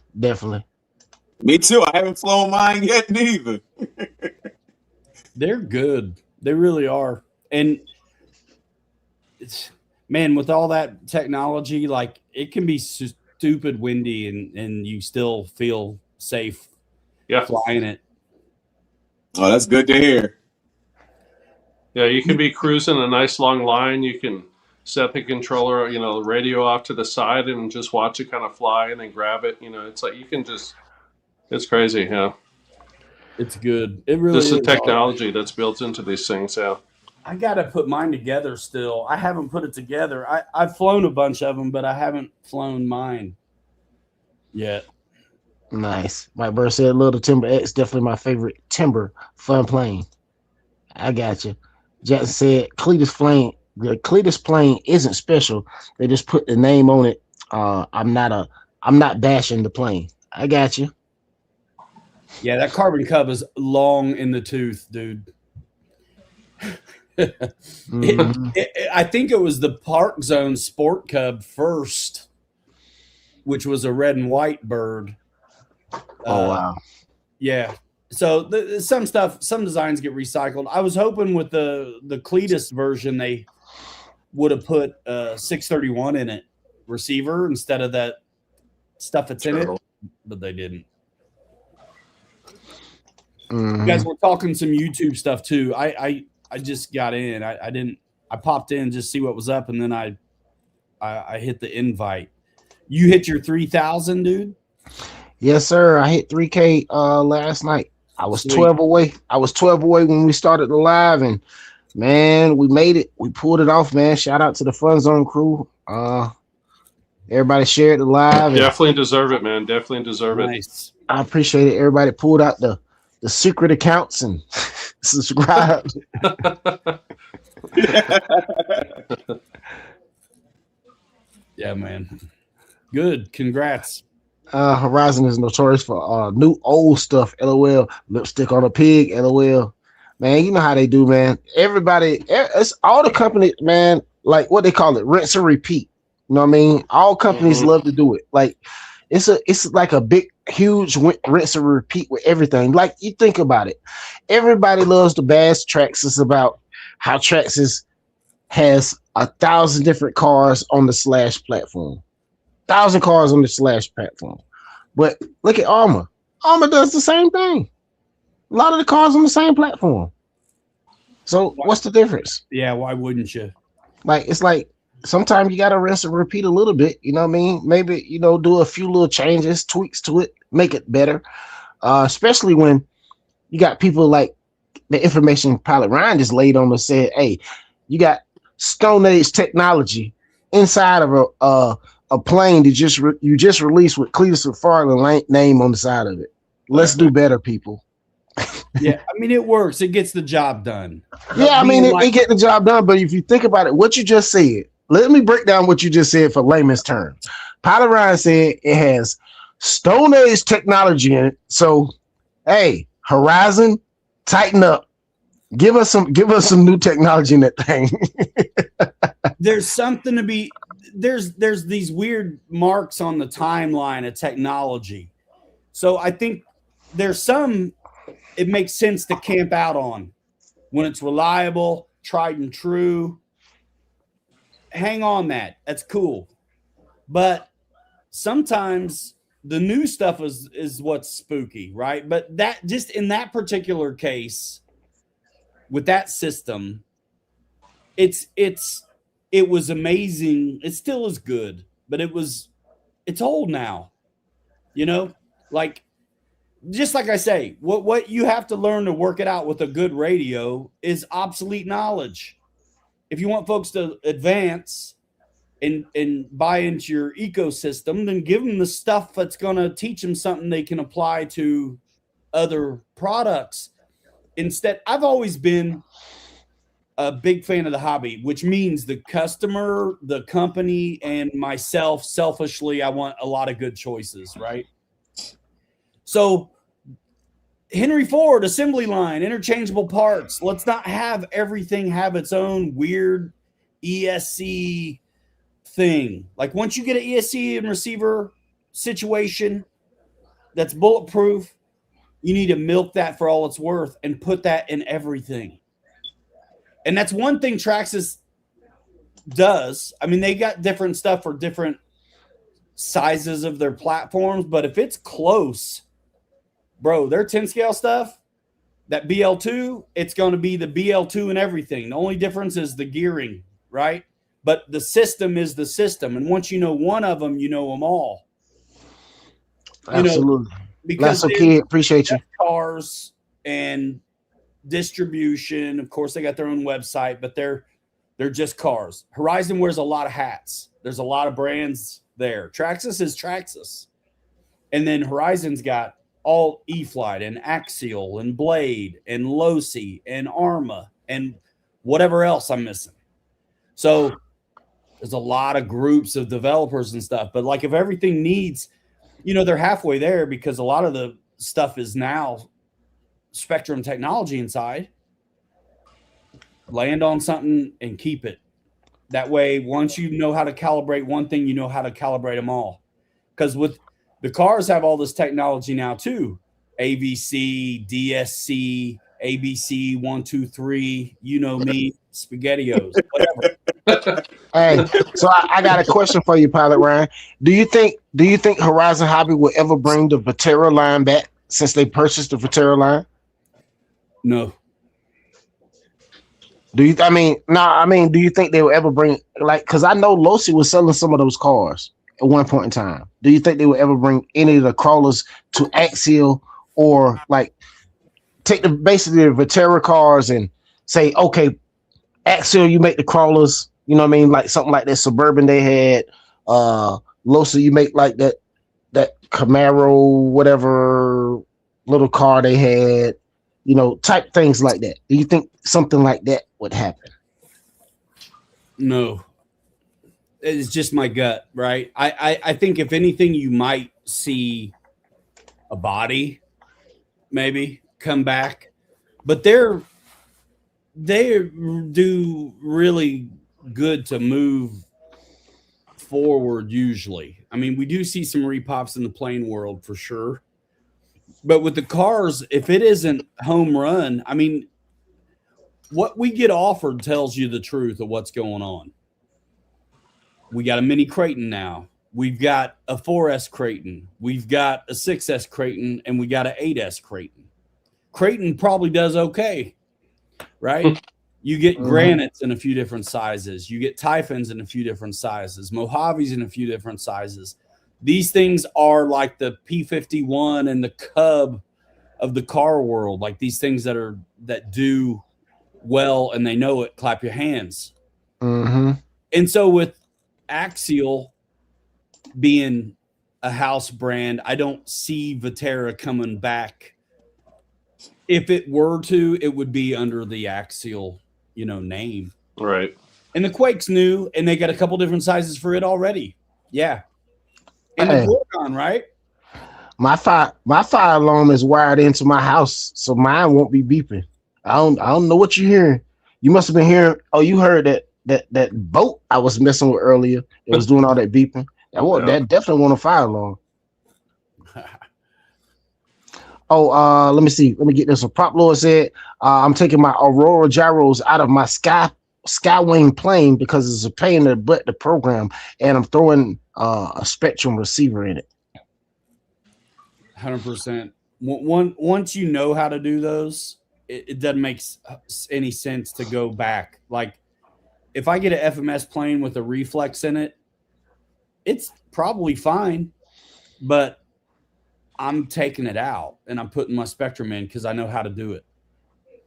Me too. I haven't flown mine yet neither. They're good. They really are. And man, with all that technology, like it can be stupid windy and you still feel safe flying it. Oh, that's good to hear. Yeah, you can be cruising a nice long line. You can set the controller, the radio off to the side and just watch it kind of fly and then grab it. It's like you can just, it's crazy. Yeah. It's good. It really is. Just the technology that's built into these things. Yeah. I got to put mine together still. I haven't put it together. I've flown a bunch of them, but I haven't flown mine yet. Nice. Mike Burr said, Little Timber X, definitely my favorite timber fun plane. I got you. Jackson said, the Cletus plane isn't special. They just put the name on it. I'm not bashing the plane. I got you. Yeah, that carbon cub is long in the tooth, dude. I think it was the Park Zone Sport Cub first, which was a red and white bird. Oh, wow. Yeah. So some designs get recycled. I was hoping with the Cletus version, they would have put 631 in it, receiver, instead of that stuff that's in it, but they didn't. You guys were talking some YouTube stuff too. I just got in. I popped in just see what was up, and then I hit the invite. You hit your 3,000, dude? Yes, sir. I hit 3K last night. I was 12 away. I was 12 away when we started the live, and man, we made it. We pulled it off, man. Shout out to the Fun Zone crew. Everybody shared the live. Definitely deserve it, man. Definitely deserve it. I appreciate it. Everybody pulled out the secret accounts and subscribed. Yeah, man. Good. Congrats. Horizon is notorious for new old stuff. LOL. Lipstick on a pig. LOL. Man, you know how they do, man. Everybody, it's all the companies, man, like what they call it, rinse and repeat. You know what I mean? All companies love to do it. Like it's like a big, huge rinse and repeat with everything. Like you think about it. Everybody loves to bash Traxxas about how Traxxas has 1,000 different cars on the Slash platform. 1,000 cars on the Slash platform. But look at Armor. Armor does the same thing. A lot of the cars on the same platform. So what's the difference? Yeah, why wouldn't you? Like it's like sometimes you gotta rinse and repeat a little bit, you know what I mean? Maybe, do a few little changes, tweaks to it, make it better. Especially when you got people like the information Pilot Ryan just laid on us, said, hey, you got Stone Age technology inside of a plane that you just released with Cletus McFarland name on the side of it. Let's do better, people. Yeah, I mean, it works. It gets the job done. Yeah, I mean, it get the job done. But if you think about it, what you just said, let me break down what you just said for layman's terms. Pilot Ryan said it has Stone Age technology in it. So, hey, Horizon, tighten up. Give us some new technology in that thing. There's something to be. There's these weird marks on the timeline of technology. So I think there's some. It makes sense to camp out on when it's reliable, tried and true. Hang on that. That's cool. But sometimes the new stuff is what's spooky, right? But that just in that particular case, with that system, it was amazing. It still is good, but it's old now. You know, like just like I say, what you have to learn to work it out with a good radio is obsolete knowledge. If you want folks to advance and buy into your ecosystem, then give them the stuff that's going to teach them something they can apply to other products. Instead, I've always been a big fan of the hobby, which means the customer, the company, and myself, selfishly, I want a lot of good choices, right? So Henry Ford assembly line, interchangeable parts. Let's not have everything have its own weird ESC thing. Like once you get an ESC and receiver situation that's bulletproof, you need to milk that for all it's worth and put that in everything. And that's one thing Traxxas does. I mean, they got different stuff for different sizes of their platforms, but if it's close, bro, their 10 scale stuff, that BL2, it's going to be the BL2 and everything. The only difference is the gearing, right? But the system is the system. And once you know one of them, you know them all. Absolutely. Because okay, appreciate you. Cars and distribution, of course, they got their own website, but they're just cars. Horizon wears a lot of hats. There's a lot of brands there. Traxxas is Traxxas. And then Horizon's got all E-Flight and Axial and Blade and Losi and Arma and whatever else I'm missing. So there's a lot of groups of developers and stuff. But like if everything needs, they're halfway there because a lot of the stuff is now Spectrum technology inside. Land on something and keep it. That way, once you know how to calibrate one thing, you know how to calibrate them all. Because with the cars have all this technology now too. AVC, DSC, ABC, 1, 2, 3, you know me, SpaghettiOs, whatever. Hey, so I got a question for you, Pilot Ryan. Do you think Horizon Hobby will ever bring the Viterra line back since they purchased the Viterra line? No. Do you think they will ever bring, like, because I know Losi was selling some of those cars at one point in time. Do you think they will ever bring any of the crawlers to Axial, or like take basically the Viterra cars and say, okay, Axial, you make the crawlers, like something like that Suburban they had, Losi, you make like that Camaro, whatever little car they had, type things like that. Do you think something like that would happen? No. It's just my gut, right? I think if anything, you might see a body maybe come back, but they do really good to move forward usually. I mean, we do see some repops in the plane world for sure. But with the cars, if it isn't home run, I mean, what we get offered tells you the truth of what's going on. We got a mini Creighton now. We've got a 4S Creighton. We've got a 6S Creighton, and we got an 8S Creighton. Creighton probably does okay, right? You get granites in a few different sizes. You get Typhons in a few different sizes. Mojaves in a few different sizes. These things are like the P51 and the Cub of the car world. Like these things that do well and they know it. Clap your hands. Mm-hmm. And so with Axial being a house brand, I don't see Viterra coming back. If it were to, it would be under the Axial, name. Right. And the Quake's new, and they got a couple different sizes for it already. Yeah. And the Gorgon, right? My fire alarm is wired into my house, so mine won't be beeping. I don't know what you're hearing. You must have been hearing. Oh, you heard that boat I was messing with earlier. It was doing all that beeping. That definitely wasn't a fire alarm. Let me see. Let me get this. A Prop Lord said, I'm taking my Aurora gyros out of my Skywing plane because it's a pain in the butt to program, and I'm throwing a Spectrum receiver in it. 100%. Once you know how to do those, it doesn't make any sense to go back. Like if I get an FMS plane with a reflex in it, it's probably fine, but I'm taking it out and I'm putting my Spectrum in because I know how to do it.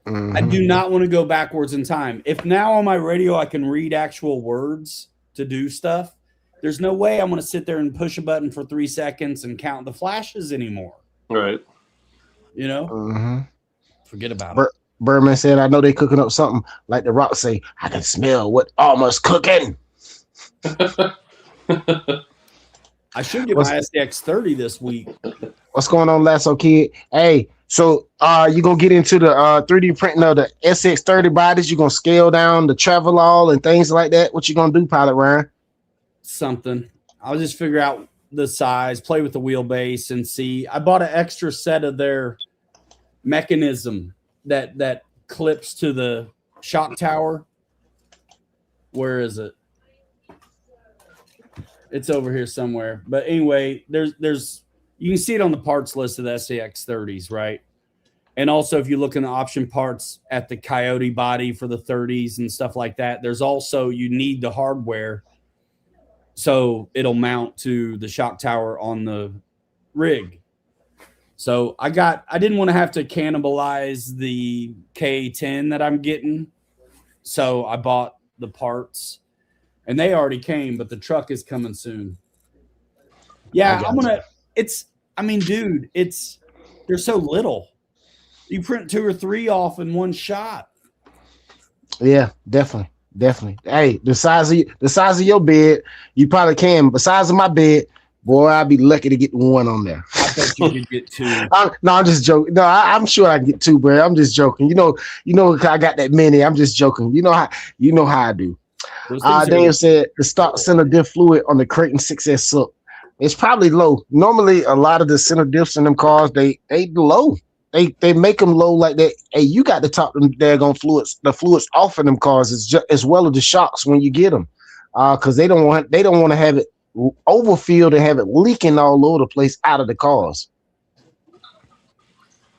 I do not want to go backwards in time. If now on my radio I can read actual words to do stuff, there's no way I'm going to sit there and push a button for 3 seconds and count the flashes anymore. Right. You know? Forget about it. Birdman said, I know they cooking up something like the Rock say, I can smell what almost cooking. I should get my SDX 30 this week. What's going on, Lasso Kid? Hey, so you gonna get into the 3D printing of the SX30 bodies? You gonna scale down the Travelall and things like that? What you gonna do, Pilot Ryan? Something. I'll just figure out the size, play with the wheelbase, and see. I bought an extra set of their mechanism that clips to the shock tower. Where is it? It's over here somewhere. But anyway, there's you can see it on the parts list of the SAX 30s, right? And also if you look in the option parts at the Coyote body for the 30s and stuff like that, there's also you need the hardware so it'll mount to the shock tower on the rig. So I didn't want to have to cannibalize the K10 that I'm getting. So I bought the parts and they already came, but the truck is coming soon. Yeah, dude, they're so little. You print 2 or 3 off in one shot. Yeah, definitely. Hey, the size of your bed, you probably can. But the size of my bed, boy, I'd be lucky to get one on there. I bet you could get 2. No, I'm just joking. No, I'm sure I can get 2, bro. I'm just joking. You know, I got that many. I'm just joking. You know how I do. Dave said the stock center diff fluid on the Creighton 6S SUP. It's probably low. Normally, a lot of the center diffs in them cars, they low. They make them low like that. Hey, you got to top them daggone fluids, the fluids off of them cars as well as the shocks when you get them, because they don't want to have it overfilled and have it leaking all over the place out of the cars.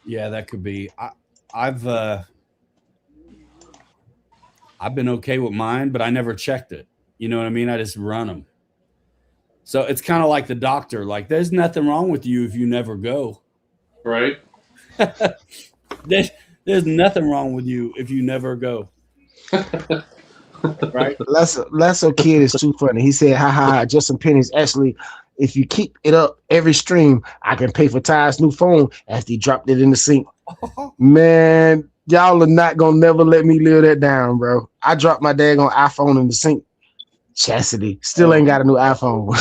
Yeah, that could be. I've been okay with mine, but I never checked it. You know what I mean? I just run them. So it's kind of like the doctor. Like, there's nothing wrong with you if you never go. Right. There's nothing wrong with you if you never go. Right? Lasso Kid is too funny. He said, ha, Justin Penny's actually, if you keep it up every stream, I can pay for Ty's new phone after he dropped it in the sink. Man, y'all are not gonna never let me live that down, bro. I dropped my daggone iPhone in the sink. Chastity still ain't got a new iPhone.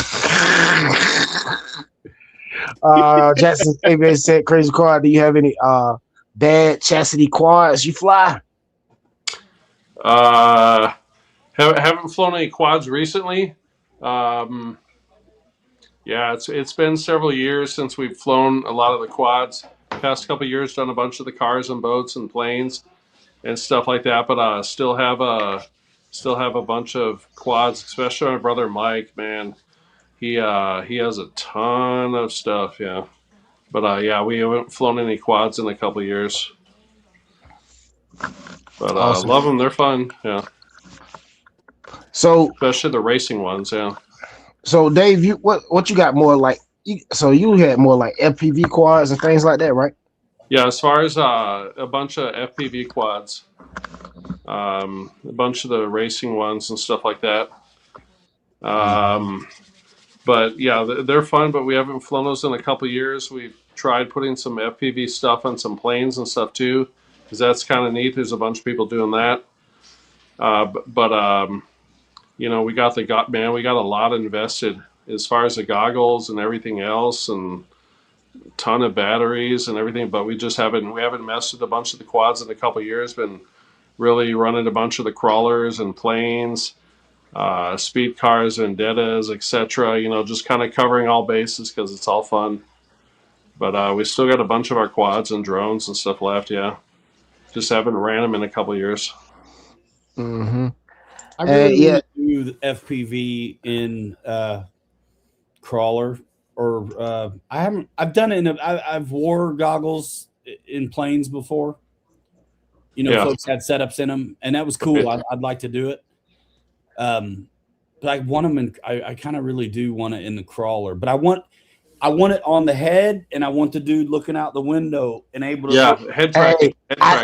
Jackson said, Crazy Car, do you have any bad Chastity quads you fly? Haven't flown any quads recently. Yeah, it's been several years since we've flown a lot of the quads. Past couple of years, done a bunch of the cars and boats and planes and stuff like that. But still have a bunch of quads, especially my brother Mike. Man, he has a ton of stuff. Yeah, but yeah, we haven't flown any quads in a couple of years. But awesome. Love them. They're fun. Yeah. So especially the racing ones. Yeah. So Dave, what you got more like? So you had more like FPV quads and things like that, right? Yeah, as far as a bunch of FPV quads, a bunch of the racing ones and stuff like that. But yeah, they're fun, but we haven't flown those in a couple of years. We've tried putting some FPV stuff on some planes and stuff too, because that's kind of neat. There's a bunch of people doing that. You know, we got a lot invested as far as the goggles and everything else, and a ton of batteries and everything. But we haven't messed with a bunch of the quads in a couple of years. Been really running a bunch of the crawlers and planes, speed cars, vendettas, etc. You know, just kind of covering all bases because it's all fun. But we still got a bunch of our quads and drones and stuff left. Yeah, just haven't ran them in a couple of years. Mm-hmm. I really want to do the FPV in crawler, or I've done it I've wore goggles in planes before, folks had setups in them, and that was cool. I'd like to do it. But I want them in. I kind of really do want it in the crawler, but I want it on the head, and I want the dude looking out the window and able to. Head tracking.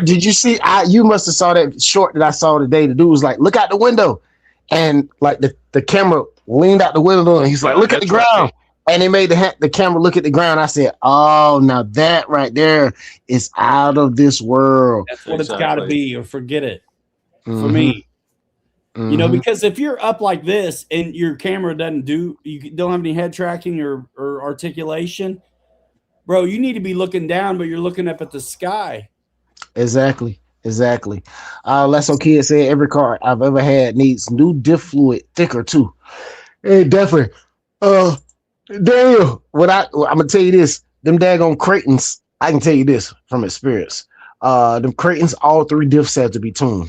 Did you see? You must have saw that short that I saw today. The dude was like, "Look out the window," and like the camera leaned out the window, and he's like, "Look at the ground." And they made the camera look at the ground. I said, "Oh, now that right there is out of this world." That's what it's got to be, or forget it. For me, because if you're up like this and your camera you don't have any head tracking or articulation, bro, you need to be looking down, but you're looking up at the sky. Exactly. Let's okay said every car I've ever had needs new diff fluid, thicker too. Hey, definitely. Daniel, I'm gonna tell you this, them daggone Creightons, I can tell you this from experience. Them Creightons, all 3 diffs have to be tuned.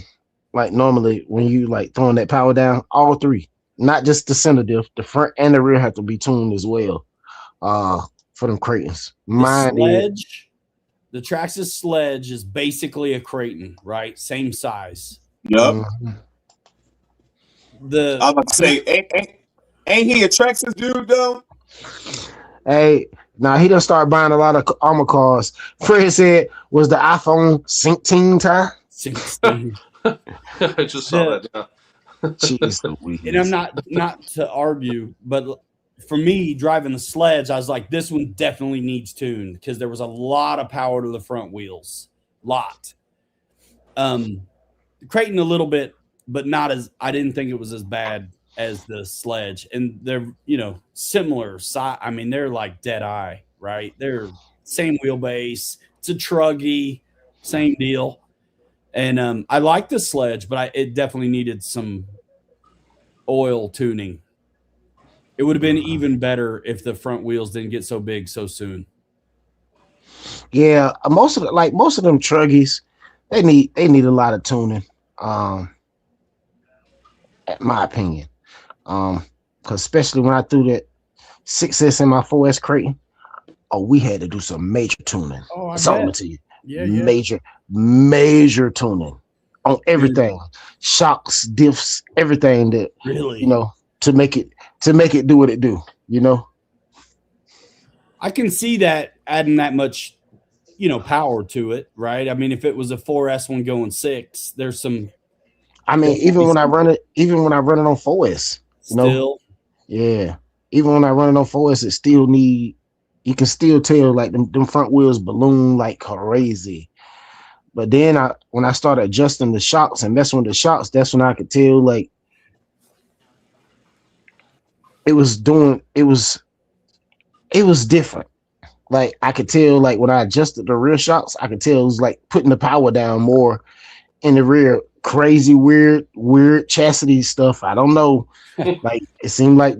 Like normally when you like throwing that power down, all 3, not just the center diff, the front and the rear have to be tuned as well. For them Creightons. The Traxxas sledge is basically a Creighton, right? Same size. Yep. I'm about to say, ain't he a Traxxas dude though? Hey, now he done start buying a lot of armor cars. Fred said, was the iPhone 16 tie? 16. I just saw that. Yeah. Jeez Louise. And I'm not to argue, but for me driving the sledge, I was like, this one definitely needs tuned because there was a lot of power to the front wheels. Creighton a little bit, but not as I didn't think it was as bad as the sledge. And they're similar size. I mean, they're like dead eye, right? They're same wheelbase. It's a truggy, same deal. And I like the sledge, but it definitely needed some oil tuning. It would have been even better if the front wheels didn't get so big so soon. Yeah, most of them truggies, they need a lot of tuning. At my opinion, because especially when I threw that 6S in my 4S Creighton, we had to do some major tuning. That's all I'm gonna tell you. Yeah. Major tuning on everything, shocks, diffs, everything that really, to make it do what it do. I can see that adding that much, power to it, right? I mean, if it was a 4S one going 6, there's some. I mean, even when I run it on 4S, yeah, even when I run it on 4S, it still need. You can still tell like them front wheels balloon like crazy. But then when I started adjusting the shocks and messing with the shocks, that's when I could tell like it was different. Like I could tell like when I adjusted the rear shocks, I could tell it was like putting the power down more in the rear. Crazy, weird chastity stuff. I don't know. Like it seemed like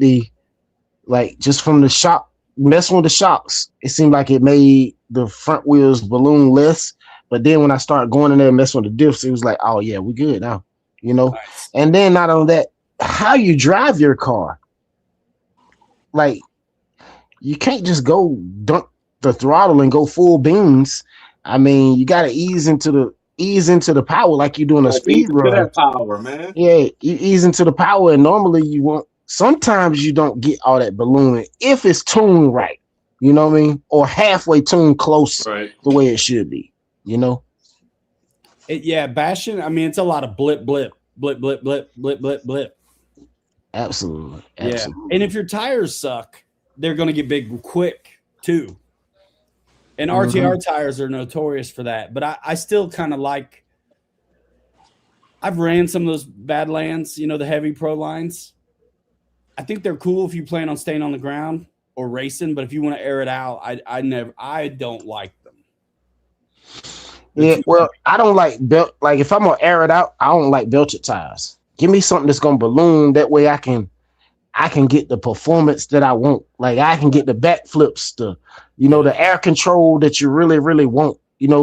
just from the shock. Messing with the shocks, it seemed like it made the front wheels balloon less. But then when I started going in there and messing with the diffs, it was like, oh yeah, we good now, Nice. And then not only that, how you drive your car, like you can't just go dump the throttle and go full beans. I mean, you got to ease into the power like you're doing a speed run. That power, man. Yeah, you ease into the power, and normally you won't. Sometimes you don't get all that ballooning if it's tuned right, you know what I mean? Or halfway tuned close the way it should be, bashing. I mean, it's a lot of blip, blip, blip, blip, blip, blip, blip, blip. Absolutely. Yeah. And if your tires suck, they're going to get big quick too. And RTR tires are notorious for that. But I still kind of like, I've ran some of those Badlands, the heavy pro lines. I think they're cool if you plan on staying on the ground or racing, but if you want to air it out, I don't like them. Yeah, well, I don't like belt. Like if I'm gonna air it out, I don't like belted tires. Give me something that's gonna balloon. That way I can get the performance that I want. Like I can get the backflips, the air control that you really, really want.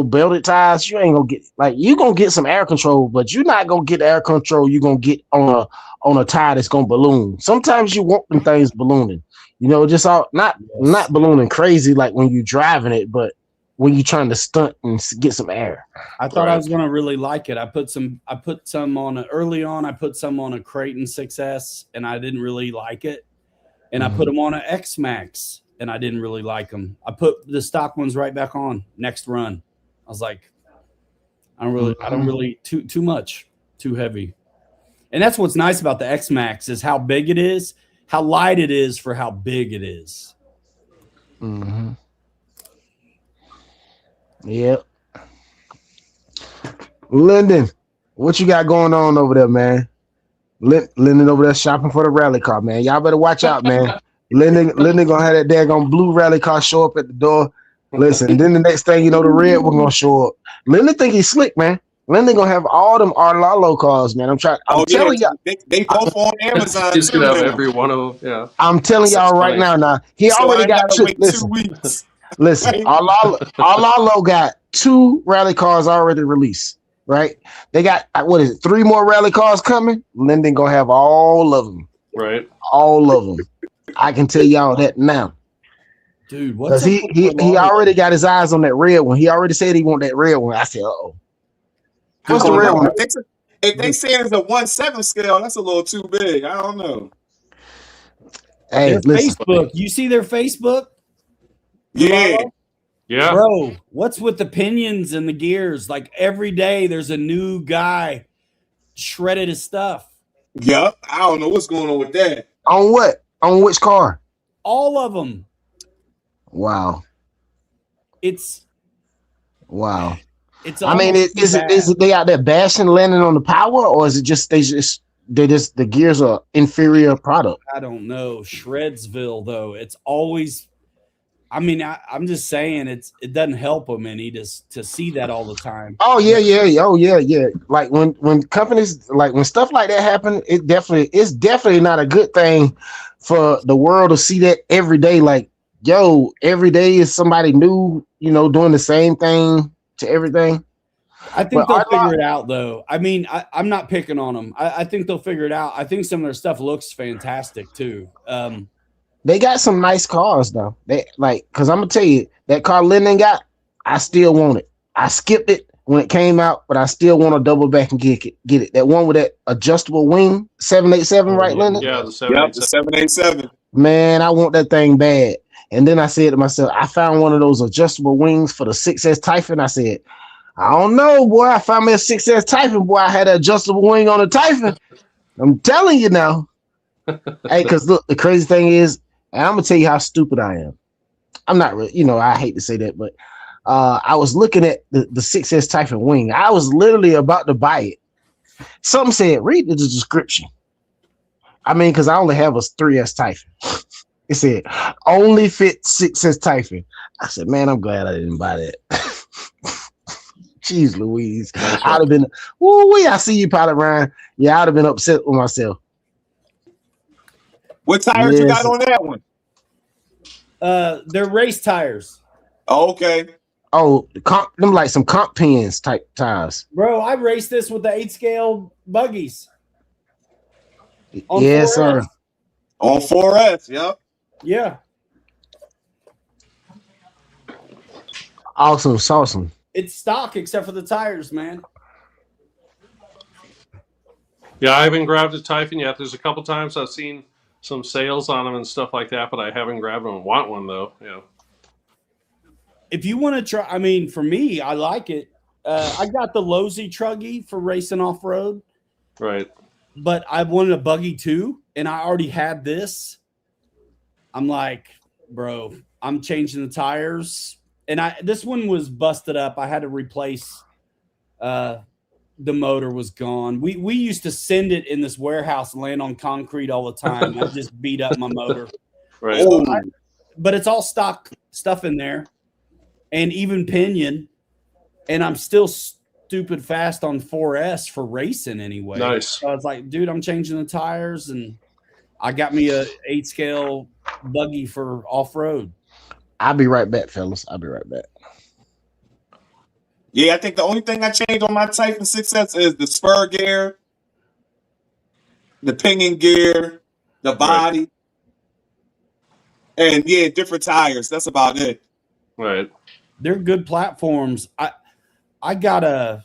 Belted tires, you ain't gonna get you gonna get some air control, but you're not gonna get the air control you're gonna get on a tire that's gonna balloon. Sometimes you want them things ballooning, just all not ballooning crazy like when you're driving it, but when you're trying to stunt and get some air. I thought I was going to really like it. I put some on early on. I put some on a Creighton 6S, and I didn't really like it. And I put them on an X Max, and I didn't really like them. I put the stock ones right back on next run. I was like, I don't really too much, too heavy. And that's what's nice about the X Max is how big it is, how light it is for how big it is. Mm-hmm. Yep. Lyndon, what you got going on over there, man? Lyndon over there shopping for the rally car, man. Y'all better watch out, man. Lyndon gonna have that daggone blue rally car show up at the door. Listen, then the next thing you know, the red one gonna show up. Lyndon think he's slick, man. Lyndon gonna have all them Arlalo cars, man. I'm telling y'all. They both on Amazon. He's gonna have every one of them. Yeah. I'm telling y'all right now. Now he already got two. Listen, 2 weeks. Listen, Arlalo got 2 rally cars already released. Right? They got 3 more rally cars coming. Lyndon gonna have all of them. Right. All of them. I can tell y'all that now. Dude, what's he already got his eyes on that red one. He already said he want that red one. I said, uh-oh. What's the red one? If they say it's a 1/7 scale, that's a little too big. I don't know. Hey, listen. Facebook. You see their Facebook? Yeah. Yeah. Bro, what's with the pinions and the gears? Like every day there's a new guy shredded his stuff. Yep. I don't know what's going on with that. On what? On which car? All of them. Wow. Wow. I mean, is it they out there bashing landing on the power, or is it just the gears are inferior product? I don't know. Shredsville though, it's always. I mean, I'm just saying it doesn't help them any to see that all the time. Oh yeah. Like when companies when stuff like that happen, it's definitely not a good thing for the world to see that every day. Like, yo, every day is somebody new, doing the same thing to everything. I think they'll figure it out though. I mean, I'm not picking on them. I think they'll figure it out. I think some of their stuff looks fantastic too. They got some nice cars though. Because I'm gonna tell you, that car Lyndon got, I still want it. I skipped it when it came out, but I still want to double back and get it. That one with that adjustable wing, 787, right, Lyndon? Yeah, the 787. Man, I want that thing bad. And then I said to myself, I found one of those adjustable wings for the 6S Typhon. I said, I don't know, boy. I found me a 6S Typhon, boy. I had an adjustable wing on the Typhon. I'm telling you now. Hey, because look, the crazy thing is, and I'm gonna tell you how stupid I am. I'm not really, I hate to say that, but I was looking at the 6S Typhon wing. I was literally about to buy it. Something said, read the description. I mean, because I only have a 3S Typhon. It said, only fit 6S Typhon. I said, man, I'm glad I didn't buy that. Jeez Louise. I'd have been, I see you, Pilot Ryan. Yeah, I'd have been upset with myself. What tires you got on that one? They're race tires. Oh, okay. Oh, them like some comp pins type tires. Bro, I raced this with the 8-scale buggies. Yes, 4S. Sir. On 4S, yep. Yeah. Awesome. It's stock except for the tires, man. Yeah, I haven't grabbed a Typhon yet. There's a couple times I've seen some sales on them and stuff like that, but I haven't grabbed one. Want one though? Yeah. If you want to try, I mean, for me, I like it. I got the Losi truggy for racing off road, right? But I wanted a buggy too, and I already had this. I'm like, bro, I'm changing the tires, and this one was busted up. I had to replace. The motor was gone. We used to send it in this warehouse and land on concrete all the time. I just beat up my motor. Right. So but it's all stock stuff in there, and even pinion. And I'm still stupid fast on 4S for racing anyway. Nice. So I was like, dude, I'm changing the tires, and I got me a 8-scale buggy for off road. I'll be right back, fellas. I'll be right back. Yeah, I think the only thing I changed on my Typhon 6S is the spur gear, the pinion gear, the body, and different tires. That's about it. Right. they're good platforms. I got I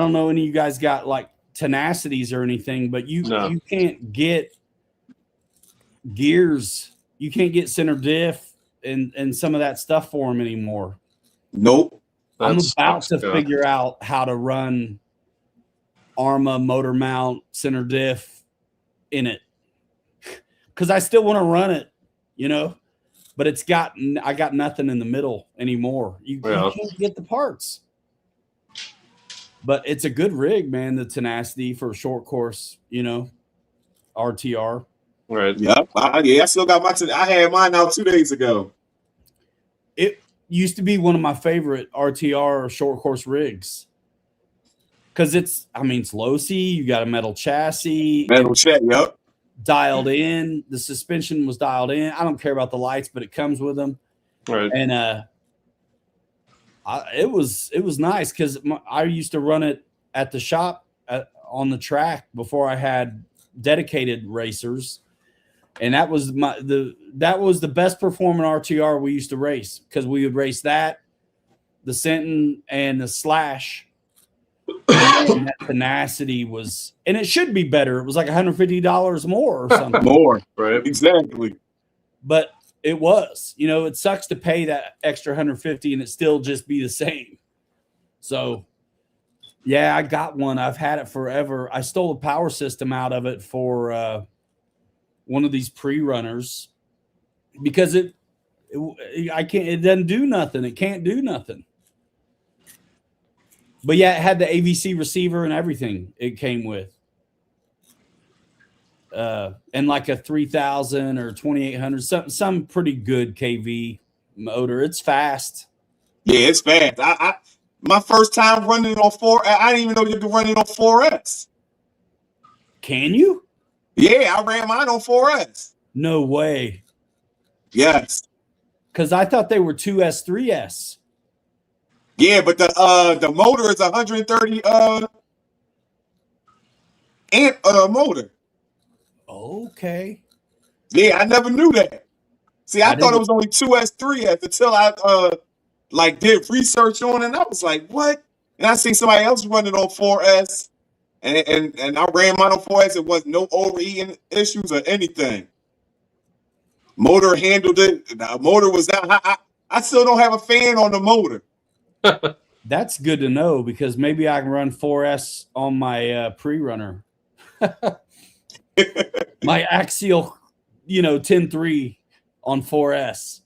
don't know any of you guys got like tenacities or anything, but you can't get gears. You can't get center diff and some of that stuff for them anymore. Nope. I'm about to figure out how to run Arma motor mount center diff in it because I still want to run it, you know, but I got nothing in the middle anymore. You can't get the parts, but it's a good rig, man. The tenacity for a short course, you know, RTR. Right. Yep. I still got I had mine out 2 days ago. It used to be one of my favorite RTR short course rigs. Because it's Losi, you got a metal chassis. Yep. Dialed in. The suspension was dialed in. I don't care about the lights, but it comes with them. Right. And it was nice because I used to run it at the shop on the track before I had dedicated racers. And that was the best performing RTR we used to race because we would race that, the Senton, and the Slash. And that tenacity was, and it should be better. It was like $150 more or something. More, right? Exactly. But it was, you know, it sucks to pay that extra $150 and it still just be the same. So, yeah, I got one. I've had it forever. I stole a power system out of it for one of these pre-runners because it doesn't do nothing. It can't do nothing. But yeah, it had the AVC receiver and everything it came with. And like a 3000 or 2800, some pretty good KV motor. It's fast. Yeah, it's fast. I my first time running it on 4, I didn't even know you could run it on 4S. Can you? Yeah, I ran mine on 4S. No way. Yes. Because I thought they were 2S, 3S. Yeah, but the motor is 130 amp motor. Okay. Yeah, I never knew that. See, I thought it was only 2S, 3S until I did research on it, and I was like, what? And I seen somebody else running on 4S, and I ran mine on 4S. It was no overheating issues or anything. Motor handled it. The motor was down. I still don't have a fan on the motor. That's good to know because maybe I can run 4S on my pre-runner. My axial, 10.3 on 4S.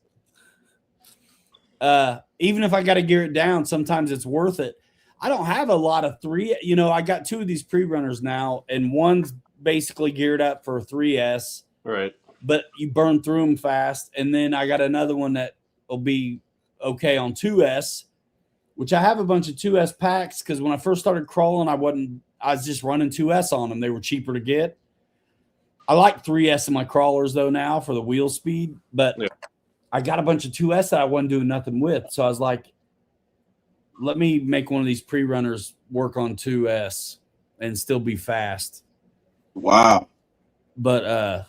Even if I got to gear it down, sometimes it's worth it. I don't have a lot of 3. I got 2 of these pre-runners now, and one's basically geared up for 3S. Right. But you burn through them fast. And then I got another one that will be okay on 2S, which I have a bunch of 2S packs because when I first started crawling, I was just running 2S on them. They were cheaper to get. I like 3S in my crawlers though now for the wheel speed, but I got a bunch of 2S that I wasn't doing nothing with. So I was like, let me make one of these pre-runners work on 2S and still be fast. Wow. But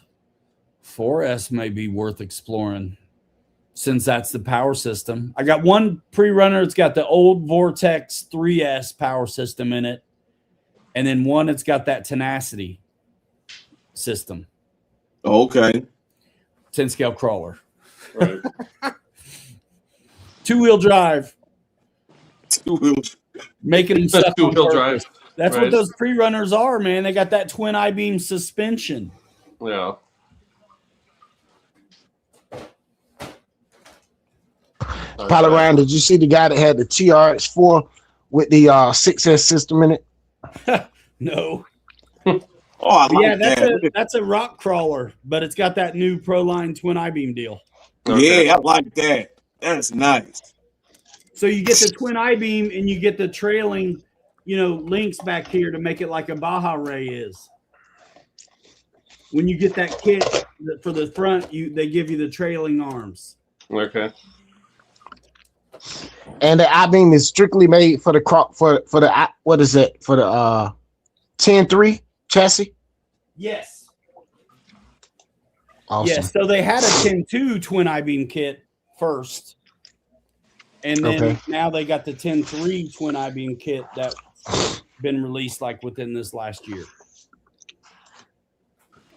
4S may be worth exploring since that's the power system. I got one pre-runner. It's got the old Vortex 3S power system in it. And then one that's got that tenacity system. Okay. 10 scale crawler. Right. 2-wheel drive. 2-wheel. Making them suck on 2-wheel purpose. drive. That's what those pre-runners are, man. They got that twin I-beam suspension. Yeah. Pilot Ryan, did you see the guy that had the TRX4 with the 6S system in it? No. Oh, I like that's a rock crawler, but it's got that new ProLine twin I-beam deal. Okay. Yeah, I like that. That's nice. So you get the twin I-beam and you get the trailing, links back here to make it like a Baja Ray is. When you get that kit for the front, they give you the trailing arms. Okay. And the I-beam is strictly made for the what is it, for the 10.3 chassis? Yes. Awesome. Yes. So they had a 10.2 twin I-beam kit first. And then Okay. now they got the 10-3 twin I-beam kit that's been released like within this last year.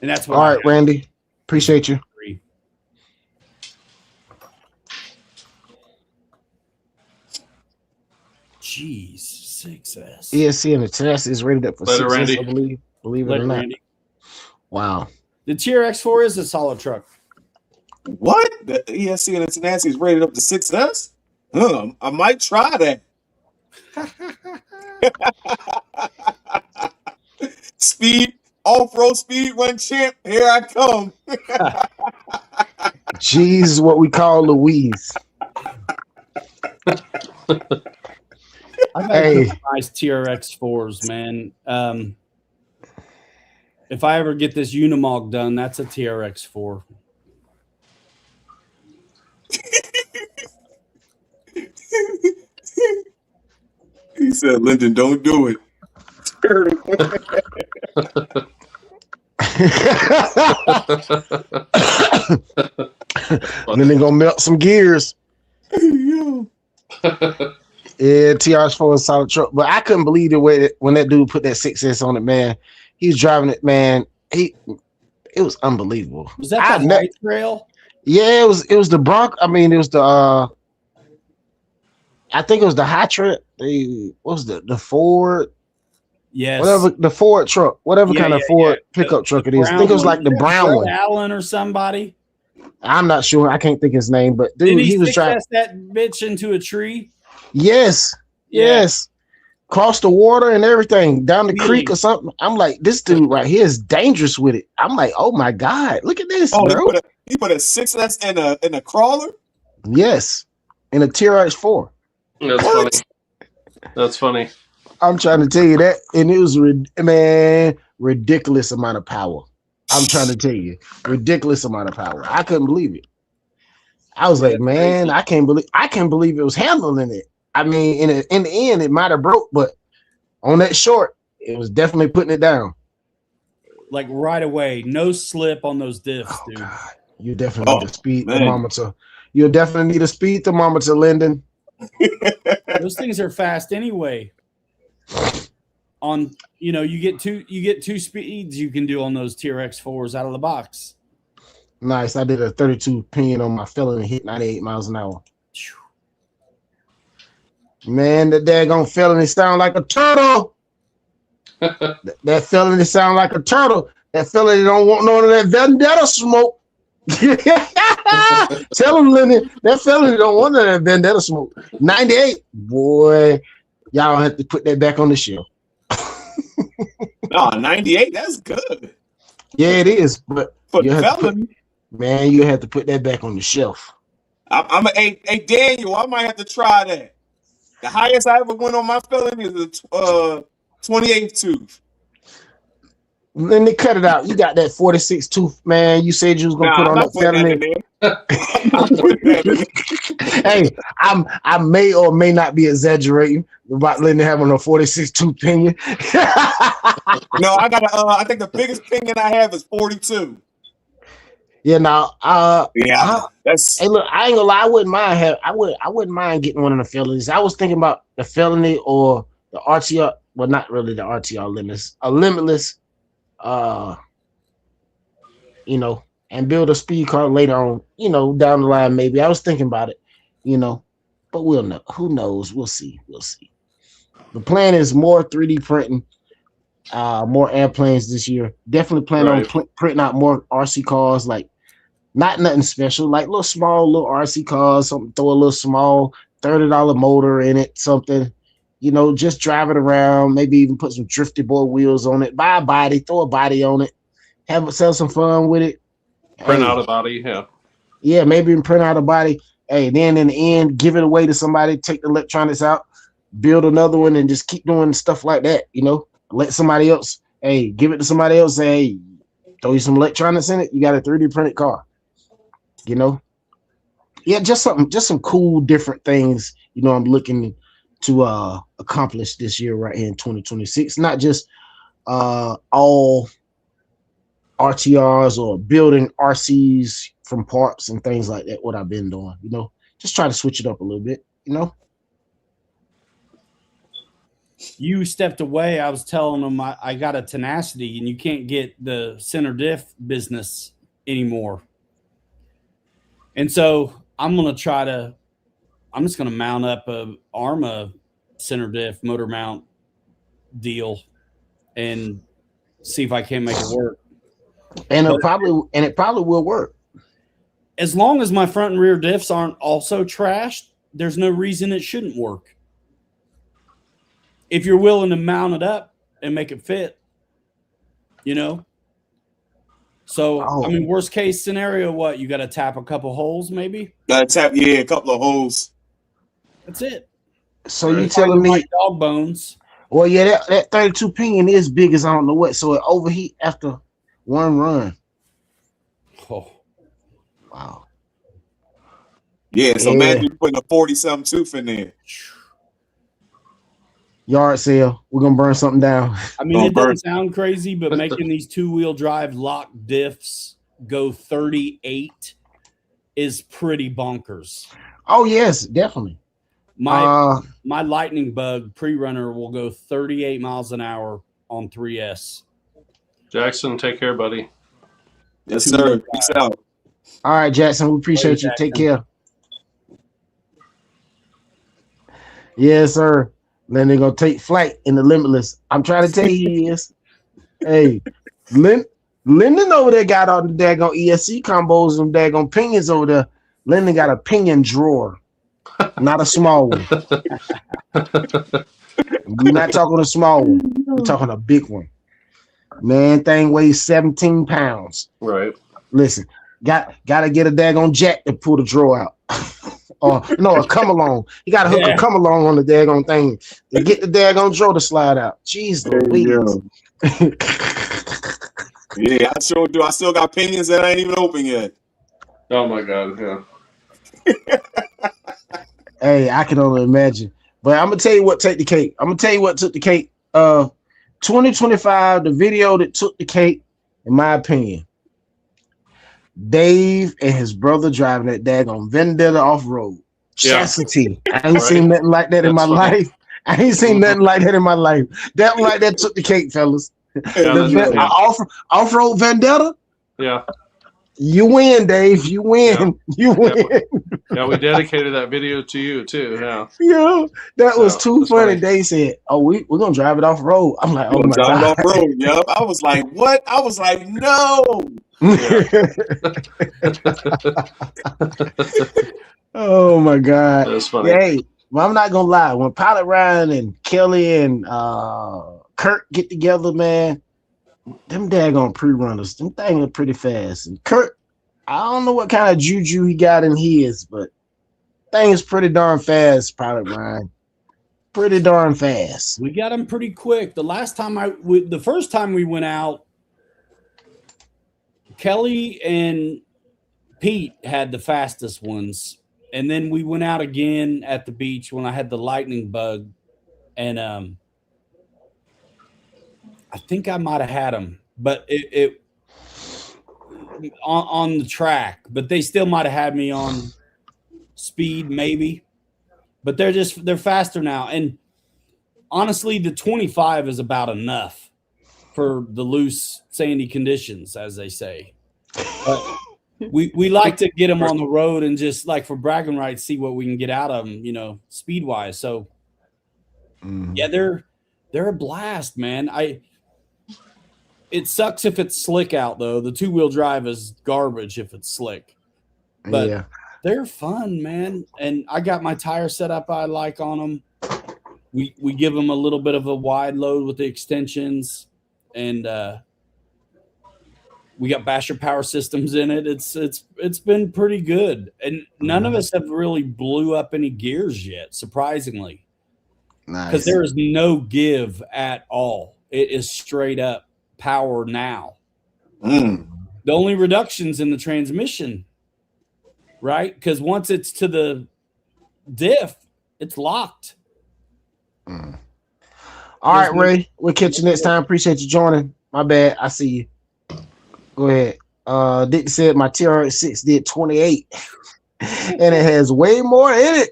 And that's what All right, Randy. Appreciate you. Jeez, 6S. ESC and the test is rated up for Later, 6S, Randy. I believe. Believe it Later, or not. Randy. Wow. The TRX4 is a solid truck. What? The ESC and the Tenacity is rated up to 6S? I might try that. Speed, off-road speed run champ, here I come. She's what we call Louise. I got Hey. nice TRX4s, man. If I ever get this Unimog done, that's a TRX4. He said, Lyndon, don't do it. And then they're gonna melt some gears. Yeah, TRX4 is a solid truck, but I couldn't believe the way that when that dude put that 6S on it, man. He was driving it, man. It was unbelievable. Was that the High Trail? Yeah, it was the Bronco. I mean, it was the I think it was the High Trail. What was the Ford? Yes. Whatever the Ford truck, whatever kind of Ford pickup truck it is. I think it was like the brown one. Allen or somebody. I'm not sure. I can't think his name, but dude, he was driving that bitch into a tree. Yes. Cross the water and everything down the creek or something. I'm like, this dude right here is dangerous with it. I'm like, oh my God, look at this, bro. He put a 6S in a crawler? Yes. In a TRX4. That's funny. That's funny. I'm trying to tell you that, and it was ridiculous amount of power. I'm trying to tell you, ridiculous amount of power. I couldn't believe it. I was like, man, I can't believe it was handling it. I mean, in the end, it might have broke, but on that short, it was definitely putting it down. Like right away, no slip on those diffs, dude. God. You definitely need a speed thermometer. You'll definitely need a speed thermometer, Lyndon. Those things are fast anyway. You get two speeds you can do on those TRX4s out of the box. Nice. I did a 32 pin on my felon and hit 98 miles an hour. Man, the daggone felony sound like a turtle. That felony sound like a turtle. That felony don't want none of that vendetta smoke. Tell him, Lenny, that felony don't want none of that vendetta smoke. 98, boy, y'all have to put that back on the shelf. No, 98, that's good. Yeah, it is, but for you felony, man, you have to put that back on the shelf. Hey Daniel, I might have to try that. The highest I ever went on my felony is a 28th tooth. Then they cut it out. You got that 46 tooth, man. You said you was gonna put on that felony. Hey, I may or may not be exaggerating about letting having a 46 tooth pinion. No, I got I think the biggest pinion I have is 42. Yeah, now that's hey, look, I ain't gonna lie, I wouldn't mind getting one of the felonies. I was thinking about the felony or the RTR, well, not really the RTR limits, a limitless, and build a speed car later on, down the line, maybe. I was thinking about it, but we'll know. Who knows? We'll see. The plan is more 3D printing, more airplanes this year. Definitely plan on printing out more RC cars, like not nothing special, like small little RC cars, something, throw a little small $30 motor in it, something, just drive it around, maybe even put some drifty boy wheels on it, buy a body, throw a body on it, sell some fun with it. Print out a body, yeah. Yeah, maybe even print out a body. Hey, then in the end, give it away to somebody, take the electronics out, build another one, and just keep doing stuff like that, Let somebody else, give it to somebody else, say, hey, throw you some electronics in it, you got a 3D printed car. Yeah, just some cool different things, I'm looking to accomplish this year right here in 2026. Not just all RTRs or building RCs from parts and things like that, what I've been doing, just try to switch it up a little bit. you know. You stepped away. I was telling them I got a tenacity, and you can't get the center diff business anymore. And so I'm just gonna mount up a Arma center diff motor mount deal and see if I can make it work. And it probably will work. As long as my front and rear diffs aren't also trashed, there's no reason it shouldn't work. If you're willing to mount it up and make it fit, you know. So I mean, worst case scenario, what you got to tap a couple holes, maybe. Gotta tap, yeah, a couple of holes. That's it. So you telling me dog bones? Well, yeah, that 32 pinion is big as I don't know what, so it overheat after one run. Oh, wow. Yeah, so imagine you putting a 40-something tooth in there. Yard sale. We're gonna burn something down. I mean, it doesn't sound crazy, but making these two-wheel drive lock diffs go 38 is pretty bonkers. Oh yes, definitely. My Lightning Bug pre-runner will go 38 miles an hour on 3S. Jackson, take care, buddy. Yes, sir. Peace out. All right, Jackson. We appreciate you. Take care. Yes, sir. Then they're gonna take flight in the Limitless. I'm trying to tell you, he is. Hey, Lyndon over there got all the daggone ESC combos and daggone pinions over there. Lyndon got a pinion drawer, not a small one. We're not talking a small one. We're talking a big one. Man, thing weighs 17 pounds. Right. Listen, gotta get a daggone jack to pull the drawer out. No, a come along. You gotta hook a come along on the daggone thing to get the daggone drawer to slide out. Jeez Louise. Yeah, I sure do. I still got pinions that ain't even open yet. Oh my God, yeah. Hey, I can only imagine. But I'm gonna tell you what took the cake. 2025, the video that took the cake, in my opinion. Dave and his brother driving that daggone Vendetta off-road. Chastity. I ain't seen nothing like that in my life. I ain't seen nothing like that in my life. That like that took the cake, fellas. Off-road Vendetta? Yeah. You win, Dave. You win. Yeah. You win. Yeah, we dedicated that video to you too. Yeah. Yeah, that was too funny. Dave said, "Oh, we're gonna drive it off road." I'm like, "Oh my God, off road." Yep. I was like, "What?" I was like, "No." Oh my God, that's funny. Hey, well, I'm not gonna lie. When Pilot Ryan and Kelly and Kurt get together, man, them daggone pre-runners, them things are pretty fast. And Kurt, I don't know what kind of juju he got in his, but thing is pretty darn fast, Pilot Ryan. Pretty darn fast. We got him pretty quick. The first time we went out, Kelly and Pete had the fastest ones. And then we went out again at the beach when I had the Lightning Bug. And I think I might have had them, but it on the track. But they still might have had me on speed, maybe. But they're faster now. And honestly, the 25 is about enough for the loose, sandy conditions, as they say. But we like to get them on the road and just like for bragging rights, see what we can get out of them, speed wise. So yeah, they're a blast, man. It sucks if it's slick out though. The two-wheel drive is garbage if it's slick, but they're fun, man. And I got my tire setup I like on them. We give them a little bit of a wide load with the extensions, and we got Basher power systems in it. It's been pretty good, and none of us have really blew up any gears yet, surprisingly. Nice, because there is no give at all. It is straight up power now. The only reductions in the transmission, right? Because once it's to the diff, it's locked. All right, Ray. We'll catch you next time. Appreciate you joining. My bad. I see you. Go ahead. Dick said my TRX6 did 28 and it has way more in it.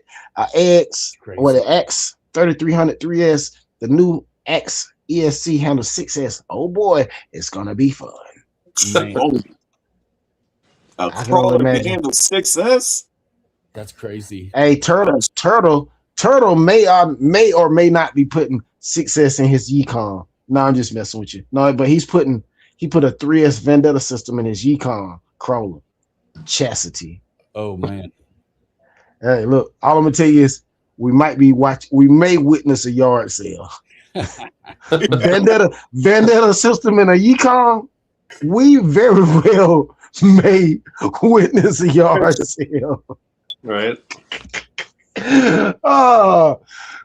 X Crazy. or the X 3300 3S, the new X ESC handle 6S. Oh boy, it's gonna be fun. Man, A I can only crawler to imagine. handle 6S. that's crazy. Hey, Turtle may or may not be putting 6S in his Yukon. No, I'm just messing with you. No, but he put a 3S Vendetta system in his Yukon crawler. Chastity. Oh man. Hey, look, all I'm gonna tell you is we may witness a yard sale. Vendetta system in a Yukon, we very well may witness a yard sale. Right. Oh,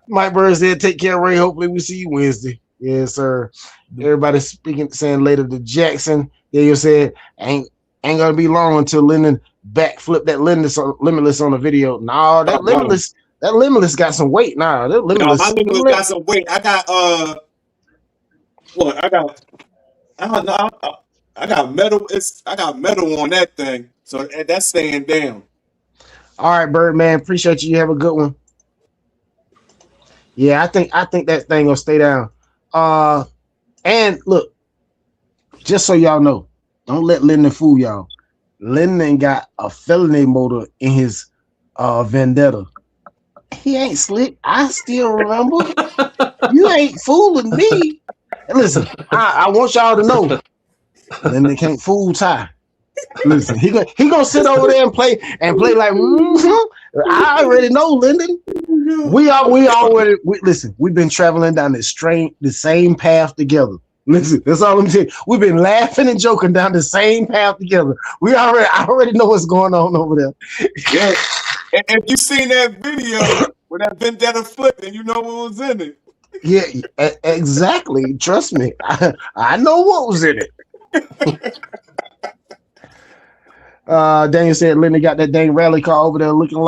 Mike Bird said, take care, Ray. Hopefully we see you Wednesday. Yes, sir. Everybody saying later to Jackson. Daniel said, ain't gonna be long until Lennon backflip that limitless on the video. No, that limitless got some weight. Nah, that limitless. No, my limitless got some weight. I got I don't know. I got metal. I got metal on that thing, so that's staying down. All right, Birdman. Appreciate you. Have a good one. Yeah, I think that thing will stay down. And look, just so y'all know, don't let Lyndon fool y'all. Lyndon got a felony motor in his Vendetta. He ain't slick. I still remember. You ain't fooling me. And listen, I want y'all to know, Lyndon can't fool Ty. Listen, he gonna sit over there and play like. I already know, Lyndon. Listen. We've been traveling down the same path together. Listen, that's all I'm saying. We've been laughing and joking down the same path together. I already know what's going on over there. Yeah, and if you seen that video with that Vendetta flipping, you know what was in it. Yeah, exactly. Trust me, I know what was in it. Daniel said Lenny got that dang rally car over there looking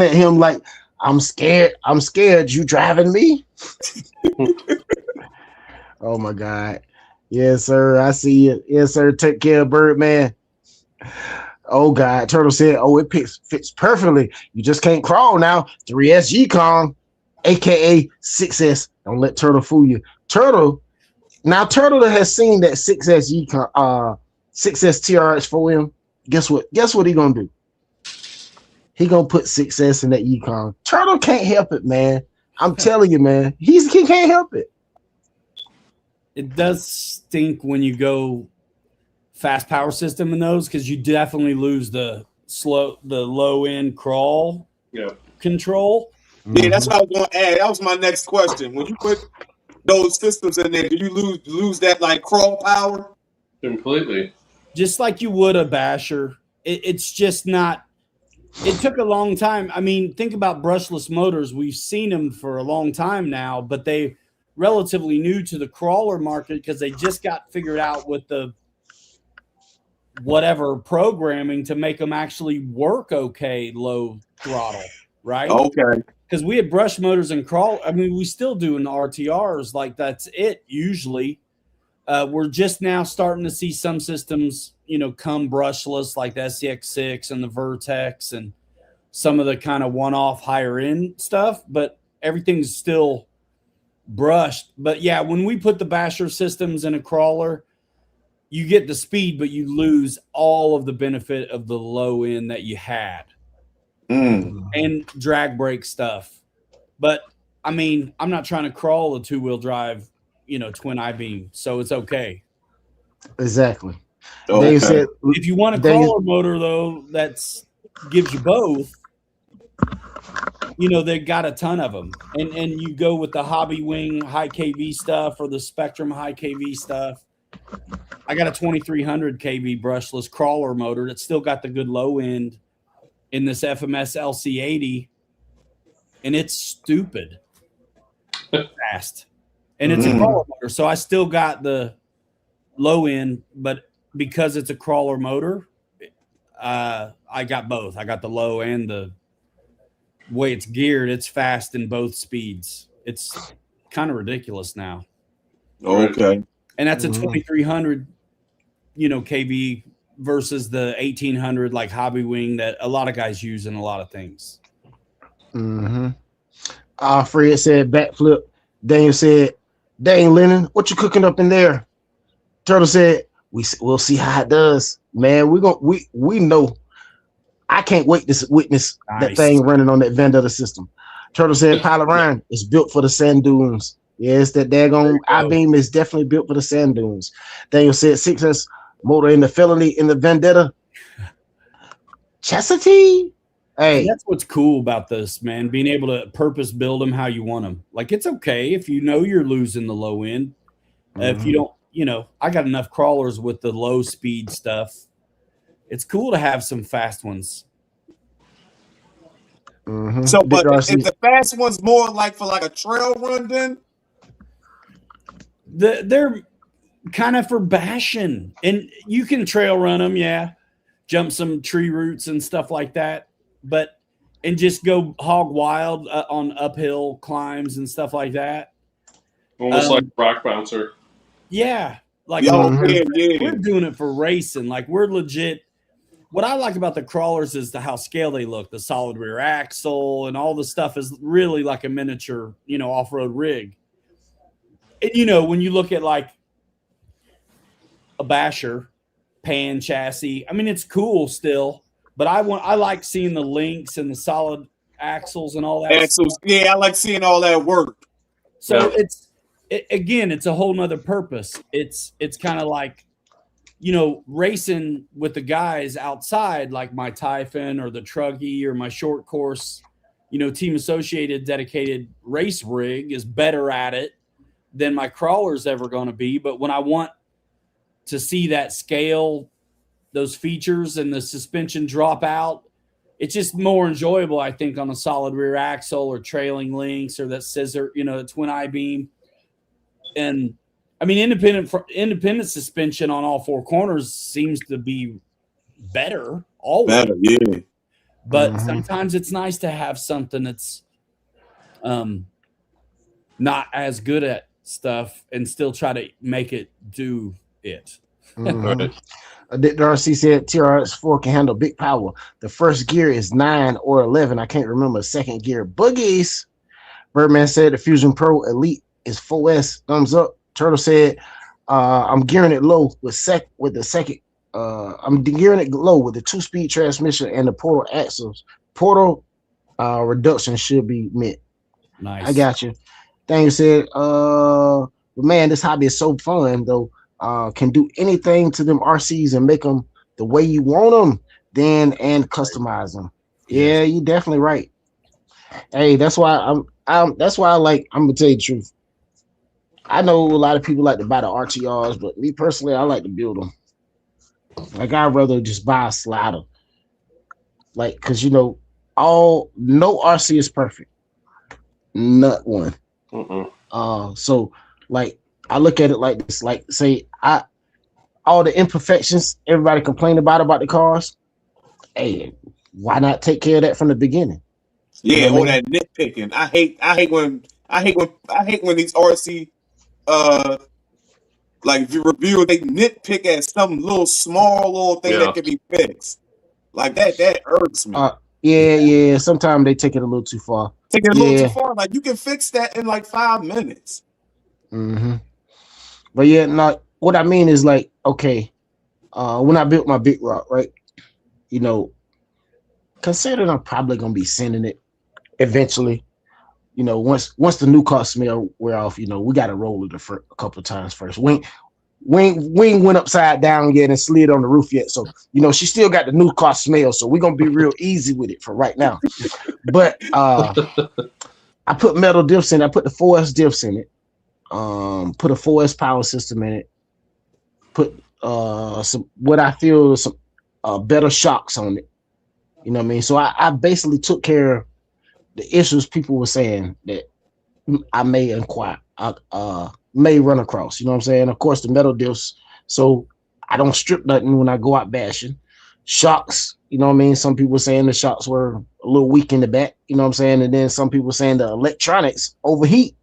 at him like, I'm scared. You driving me? Oh my God. Yes, sir. I see it. Yes, sir. Take care, Birdman. Oh God. Turtle said, oh, it fits perfectly. You just can't crawl now. 3S Yukon, aka 6S. Don't let Turtle fool you. Turtle has seen that 6S Yukon, 6S TRX 4M. Guess what he gonna do? He gonna put 6S in that Yukon. Turtle can't help it, man. I'm telling you, man. He can't help it. It does stink when you go fast power system in those, because you definitely lose the low end crawl control. Yeah, that's what I was going to add. That was my next question. When you put those systems in there, do you lose that like crawl power? Completely. Just like you would a basher. It's just not. It took a long time. I mean, think about brushless motors. We've seen them for a long time now, but they relatively new to the crawler market because they just got figured out with the whatever programming to make them actually work okay low throttle, right? Okay. Because we had brush motors and crawl. I mean, we still do in the RTRs. Like that's it usually. We're just now starting to see some systems, come brushless, like the SCX6 and the Vertex and some of the kind of one-off higher end stuff, but everything's still brushed. But yeah, when we put the basher systems in a crawler, you get the speed, but you lose all of the benefit of the low end that you had and drag brake stuff. But I mean, I'm not trying to crawl a 2-wheel drive, twin I-beam, so it's okay. Exactly. Okay. Said, if you want a crawler motor though, that's gives you both. They got a ton of them, and you go with the Hobby Wing high kV stuff or the Spectrum high kV stuff. I got a 2300 kV brushless crawler motor that's still got the good low end in this FMS LC80, and it's stupid fast, and it's a crawler motor, so I still got the low end, but because it's a crawler motor, I got both. I got the low and the way it's geared. It's fast in both speeds. It's kind of ridiculous now. Okay. And that's a 2300, kV versus the 1800 like Hobby Wing that a lot of guys use in a lot of things. Mm-hmm. Fred said backflip. Daniel said, "Dang, Lennon, what you cooking up in there?" Turtle said, we'll see how it does, man. We know. I can't wait to witness that Nice. thing running on that Vendetta system. Turtle said, "Pile Ryan is built for the sand dunes." Yes, that daggone I-beam is definitely built for the sand dunes. Daniel said, "6S motor in the felony in the Vendetta." Chastity. And Hey, that's what's cool about this, man. Being able to purpose build them how you want them. Like it's okay if you know you're losing the low end. If you don't, I got enough crawlers with the low speed stuff. It's cool to have some fast ones. So, but RC. if the fast one's more like for like a trail run, then they're kind of for bashing, and you can trail run them, jump some tree roots and stuff like that, and just go hog wild on uphill climbs and stuff like that. Almost like rock bouncer. Yeah, like we're doing it for racing. Like we're legit. What I like about the crawlers is how scale they look. The solid rear axle and all the stuff is really like a miniature, off-road rig. And when you look at like a basher pan chassis, I mean it's cool still, but I like seeing the links and the solid axles and all that axles. Yeah, I like seeing all that work. So it's a whole nother purpose. It's kind of like racing with the guys outside, like my Typhon or the Truggy or my short course, team associated dedicated race rig is better at it than my crawler's ever going to be. But when I want to see that scale, those features and the suspension drop out, it's just more enjoyable, I think, on a solid rear axle or trailing links or that scissor, twin I-beam. And I mean, independent suspension on all four corners seems to be better always. Better, yeah. But sometimes it's nice to have something that's not as good at stuff and still try to make it do it. Dick Darcy said TRX4 can handle big power. The first gear is 9 or 11. I can't remember. Second gear. Boogies. Birdman said the Fusion Pro Elite is 4S. Thumbs up. Turtle said, I'm gearing it low with the second. I'm gearing it low with the 2-speed transmission and the portal axles. Portal reduction should be met. Nice. I got you. Daniel said, but man, this hobby is so fun though. Can do anything to them RCs and make them the way you want them, and customize them. Yeah, you're definitely right. Hey, that's why that's why I'm gonna tell you the truth. I know a lot of people like to buy the RTRs, but me personally, I like to build them. Like I'd rather just buy a slider. Like, cause no RC is perfect. Not one. So like I look at it like this, like say all the imperfections everybody complain about the cars. Hey, why not take care of that from the beginning? Yeah, all that nitpicking. I hate when these RC like if you review, they nitpick at some little small thing that can be fixed. Like that irks me. Yeah. Sometimes they take it a little too far. Take it a little too far. Like you can fix that in like 5 minutes. But yeah, not what I mean is like, okay, when I built my big rock, right? Considering I'm probably gonna be sending it eventually. Once the new car smell wear off, we gotta roll it a couple of times first. Wing went upside down yet and slid on the roof yet. So, she still got the new car smell. So we're gonna be real easy with it for right now. But I put metal diffs in it. I put the 4S diffs in it. Put a 4S power system in it. Put some what I feel is some better shocks on it. You know what I mean? So I basically took care of the issues people were saying that I may may run across. You know what I'm saying? Of course, the metal diffs. So I don't strip nothing when I go out bashing. Shocks, you know what I mean? Some people were saying the shocks were a little weak in the back. You know what I'm saying? And then some people were saying the electronics overheat.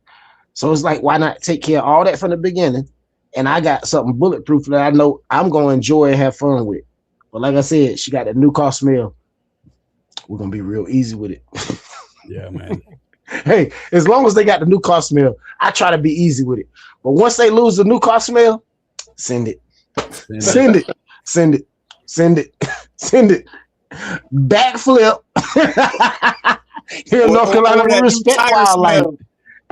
So it's like, why not take care of all that from the beginning? And I got something bulletproof that I know I'm going to enjoy and have fun with. But like I said, she got that new car smell. We're going to be real easy with it. Yeah, man. Hey, as long as they got the new car smell, I try to be easy with it. But once they lose the new car smell, send it. Send it. Send it. Send it. Send it. Backflip. Here in North Carolina, we respect wildlife.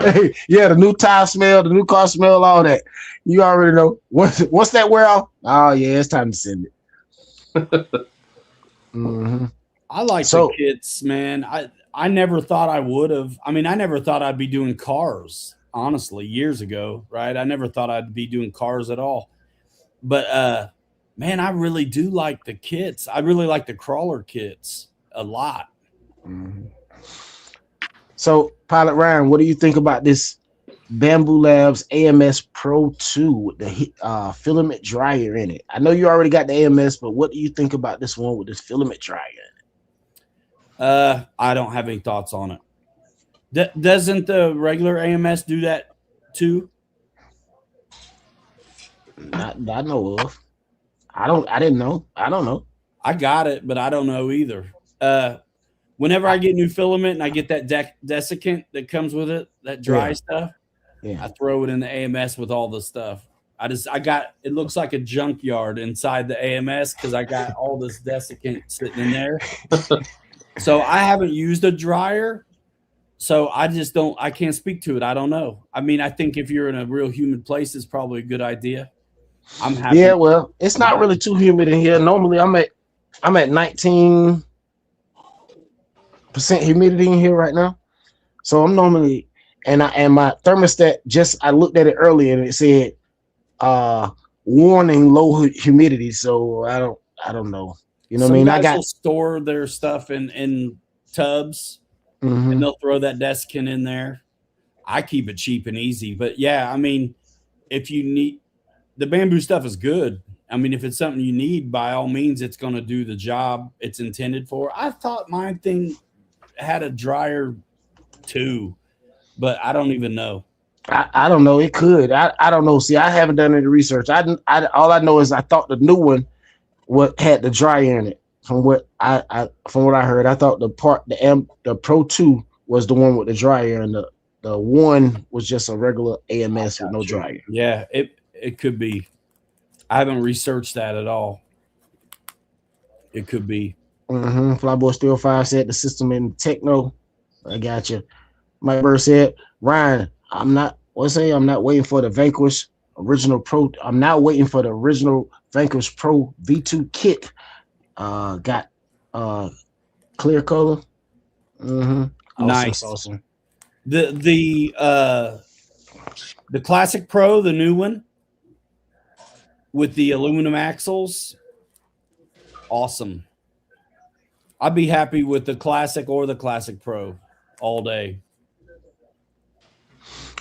Hey, yeah, the new tire smell, the new car smell, all that. You already know. Once that wear off, oh yeah, it's time to send it. Mm-hmm. I like the kits, man. I never thought I would have. I mean, I never thought I'd be doing cars, honestly, years ago, right? I never thought I'd be doing cars at all. But man, I really do like the kits. I really like the crawler kits a lot. Mm-hmm. So, Pilot Ryan, what do you think about this Bambu Labs AMS Pro 2 with the filament dryer in it? I know you already got the AMS, but what do you think about this one with this filament dryer in it? I don't have any thoughts on it. Doesn't the regular AMS do that too? Not that I know of. I didn't know. I don't know. I got it, but I don't know either. Whenever I get new filament and I get that desiccant that comes with it, that dry stuff, I throw it in the AMS with all the stuff. I got, it looks like a junkyard inside the AMS because I got all this desiccant sitting in there. So I haven't used a dryer. So I can't speak to it. I don't know. I mean, I think if you're in a real humid place, it's probably a good idea. I'm happy. Yeah, well, it's not really too humid in here. Normally I'm at 19% humidity in here right now. So I'm normally, and my thermostat, I looked at it earlier and it said warning low humidity. So I don't know. You know what I mean? I got store their stuff in tubs, and they'll throw that desiccant in there. I keep it cheap and easy, but yeah, I mean, if you need, the Bambu stuff is good. I mean, if it's something you need, by all means, it's going to do the job it's intended for. I thought my thing had a dryer too, but I don't even know. I don't know. It could. I don't know. See, I haven't done any research. All I know is I thought the new one had the dryer in it. From what I heard, I thought the Pro 2 was the one with the dryer, and the one was just a regular AMS with no dryer. Yeah, it could be. I haven't researched that at all. It could be. Flyboy Steel 5 said the system in techno. I got you. Mike Bird said, Ryan, I'm not waiting for the Vanquish original Pro. I'm not waiting for the original Vanquish Pro V2 kit. Got clear color. Awesome, nice. Awesome. The Classic Pro, the new one with the aluminum axles, awesome. I'd be happy with the Classic or the Classic Pro all day.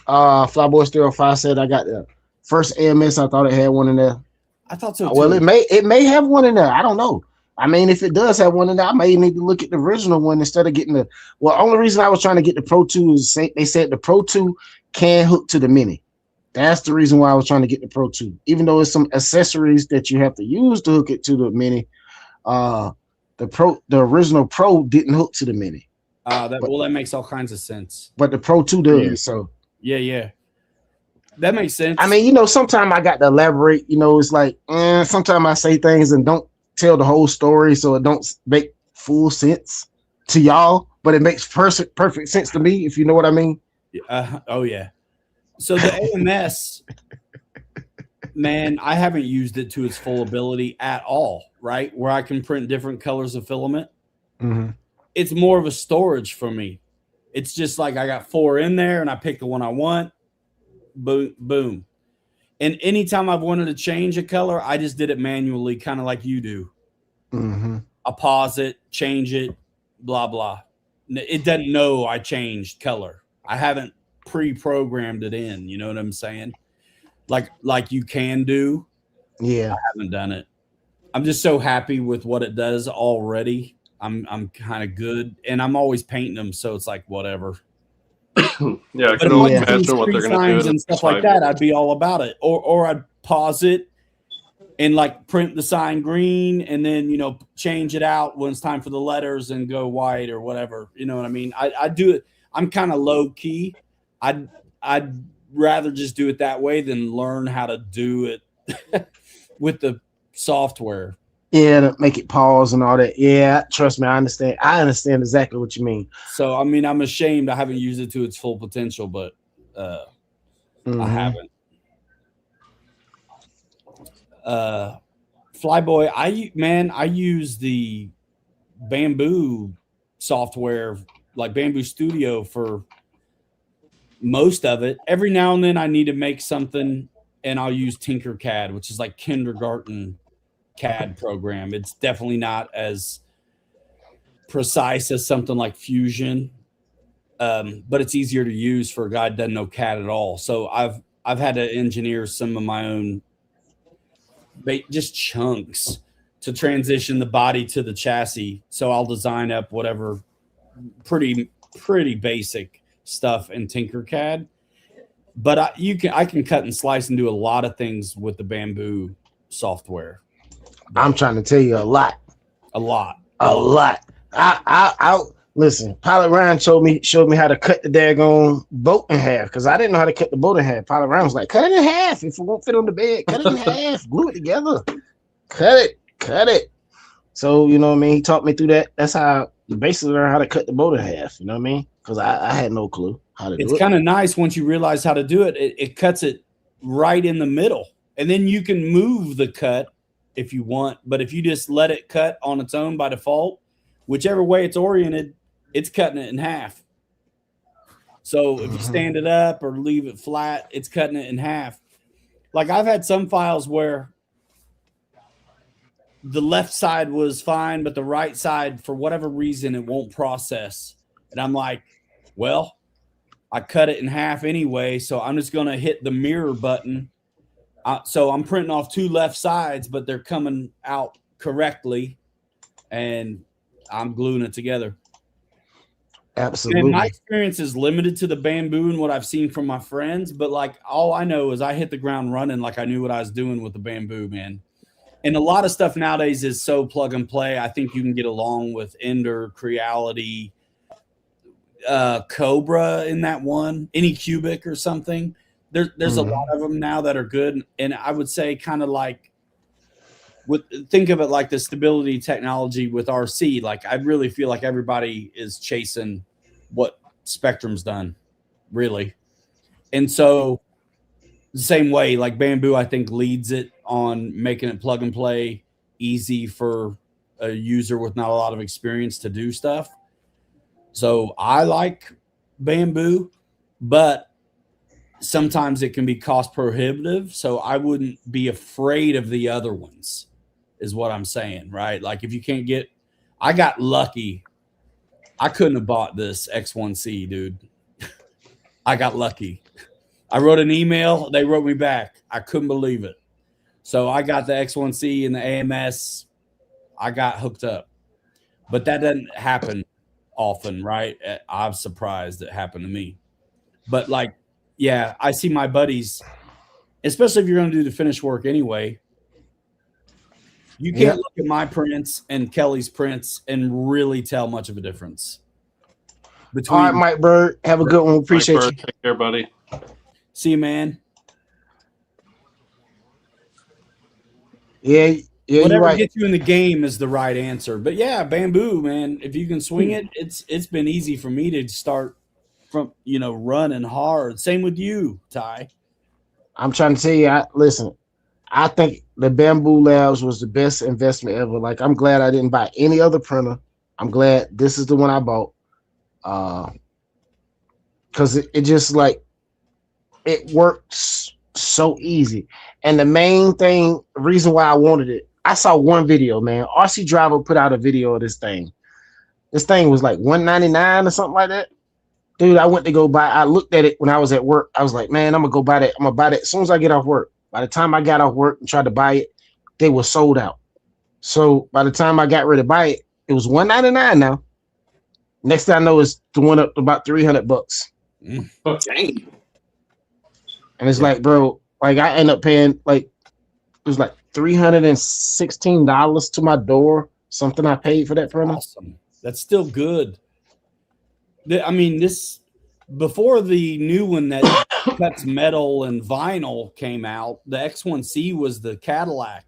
Flyboy Steel 5 said I got the first AMS. I thought it had one in there. I thought so too. Well, it may have one in there. I don't know. I mean, if it does have one in there, I may need to look at the original one instead of getting the. Well, only reason I was trying to get the Pro 2 is they said the Pro 2 can hook to the Mini. That's the reason why I was trying to get the Pro 2. Even though it's some accessories that you have to use to hook it to the Mini, the original Pro didn't hook to the Mini. That makes all kinds of sense. But the Pro 2 does. So yeah. That makes sense. I mean, sometimes I got to elaborate. It's like sometimes I say things and don't tell the whole story, so it don't make full sense to y'all, but it makes perfect sense to me, if you know what I mean. Oh yeah. So the AMS, man, I haven't used it to its full ability at all, right? Where I can print different colors of filament. It's more of a storage for me. It's just like I got 4 in there and I pick the one I want. Boom, boom. And anytime I've wanted to change a color, I just did it manually, kind of like you do. I pause it, change it, blah, blah. It doesn't know I changed color. I haven't pre-programmed it in. You know what I'm saying? Like you can do. Yeah. I haven't done it. I'm just so happy with what it does already. I'm kind of good. And I'm always painting them, so it's like whatever. Yeah, I can only imagine what they're going to do and stuff like that. I'd be all about it, or I'd pause it, and like print the sign green and then, you know, change it out when it's time for the letters and go white or whatever. You know what I mean? I do it. I'm kind of low key. I'd rather just do it that way than learn how to do it with the software. Yeah, to make it pause and all that. Yeah, trust me, I understand. I understand exactly what you mean. So, I mean, I'm ashamed I haven't used it to its full potential, but I haven't. Flyboy, I use the Bambu software, like Bambu Studio, for most of it. Every now and then I need to make something and I'll use Tinkercad, which is like kindergarten CAD program. It's definitely not as precise as something like Fusion, but it's easier to use for a guy that doesn't know CAD at all. So I've had to engineer some of my own just chunks to transition the body to the chassis. So I'll design up whatever pretty basic stuff in Tinkercad. But I can cut and slice and do a lot of things with the Bambu software. I'm trying to tell you a lot. I listen. Pilot Ryan showed me how to cut the daggone boat in half because I didn't know how to cut the boat in half. Pilot Ryan was like, "Cut it in half. If it won't fit on the bed, cut it in half. Glue it together. Cut it." So you know what I mean. He taught me through that. That's how you basically learn how to cut the boat in half. You know what I mean? Because I had no clue how to do it. It's kind of nice once you realize how to do it. It cuts it right in the middle, and then you can move the cut if you want. But if you just let it cut on its own by default, whichever way it's oriented, it's cutting it in half. So if you stand it up or leave it flat, it's cutting it in half. Like I've had some files where the left side was fine, but the right side, for whatever reason, it won't process. And I'm like, well, I cut it in half anyway, so I'm just going to hit the mirror button. So I'm printing off two left sides, but they're coming out correctly, and I'm gluing it together. Absolutely. And my experience is limited to the Bambu and what I've seen from my friends, but like all I know is I hit the ground running like I knew what I was doing with the Bambu, man. And a lot of stuff nowadays is so plug and play. I think you can get along with Ender, Creality, Cobra in that one, any Cubic or something. There's a lot of them now that are good. And I would say kind of like think of it like the stability technology with RC. Like I really feel like everybody is chasing what Spectrum's done, really. And so the same way, like Bambu, I think leads it on making it plug and play, easy for a user with not a lot of experience to do stuff. So I like Bambu, but sometimes it can be cost prohibitive. So I wouldn't be afraid of the other ones, is what I'm saying, right? Like if you can't get, I got lucky. I couldn't have bought this X1C, dude. I got lucky. I wrote an email. They wrote me back. I couldn't believe it. So I got the X1C and the AMS. I got hooked up. But that doesn't happen often, right? I'm surprised it happened to me. But like, yeah, I see my buddies, especially if you're going to do the finished work anyway. You can't look at my prints and Kelly's prints and really tell much of a difference. All right, Mike Bird, have a good one. Appreciate you. Take care, buddy. See you, man. Yeah, whatever you're right. gets you in the game is the right answer. But yeah, Bambu, man, if you can swing it, it's been easy for me to start from running hard. Same with you, Ty. I'm trying to tell you, listen, I think the Bambu Labs was the best investment ever. Like, I'm glad I didn't buy any other printer. I'm glad this is the one I bought. Because it just like, it works so easy. And the main reason why I wanted it, I saw one video, man. RC Driver put out a video of this thing. This thing was like $199 or something like that. Dude, I went to go buy. I looked at it when I was at work. I was like, man, I'm gonna go buy that. I'm gonna buy that as soon as I get off work. By the time I got off work and tried to buy it, they were sold out. So by the time I got ready to buy it, it was $199 now. Next thing I know, it's went up to about $300. Dang. And it's like, bro, like I end up paying like it was like $316 to my door. Something I paid for that printer. Awesome. That's still good. I mean, this before the new one that cuts metal and vinyl came out, the X1C was the Cadillac.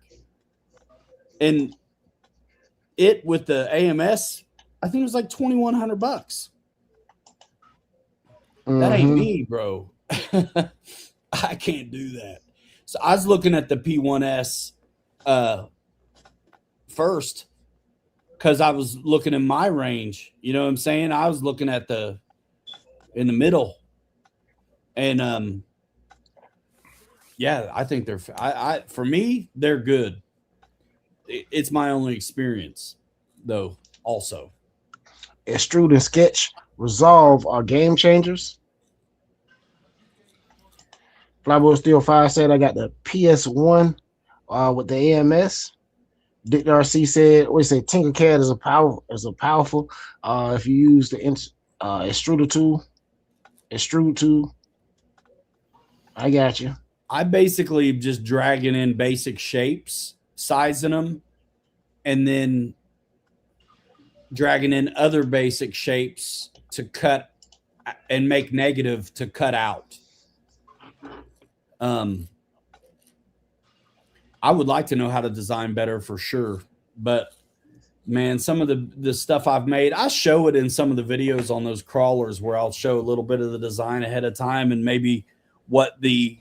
And it with the AMS, I think it was like $2,100. That ain't me, bro. I can't do that. So I was looking at the P1S first because I was looking in my range. You know what I'm saying? I was looking at in the middle. And yeah, I think they're for me, they're good. It's my only experience, though, also. Extrude and Sketch Resolve are game changers. Flyboy Steel 5 said I got the PS1 with the AMS. Dick RC said, what he said, Tinkercad is a powerful if you use the extrude tool. I got you. I basically just dragging in basic shapes, sizing them, and then dragging in other basic shapes to cut and make negative to cut out. I would like to know how to design better for sure, but man, some of the stuff I've made, I show it in some of the videos on those crawlers where I'll show a little bit of the design ahead of time and maybe what the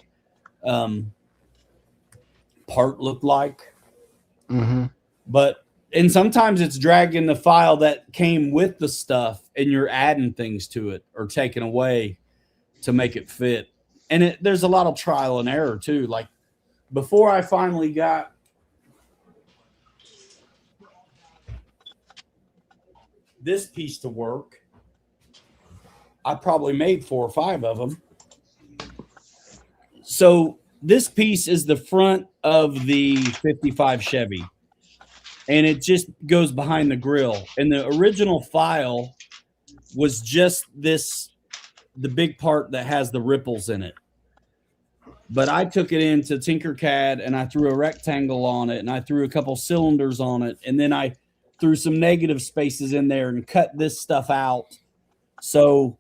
part looked like. But and sometimes it's dragging the file that came with the stuff and you're adding things to it or taking away to make it fit. And there's a lot of trial and error too. Like before I finally got this piece to work, I probably made 4 or 5 of them. So this piece is the front of the 55 Chevy, and it just goes behind the grill. And the original file was just the big part that has the ripples in it. But I took it into Tinkercad and I threw a rectangle on it and I threw a couple cylinders on it. And then I threw some negative spaces in there and cut this stuff out so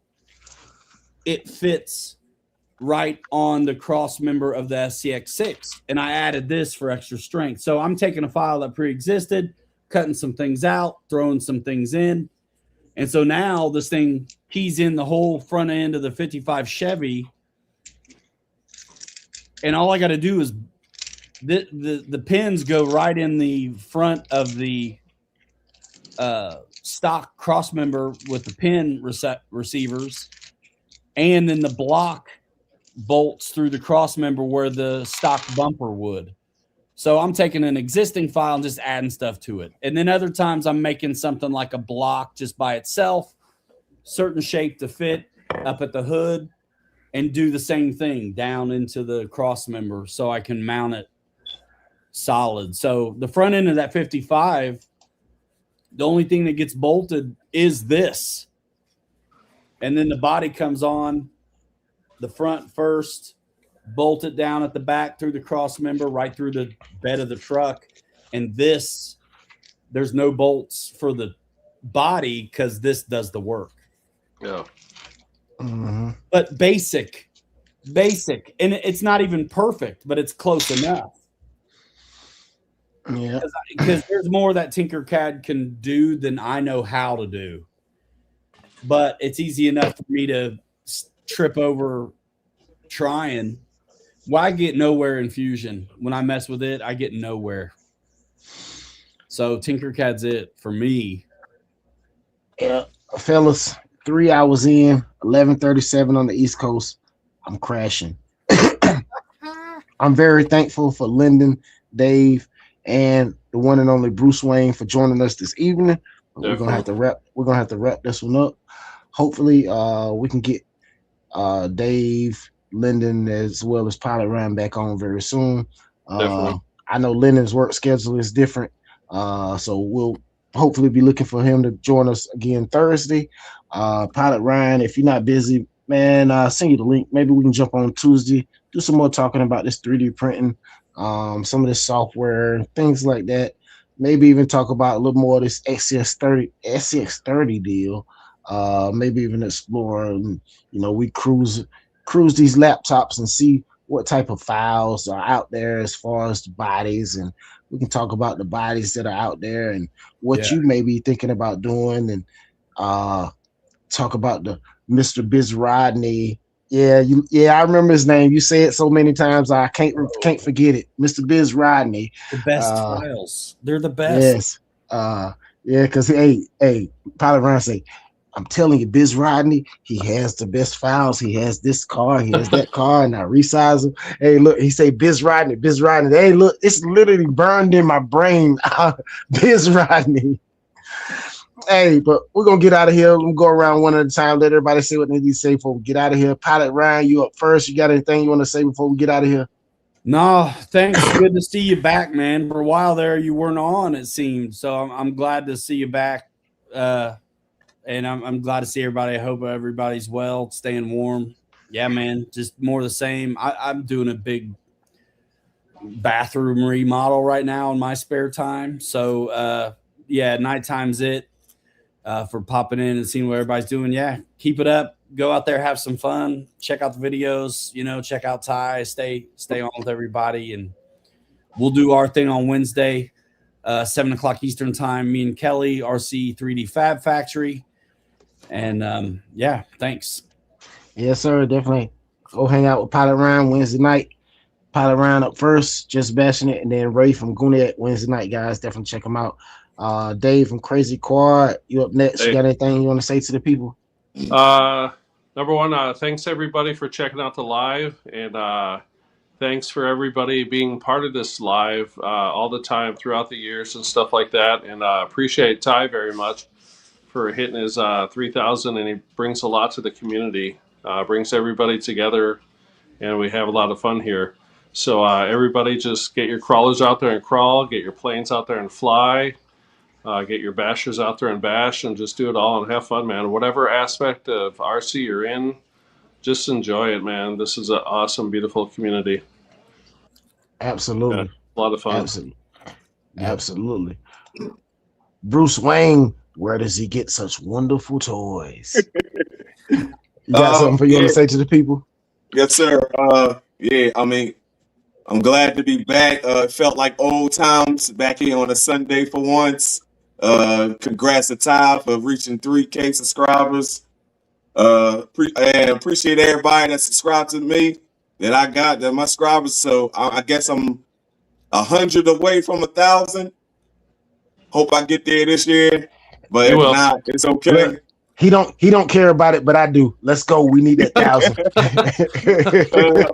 it fits right on the cross member of the SCX6. And I added this for extra strength. So I'm taking a file that pre-existed, cutting some things out, throwing some things in. And so now this thing keys in the whole front end of the 55 Chevy. And all I got to do is the pins go right in the front of the stock cross member with the pin receivers. And then the block bolts through the cross member where the stock bumper would. So I'm taking an existing file and just adding stuff to it. And then other times I'm making something like a block just by itself, certain shape to fit up at the hood, and do the same thing down into the cross member so I can mount it solid. So the front end of that 55, the only thing that gets bolted is this. And then the body comes on the front first, bolt it down at the back through the cross member, right through the bed of the truck. And this, there's no bolts for the body because this does the work. Yeah. But basic. And it's not even perfect, but it's close enough. Yeah. Because there's more that Tinkercad can do than I know how to do. But it's easy enough for me to trip over trying. Well, I get nowhere in Fusion. When I mess with it, I get nowhere. So Tinkercad's it for me. Yeah, fellas, 3 hours in, 11:37 on the East Coast. I'm crashing. I'm very thankful for Lyndon, Dave, and the one and only Bruce Wayne for joining us this evening. We're gonna have to wrap this one up. Hopefully, we can get Dave, Lyndon, as well as Pilot Ryan back on very soon. I know Lyndon's work schedule is different, so we'll hopefully be looking for him to join us again Thursday. Pilot Ryan, if you're not busy, man, send you the link. Maybe we can jump on Tuesday, do some more talking about this 3D printing. some of the software, things like that. Maybe even talk about a little more of this SX30 deal. Maybe even explore, we cruise these laptops and see what type of files are out there as far as the bodies, and we can talk about the bodies that are out there and what you may be thinking about doing, and talk about the Mr. Biz Rodney. Yeah, I remember his name. You say it so many times, I can't forget it. Mr. Biz Rodney. The best files. They're the best. Yes. Yeah, because hey, Pilot Ryan say, I'm telling you, Biz Rodney, he has the best files. He has this car, he has that car, and I resize them. Hey, look, he say Biz Rodney. Hey, look, it's literally burned in my brain. Biz Rodney. Hey, but we're gonna get out of here. We'll go around one at a time. Let everybody say what they need to say before we get out of here. Pilot Ryan, you up first. You got anything you want to say before we get out of here? No, thanks. Good to see you back, man. For a while there, you weren't on, it seemed. So I'm glad to see you back. And I'm glad to see everybody. I hope everybody's well, staying warm. Yeah, man, just more of the same. I'm doing a big bathroom remodel right now in my spare time. So, yeah, nighttime's it for popping in and seeing what everybody's doing. Yeah, keep it up. Go out there, have some fun. Check out the videos. Check out Ty. Stay on with everybody, and we'll do our thing on Wednesday, 7 o'clock Eastern time. Me and Kelly, RC 3D Fab Factory. And yeah, thanks. Yes, sir. Definitely go hang out with Pilot Ryan Wednesday night. Pilot Ryan up first, just bashing it, and then Ray from Gwinnett Wednesday night, guys. Definitely check him out. Dave from Crazy Quad, you up next? Hey. You got anything you want to say to the people? Number one, thanks everybody for checking out the live, and thanks for everybody being part of this live all the time throughout the years and stuff like that. And appreciate Ty very much for hitting his 3,000, and he brings a lot to the community, brings everybody together, and we have a lot of fun here. So everybody just get your crawlers out there and crawl, get your planes out there and fly, get your bashers out there and bash, and just do it all and have fun, man. Whatever aspect of RC you're in, just enjoy it, man. This is an awesome, beautiful community. Absolutely. Yeah, a lot of fun. Absolutely. Bruce Wayne, where does he get such wonderful toys? You got something for you to say to the people? Yes, sir. Yeah, I mean, I'm glad to be back. It felt like old times back here on a Sunday for once. Congrats to Ty for reaching 3K subscribers. And appreciate everybody that subscribed to me, that my subscribers. So I guess I'm 100 away from 1,000. Hope I get there this year, but if not, it's okay. Look, he don't care about it, but I do. Let's go. We need that 1,000. I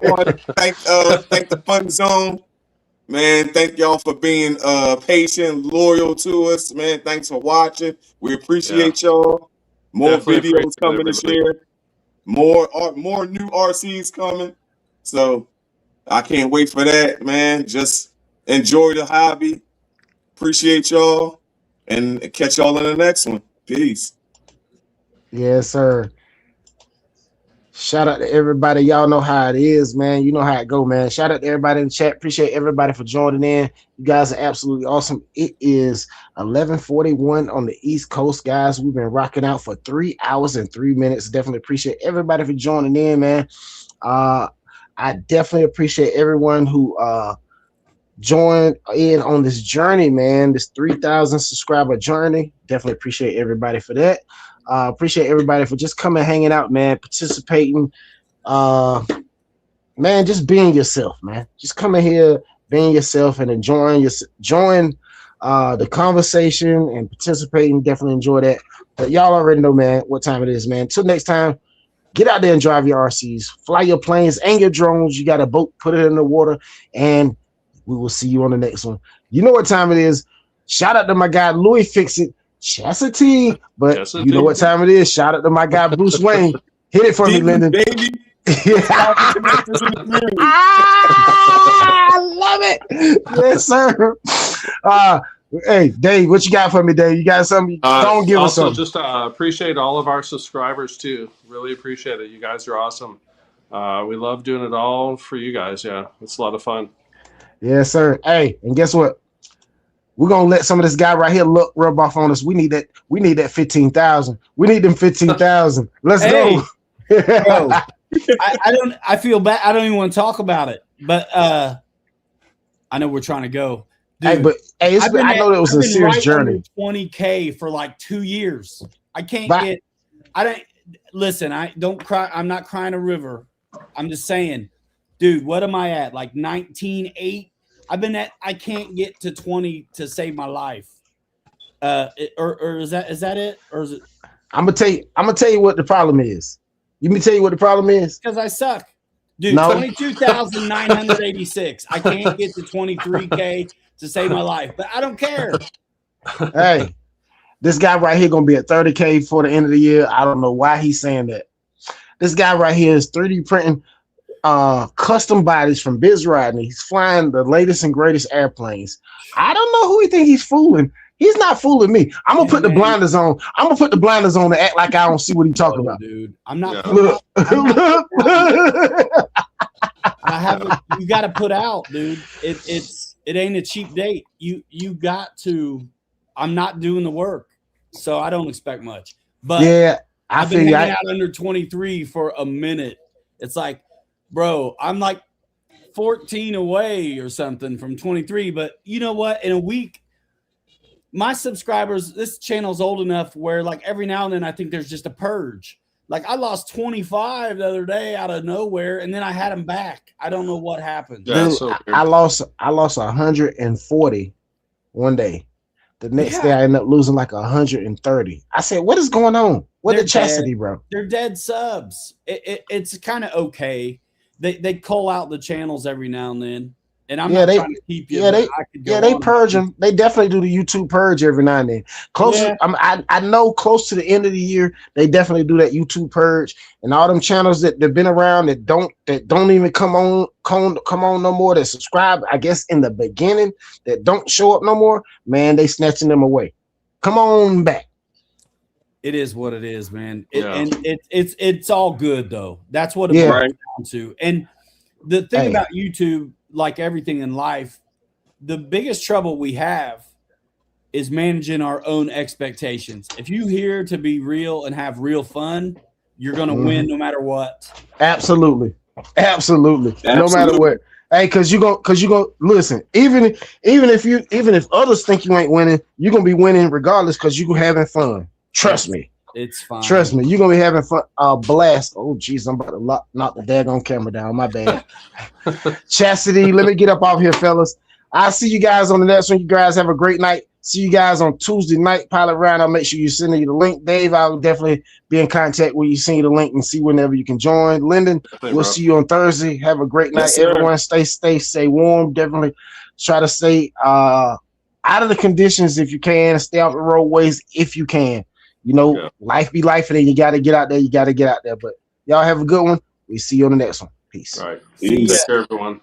want to thank the Fun Zone, man. Thank y'all for being patient, loyal to us, man. Thanks for watching. We appreciate y'all. More definitely videos coming this year. More new RCs coming. So I can't wait for that, man. Just enjoy the hobby. Appreciate y'all, and catch y'all in the next one. Peace. Yes, sir. Shout out to everybody. Y'all know how it is, man. You know how it go, man. Shout out to everybody in the chat. Appreciate everybody for joining in. You guys are absolutely awesome. It is 11:41 on the East Coast, guys. We've been rocking out for 3 hours and 3 minutes. Definitely appreciate everybody for joining in, man. I definitely appreciate everyone who join in on this journey, man, this 3,000 subscriber journey. Definitely appreciate everybody for that. Appreciate everybody for just coming, hanging out, man, participating, man, just being yourself, man. Just coming here, being yourself, and enjoying the conversation and participating. Definitely enjoy that. But y'all already know, man, what time it is, man. Till next time, get out there and drive your RCs, fly your planes and your drones. You got a boat, put it in the water, and we will see you on the next one. You know what time it is. Shout out to my guy, Louis Fix-It, Chastity. But Chastity. You know what time it is. Shout out to my guy, Bruce Wayne. Hit it for me, Lyndon. Baby. I love it. Yes, sir. Hey, Dave, what you got for me, Dave? You got something? Don't give us something. Also, just appreciate all of our subscribers, too. Really appreciate it. You guys are awesome. We love doing it all for you guys. Yeah, it's a lot of fun. Yes, sir. Hey, and guess what? We're gonna let some of this guy right here rub off on us. We need that. We need that 15,000. We need them 15,000. Let's go. Bro, I don't. I feel bad. I don't even want to talk about it. But I know we're trying to go. Dude, hey, but hey, I know it was a serious journey. 20K for like 2 years. I can't get. I don't listen. I don't cry. I'm not crying a river. I'm just saying, dude. What am I at? Like 19.8. I've been at. I can't get to 20 to save my life. Or is that it? Or is it? I'm gonna tell you what the problem is. Let me tell you what the problem is. Because I suck. Dude, no. 22,986. I can't get to 23K to save my life, but I don't care. Hey, this guy right here gonna be at 30K for the end of the year. I don't know why he's saying that. This guy right here is 3D printing custom bodies from Biz Riding. He's flying the latest and greatest airplanes. I don't know who he think he's fooling. He's not fooling me. I'm gonna put the blinders on. I'm gonna put the blinders on to act like I don't see what he's talking about. Dude, I'm not. Look. You got to put out, dude. It ain't a cheap date. You got to. I'm not doing the work, so I don't expect much. But yeah, I've been hanging out under 23 for a minute. It's like, bro, I'm like 14 away or something from 23. But you know what? In a week, my subscribers, this channel's old enough where like every now and then I think there's just a purge. Like I lost 25 the other day out of nowhere, and then I had them back. I don't know what happened. Dude, I lost 140 one day. The next day I ended up losing like 130. I said, "What is going on? What the chastity, bro?" They're dead subs. It's kind of okay. They call out the channels every now and then. And I'm not trying to keep you. They purge them. They definitely do the YouTube purge every now and then. I know close to the end of the year, they definitely do that YouTube purge. And all them channels that have been around that don't even come on no more, that subscribe, I guess in the beginning, that don't show up no more, man, they snatching them away. Come on back. It is what it is, man. And it's all good though. That's what it boils down to. And the thing about YouTube, like everything in life, the biggest trouble we have is managing our own expectations. If you here to be real and have real fun, you're going to win no matter what. Absolutely. No matter what. Hey, cause you go listen, even if others think you ain't winning, you're going to be winning regardless because you're having fun. Trust me. It's fine. Trust me, you're gonna be having fun. Blast. Oh, geez, I'm about to knock the daggone camera down. My bad. Chastity, let me get up off here, fellas. I'll see you guys on the next one. You guys have a great night. See you guys on Tuesday night, Pilot Round. I'll make sure you send me the link. Dave, I'll definitely be in contact when you send you the link and see whenever you can join. Lyndon, we'll see you on Thursday. Have a great night. Everyone stay warm. Definitely try to stay out of the conditions if you can. Stay out the roadways if you can. You know, life be life, and then you got to get out there. But y'all have a good one. We see you on the next one. Peace. All right. Take care, everyone.